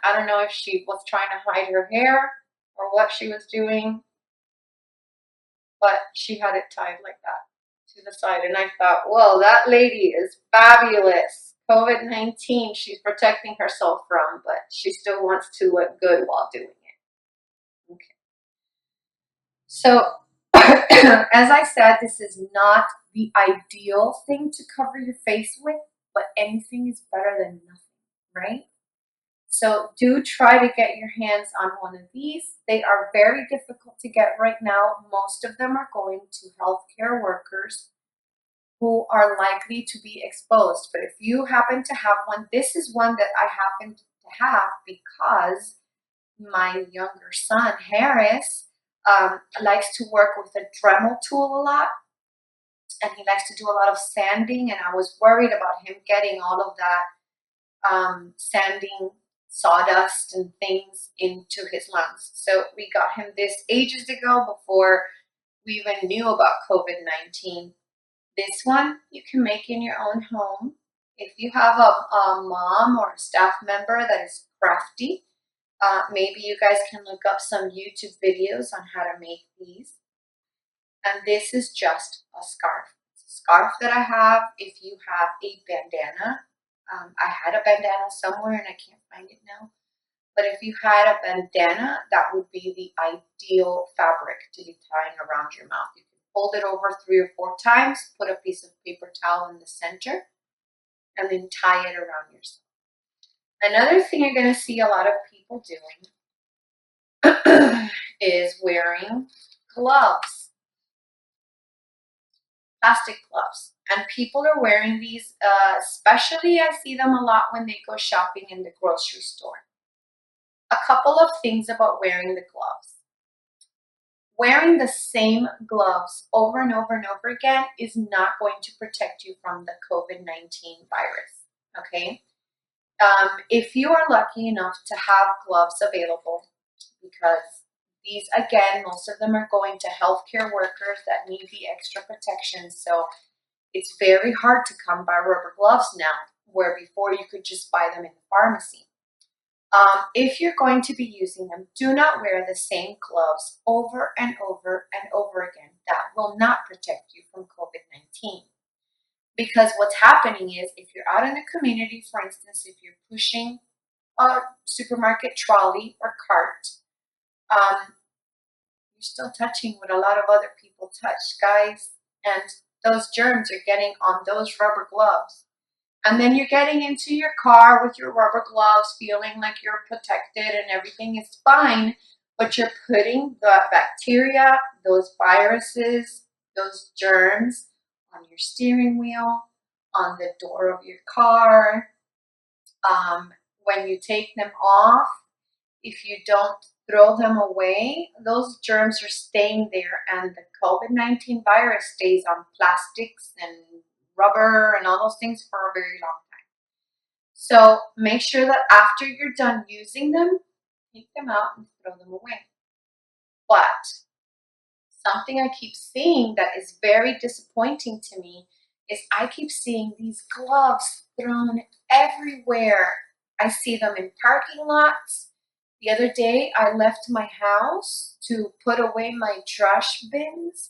I don't know if she was trying to hide her hair or what she was doing, but she had it tied like that. to the side and I thought, whoa, that lady is fabulous. COVID-19, she's protecting herself from, but she still wants to look good while doing it. Okay. So, as I said, this is not the ideal thing to cover your face with, but anything is better than nothing, right? So do try to get your hands on one of these. They are very difficult to get right now. Most of them are going to healthcare workers who are likely to be exposed. But if you happen to have one, this is one that I happen to have because my younger son, Harris, likes to work with a Dremel tool a lot. And he likes to do a lot of sanding. And I was worried about him getting all of that sanding sawdust and things into his lungs. So we got him this ages ago before we even knew about COVID-19. This one you can make in your own home. If you have a mom or a staff member that is crafty, maybe you guys can look up some YouTube videos on how to make these. And this is just a scarf. It's a scarf that I have. If you have a bandana, I had a bandana somewhere and I can't find it now. But if you had a bandana, that would be the ideal fabric to be tying around your mouth. You can fold it over 3 or 4 times, put a piece of paper towel in the center, and then tie it around yourself. Another thing you're going to see a lot of people doing is wearing gloves, plastic gloves. And people are wearing these, especially I see them a lot when they go shopping in the grocery store. A couple of things about wearing the gloves. Wearing the same gloves over and over and over again is not going to protect you from the COVID-19 virus, okay? If you are lucky enough to have gloves available, because these, again, most of them are going to healthcare workers that need the extra protection, so it's very hard to come by rubber gloves now, where before you could just buy them in the pharmacy. If you're going to be using them, do not wear the same gloves over and over and over again. That will not protect you from COVID-19. Because what's happening is, if you're out in the community, for instance, if you're pushing a supermarket trolley or cart, you're still touching what a lot of other people touch, guys. And those germs are getting on those rubber gloves. And then you're getting into your car with your rubber gloves, feeling like you're protected and everything is fine, but you're putting the bacteria, those viruses, those germs on your steering wheel, on the door of your car. When you take them off, if you don't throw them away, those germs are staying there, and the COVID-19 virus stays on plastics and rubber and all those things for a very long time. So make sure that after you're done using them, take them out and throw them away. But something I keep seeing that is very disappointing to me is I keep seeing these gloves thrown everywhere. I see them in parking lots. The other day I left my house to put away my trash bins,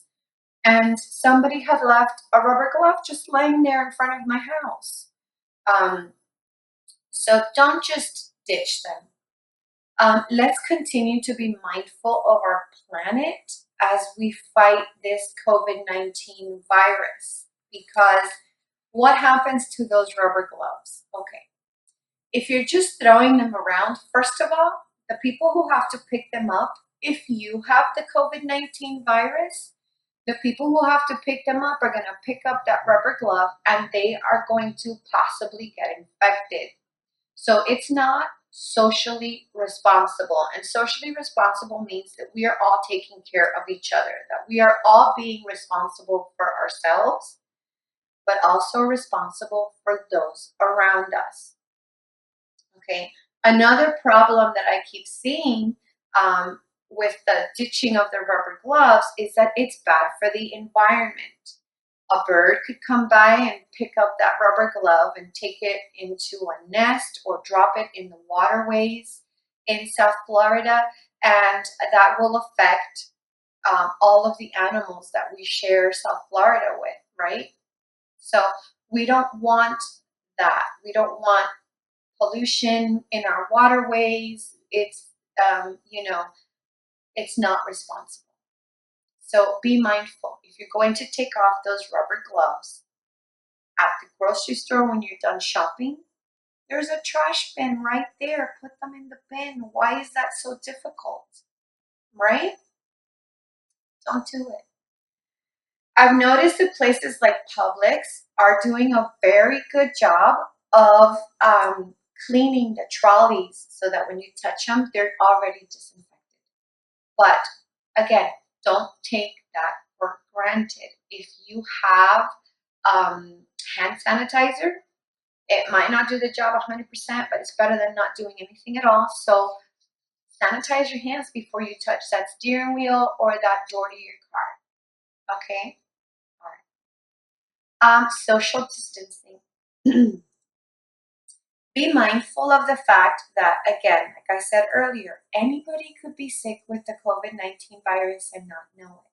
and somebody had left a rubber glove just laying there in front of my house. So don't just ditch them. Let's continue to be mindful of our planet as we fight this COVID-19 virus, because what happens to those rubber gloves? Okay, if you're just throwing them around, first of all, the people who have to pick them up, if you have the COVID-19 virus, the people who have to pick them up are going to pick up that rubber glove and they are going to possibly get infected. So it's not socially responsible. And socially responsible means that we are all taking care of each other, that we are all being responsible for ourselves, but also responsible for those around us. Okay. Another problem that I keep seeing with the ditching of the rubber gloves is that it's bad for the environment. A bird could come by and pick up that rubber glove and take it into a nest or drop it in the waterways in South Florida, and that will affect all of the animals that we share South Florida with, right? So we don't want that. We don't want pollution in our waterways. It's, it's not responsible. So be mindful. If you're going to take off those rubber gloves at the grocery store when you're done shopping, there's a trash bin right there. Put them in the bin. Why is that so difficult? Right? Don't do it. I've noticed that places like Publix are doing a very good job of cleaning the trolleys so that when you touch them, they're already disinfected. But again, don't take that for granted. If you have hand sanitizer, it might not do the job 100%, but it's better than not doing anything at all. So sanitize your hands before you touch that steering wheel or that door to your car. Okay? All right. Social distancing. Be mindful of the fact that, again, like I said earlier, anybody could be sick with the COVID-19 virus and not know it.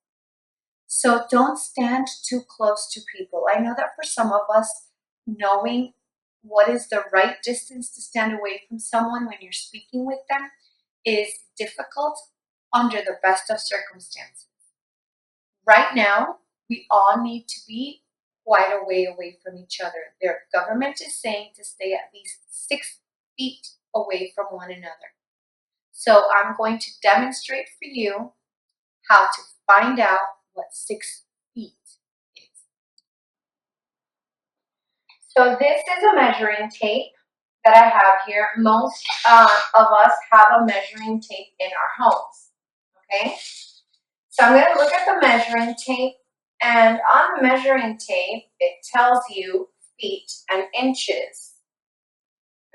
So don't stand too close to people. I know that for some of us, knowing what is the right distance to stand away from someone when you're speaking with them is difficult under the best of circumstances. Right now, we all need to be quite a way away from each other. Their government is saying to stay at least 6 feet away from one another. So I'm going to demonstrate for you how to find out what 6 feet is. So this is a measuring tape that I have here. Most of us have a measuring tape in our homes, okay? So I'm going to look at the measuring tape, and on the measuring tape, it tells you feet and inches.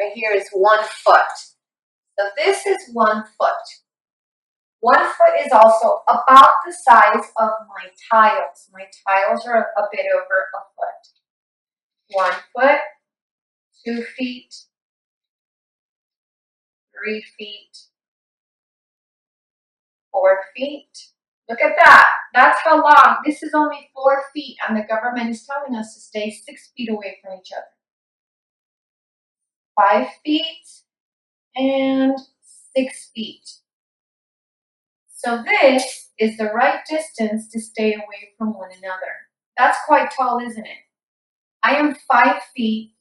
Right here is 1 foot. So this is 1 foot. 1 foot is also about the size of my tiles. My tiles are a bit over a foot. 1 foot, 2 feet, 3 feet, 4 feet. Look at that. That's how long. This is only 4 feet, and the government is telling us to stay 6 feet away from each other. 5 feet and 6 feet. So this is the right distance to stay away from one another. That's quite tall, isn't it? I am 5 feet,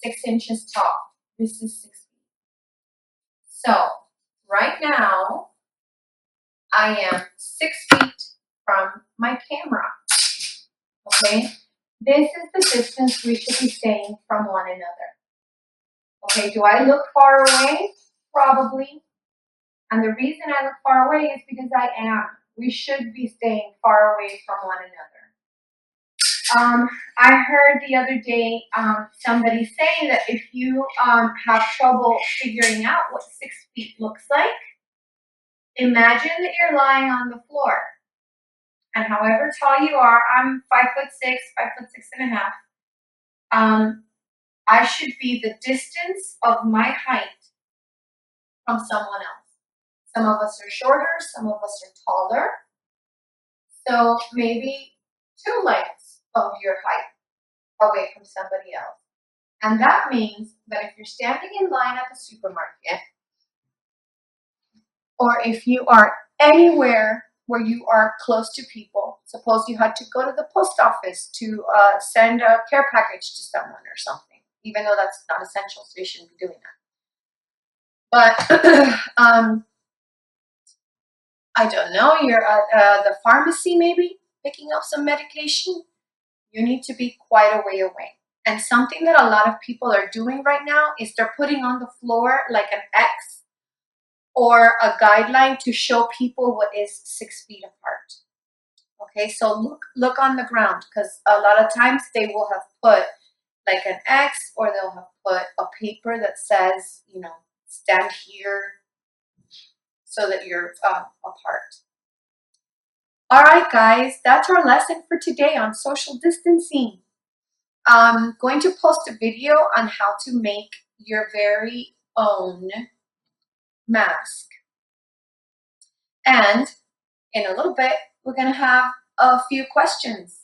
6 inches tall. This is 6 feet. So right now, I am 6 feet from my camera. Okay? This is the distance we should be staying from one another. Okay, do I look far away? Probably. And the reason I look far away is because I am. We should be staying far away from one another. I heard the other day somebody say that if you have trouble figuring out what 6 feet looks like, imagine that you're lying on the floor. And however tall you are, I'm 5'6", 5'6.5". I should be the distance of my height from someone else. Some of us are shorter, some of us are taller. So maybe 2 lengths of your height away from somebody else. And that means that if you're standing in line at the supermarket, or if you are anywhere where you are close to people, suppose you had to go to the post office to send a care package to someone or something, even though that's not essential, so you shouldn't be doing that. But I don't know, you're at the pharmacy maybe, picking up some medication, you need to be quite a way away. And something that a lot of people are doing right now is they're putting on the floor like an X or a guideline to show people what is 6 feet apart. Okay, so look on the ground, because a lot of times they will have put like an X, or they'll have put a paper that says, you know, stand here, so that you're apart. All right, guys, that's our lesson for today on social distancing. I'm going to post a video on how to make your very own mask. And in a little bit, we're going to have a few questions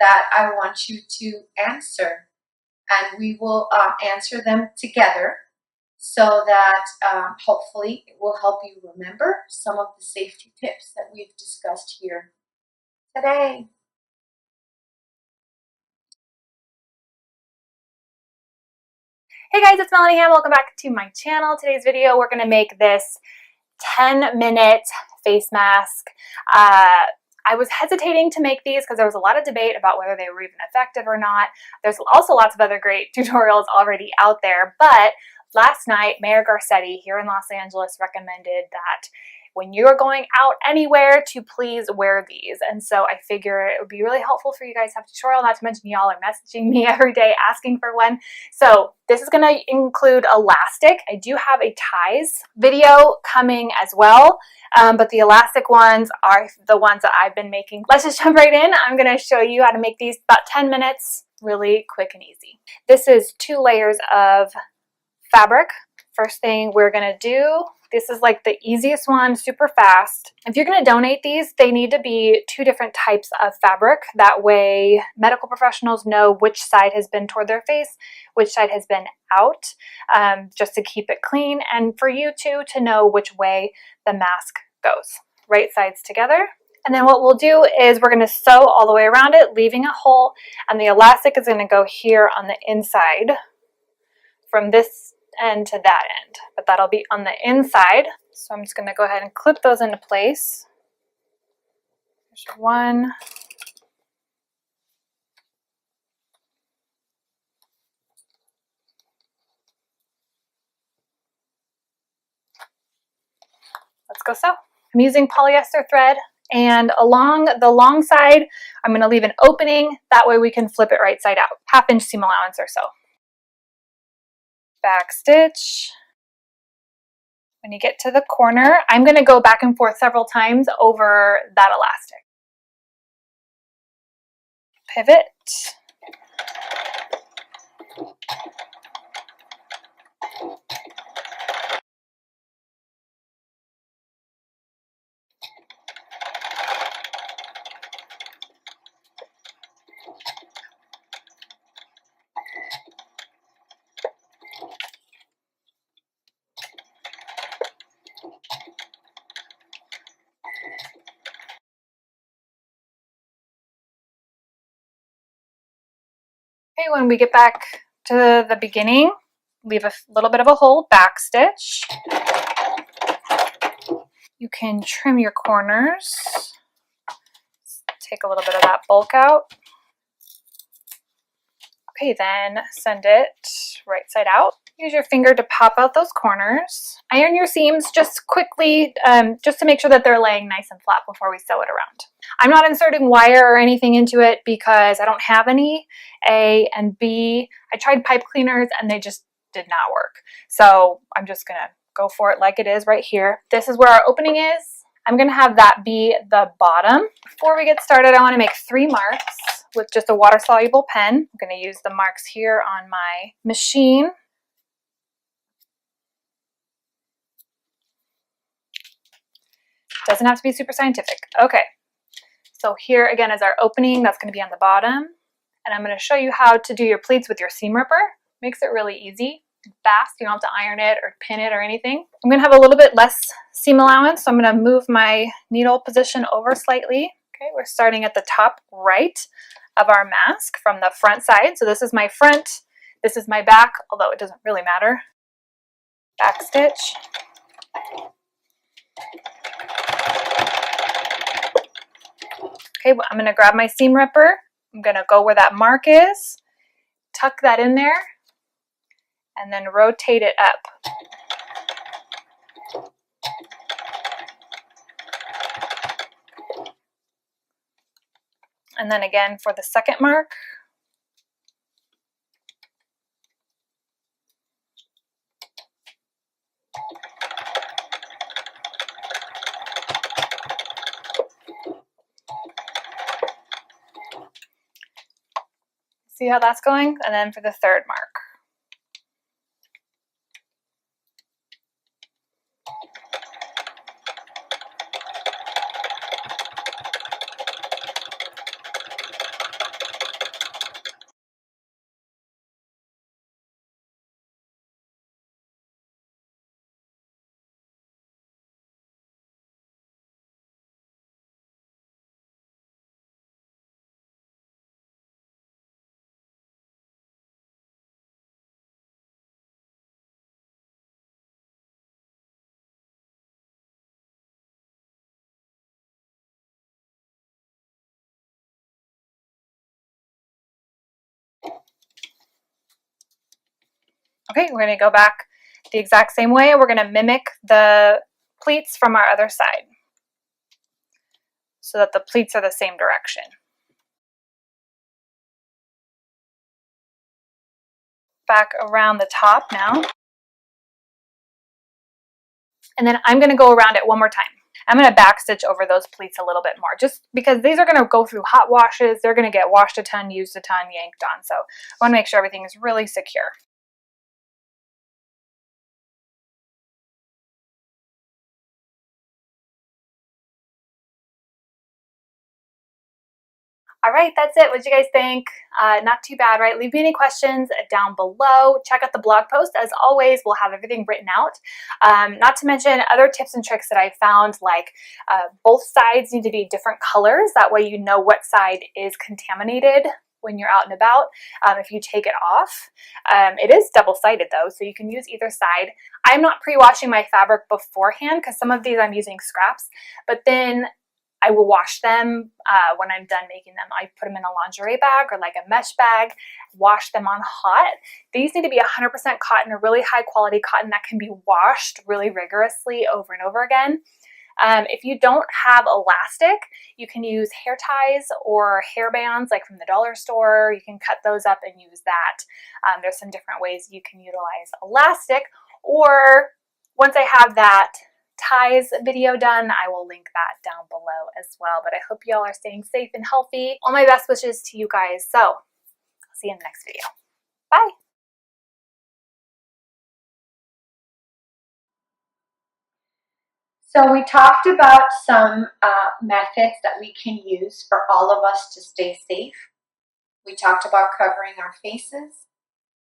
that I want you to answer, and we will answer them together so that hopefully it will help you remember some of the safety tips that we've discussed here today. Hey guys, it's Melanie Ham. Welcome back to my channel. Today's video, we're going to make this 10-minute face mask. I was hesitating to make these because there was a lot of debate about whether they were even effective or not. There's also lots of other great tutorials already out there, but last night, Mayor Garcetti here in Los Angeles recommended that when you're going out anywhere to please wear these. And so I figure it would be really helpful for you guys to have a tutorial, not to mention y'all are messaging me every day asking for one. So this is gonna include elastic. I do have a ties video coming as well, but the elastic ones are the ones that I've been making. Let's just jump right in. I'm gonna show you how to make these about 10 minutes, really quick and easy. This is 2 layers of fabric. First thing we're gonna do, this is like the easiest one, super fast. If you're gonna donate these, they need to be 2 different types of fabric. That way medical professionals know which side has been toward their face, which side has been out, just to keep it clean, and for you too to know which way the mask goes. Right sides together. And then what we'll do is we're gonna sew all the way around it, leaving a hole, and the elastic is gonna go here on the inside from this end to that end, but that'll be on the inside. So I'm just going to go ahead and clip those into place. There's one. Let's go sew. I'm using polyester thread, and along the long side I'm going to leave an opening, that way we can flip it right side out. 1/2 inch seam allowance or so. Back stitch. When you get to the corner, I'm going to go back and forth several times over that elastic. Pivot. Okay, when we get back to the beginning, leave a little bit of a hole, back stitch. You can trim your corners. Take a little bit of that bulk out. Okay, then send it right side out. Use your finger to pop out those corners. Iron your seams just quickly, just to make sure that they're laying nice and flat before we sew it around. I'm not inserting wire or anything into it because I don't have any. A and B, I tried pipe cleaners and they just did not work. So I'm just gonna go for it like it is right here. This is where our opening is. I'm gonna have that be the bottom. Before we get started, I wanna make 3 marks with just a water-soluble pen. I'm gonna use the marks here on my machine. Doesn't have to be super scientific. Okay, so here again is our opening. That's gonna be on the bottom. And I'm gonna show you how to do your pleats with your seam ripper. Makes it really easy and fast. You don't have to iron it or pin it or anything. I'm gonna have a little bit less seam allowance, so I'm gonna move my needle position over slightly. Okay, we're starting at the top right of our mask from the front side. So this is my front, this is my back, although it doesn't really matter. Back stitch. Okay, well, I'm gonna grab my seam ripper. I'm gonna go where that mark is, tuck that in there, and then rotate it up. And then again for the second mark. See how that's going? And then for the third mark. Okay, we're going to go back the exact same way. We're going to mimic the pleats from our other side so that the pleats are the same direction. Back around the top now. And then I'm going to go around it one more time. I'm going to back stitch over those pleats a little bit more, just because these are going to go through hot washes. They're going to get washed a ton, used a ton, yanked on. So I want to make sure everything is really secure. All right, that's it. What do you guys think? Not too bad, right? Leave me any questions down below. Check out the blog post. As always, we'll have everything written out. Not to mention other tips and tricks that I found, like both sides need to be different colors. That way you know what side is contaminated when you're out and about. If you take it off, it is double-sided though, so you can use either side. I'm not pre-washing my fabric beforehand because some of these I'm using scraps, but then I will wash them when I'm done making them. I put them in a lingerie bag or like a mesh bag, wash them on hot. These need to be 100% cotton, a really high quality cotton that can be washed really rigorously over and over again. If you don't have elastic, you can use hair ties or hair bands like from the dollar store. You can cut those up and use that. There's some different ways you can utilize elastic, or once I have that ties video done, I will link that down below as well. But I hope you all are staying safe and healthy. All my best wishes to you guys. So I'll see you in the next video. Bye. So we talked about some methods that we can use for all of us to stay safe. We talked about covering our faces.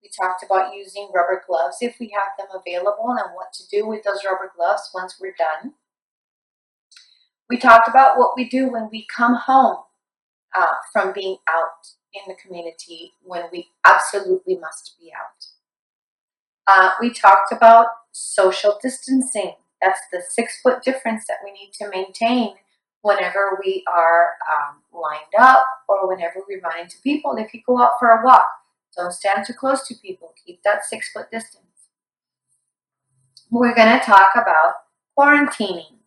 We talked about using rubber gloves if we have them available and what to do with those rubber gloves once we're done. We talked about what we do when we come home from being out in the community when we absolutely must be out. We talked about social distancing. That's the 6-foot difference that we need to maintain whenever we are lined up or whenever we run into people. If you go out for a walk, don't stand too close to people. Keep that 6-foot distance. We're going to talk about quarantining.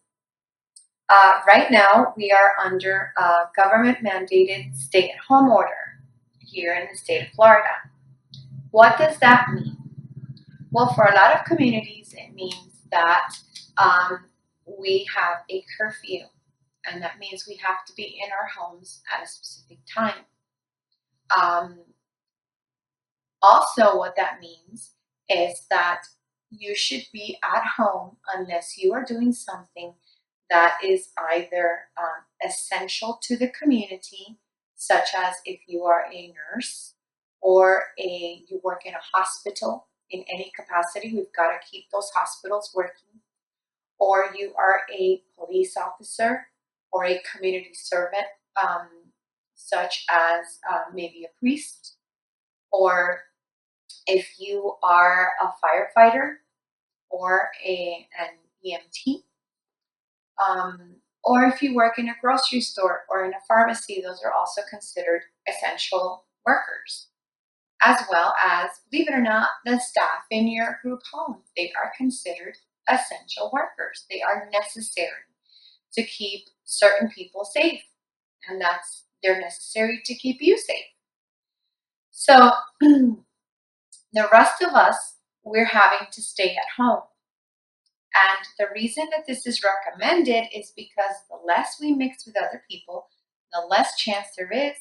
Right now, we are under a government-mandated stay-at-home order here in the state of Florida. What does that mean? Well, for a lot of communities, it means that we have a curfew, and that means we have to be in our homes at a specific time. Also, what that means is that you should be at home unless you are doing something that is either essential to the community, such as if you are a nurse or you work in a hospital in any capacity. We've got to keep those hospitals working. Or you are a police officer or a community servant, such as maybe a priest, or if you are a firefighter or an EMT, or if you work in a grocery store or in a pharmacy, those are also considered essential workers. As well as, believe it or not, the staff in your group home, they are considered essential workers. They are necessary to keep certain people safe, and they're necessary to keep you safe. So the rest of us, we're having to stay at home. And the reason that this is recommended is because the less we mix with other people, the less chance there is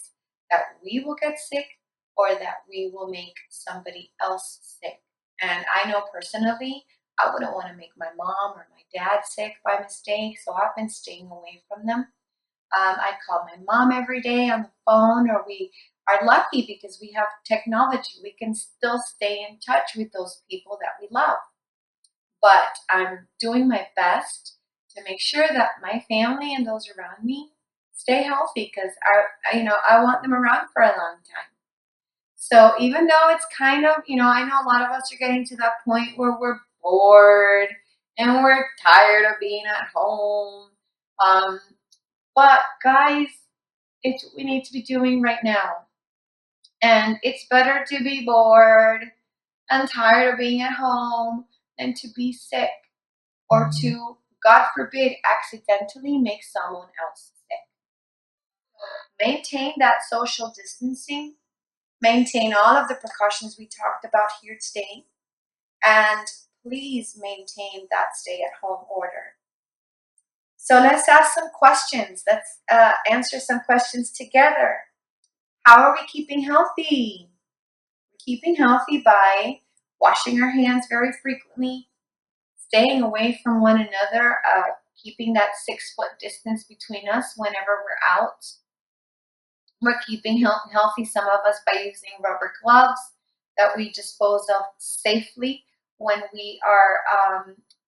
that we will get sick or that we will make somebody else sick. And I know personally, I wouldn't want to make my mom or my dad sick by mistake, so I've been staying away from them. I call my mom every day on the phone, or we are lucky because we have technology. We can still stay in touch with those people that we love. But I'm doing my best to make sure that my family and those around me stay healthy, because I want them around for a long time. So even though it's kind of, I know a lot of us are getting to that point where we're bored and we're tired of being at home. But guys, it's what we need to be doing right now. And it's better to be bored and tired of being at home than to be sick or to, God forbid, accidentally make someone else sick. Maintain that social distancing, maintain all of the precautions we talked about here today, and please maintain that stay-at-home order. So let's ask some questions. Let's answer some questions together. How are we keeping healthy? We're keeping healthy by washing our hands very frequently, staying away from one another, keeping that 6-foot distance between us whenever we're out. We're keeping healthy, some of us, by using rubber gloves that we dispose of safely when we are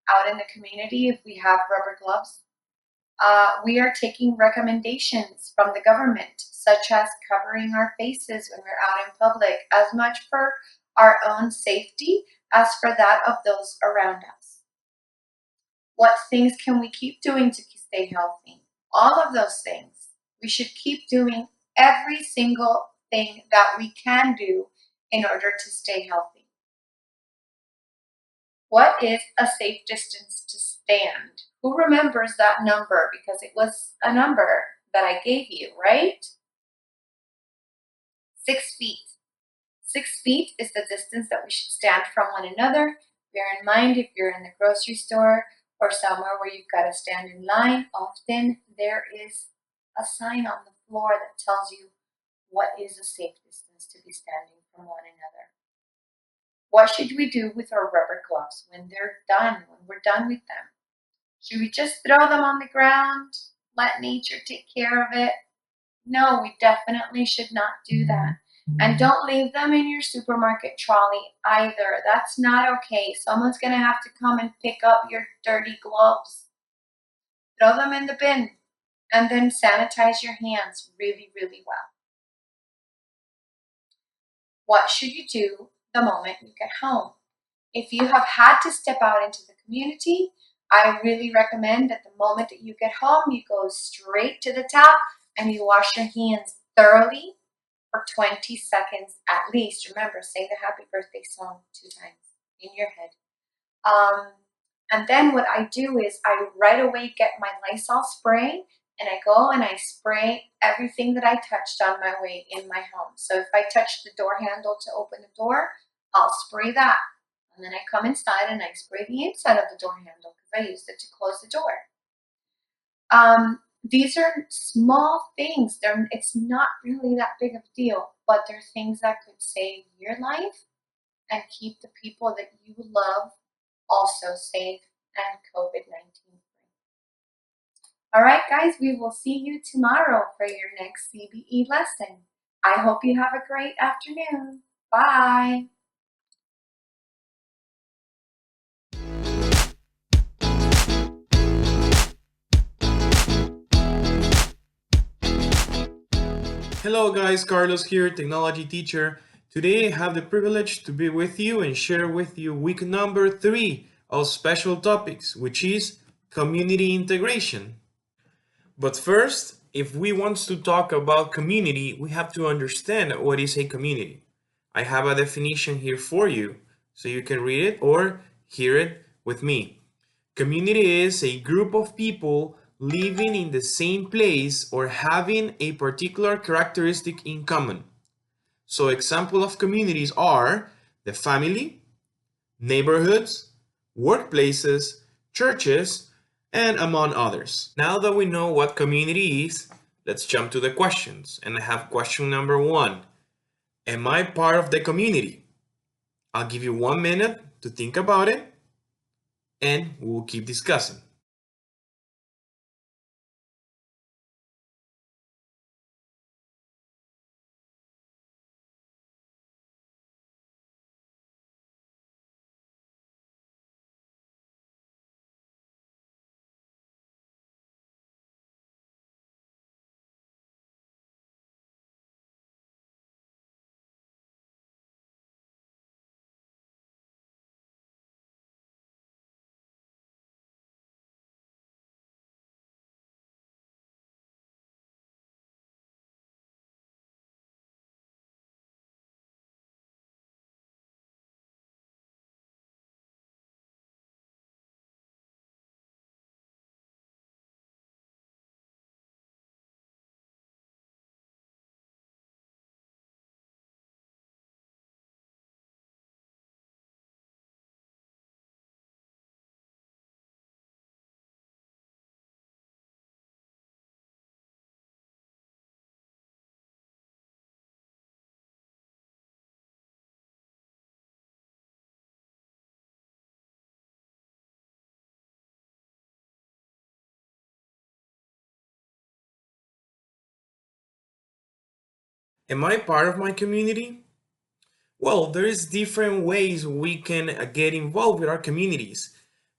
out in the community, if we have rubber gloves. We are taking recommendations from the government, such as covering our faces when we're out in public, as much for our own safety as for that of those around us. What things can we keep doing to stay healthy? All of those things. We should keep doing every single thing that we can do in order to stay healthy. What is a safe distance to stand? Who remembers that number? Because it was a number that I gave you, right? 6 feet. 6 feet is the distance that we should stand from one another. Bear in mind, if you're in the grocery store or somewhere where you've got to stand in line, often there is a sign on the floor that tells you what is a safe distance to be standing from one another. What should we do with our rubber gloves when they're done, when we're done with them? Should we just throw them on the ground, let nature take care of it? No, we definitely should not do that. And don't leave them in your supermarket trolley either. That's not okay. Someone's going to have to come and pick up your dirty gloves. Throw them in the bin and then sanitize your hands really, really well. What should you do the moment you get home? If you have had to step out into the community, I really recommend that the moment that you get home, you go straight to the tap and you wash your hands thoroughly for 20 seconds at least. Remember, say the happy birthday song 2 times in your head. And then what I do is I right away get my Lysol spray and I go and I spray everything that I touched on my way in my home. So if I touch the door handle to open the door, I'll spray that. And then I come inside and I spray the inside of the door handle because I used it to close the door. These are small things. It's not really that big of a deal, but they're things that could save your life and keep the people that you love also safe and COVID-19 free. All right, guys, we will see you tomorrow for your next CBE lesson. I hope you have a great afternoon. Bye. Hello guys, Carlos here, technology teacher. Today I have the privilege to be with you and share with you week number 3 of special topics, which is community integration. But first, if we want to talk about community, we have to understand what is a community. I have a definition here for you, so you can read it or hear it with me. Community is a group of people living in the same place or having a particular characteristic in common. So examples of communities are the family, neighborhoods, workplaces, churches, and among others. Now that we know what community is, let's jump to the questions. And I have question number 1. Am I part of the community? I'll give you 1 minute to think about it, and we'll keep discussing. Am I part of my community? Well, there is different ways we can get involved with our communities.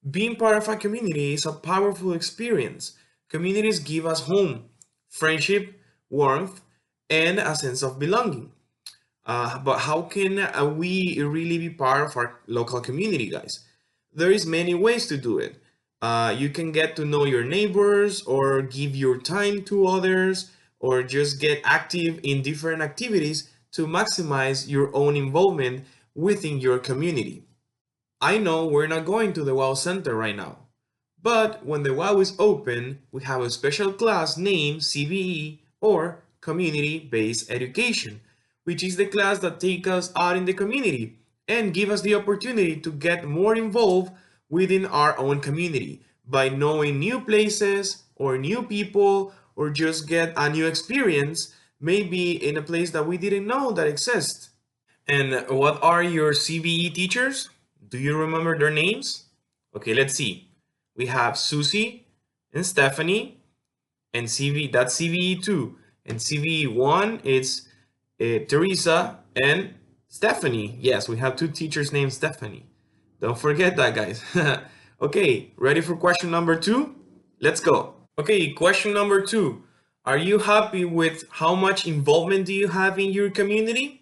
Being part of a community is a powerful experience. Communities give us home, friendship, warmth, and a sense of belonging. But how can we really be part of our local community, guys? There is many ways to do it. You can get to know your neighbors, or give your time to others, or just get active in different activities to maximize your own involvement within your community. I know we're not going to the WOW Center right now, but when the WOW is open, we have a special class named CBE, or Community Based Education, which is the class that takes us out in the community and give us the opportunity to get more involved within our own community by knowing new places or new people, or just get a new experience, maybe in a place that we didn't know that exists. And what are your CBE teachers? Do you remember their names? Okay, let's see. We have Susie and Stephanie, and that's CVE 2. And CVE 1, it's Teresa and Stephanie. Yes, we have two teachers named Stephanie. Don't forget that, guys. Okay, ready for question number 2? Let's go. Okay, question number 2. Are you happy with how much involvement do you have in your community?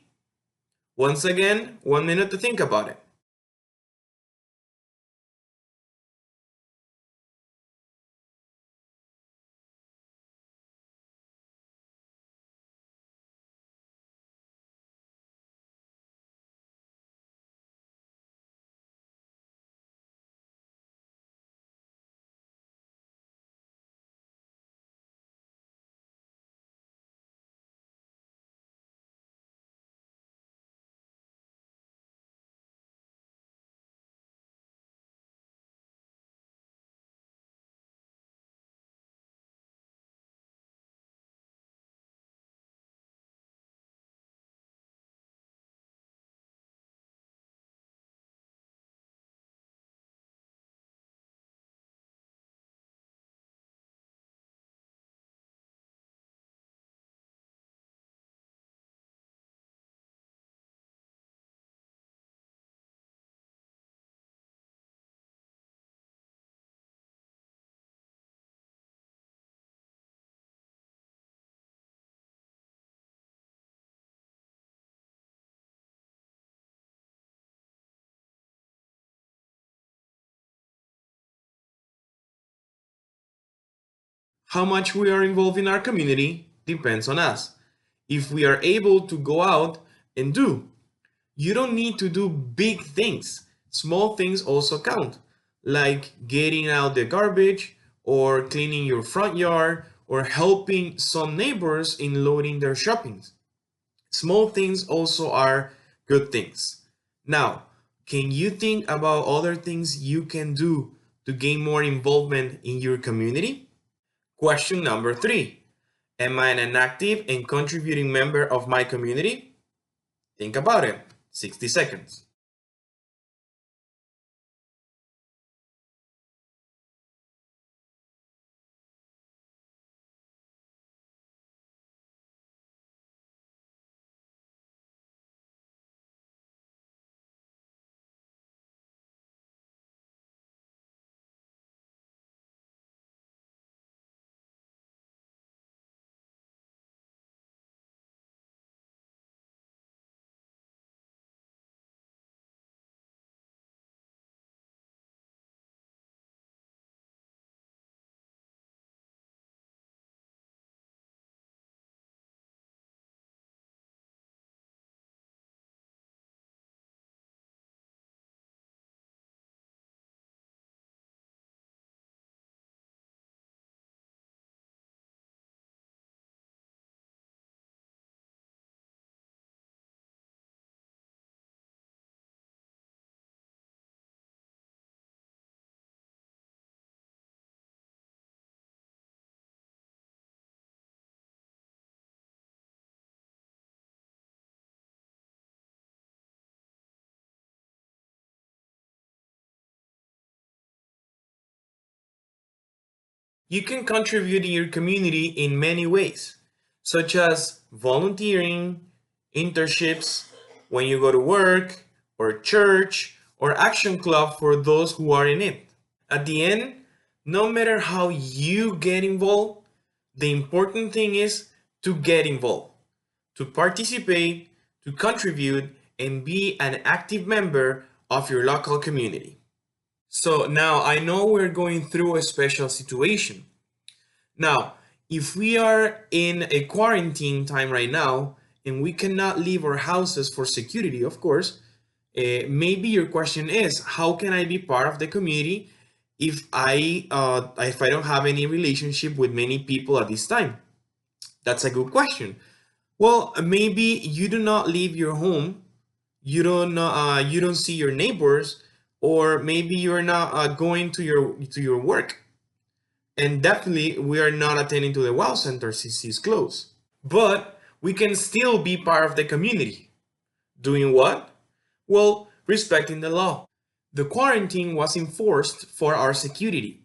Once again, 1 minute to think about it. How much we are involved in our community depends on us. If we are able to go out and do, you don't need to do big things. Small things also count, like getting out the garbage, or cleaning your front yard, or helping some neighbors in loading their shopping. Small things also are good things. Now, can you think about other things you can do to gain more involvement in your community? Question number 3. Am I an active and contributing member of my community? Think about it. 60 seconds. You can contribute in your community in many ways. such as volunteering, internships, when you go to work, or church, or action club for those who are in it. At the end, no matter how you get involved, the important thing is to get involved, to participate, to contribute, and be an active member of your local community. So now I know we're going through a special situation. Now, if we are in a quarantine time right now and we cannot leave our houses for security, of course, maybe your question is, how can I be part of the community if I don't have any relationship with many people at this time? That's a good question. Well, maybe you do not leave your home, you don't see your neighbors, or maybe you're not going to your work. And definitely we are not attending to the WOW Center since it's closed. But we can still be part of the community. Doing what? Well, respecting the law. The quarantine was enforced for our security.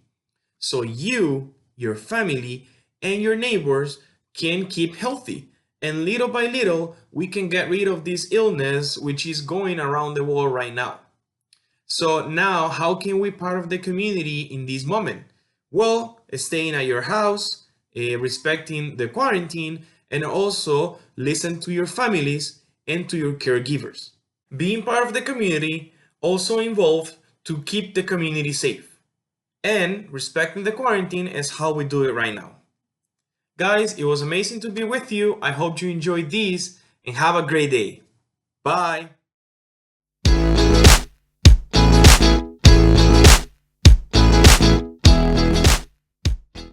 So you, your family, and your neighbors can keep healthy. And little by little, we can get rid of this illness which is going around the world right now. So now, how can we be part of the community in this moment? Well, staying at your house, respecting the quarantine, and also listen to your families and to your caregivers. Being part of the community also involves to keep the community safe. And respecting the quarantine is how we do it right now. Guys, it was amazing to be with you. I hope you enjoyed this and have a great day. Bye.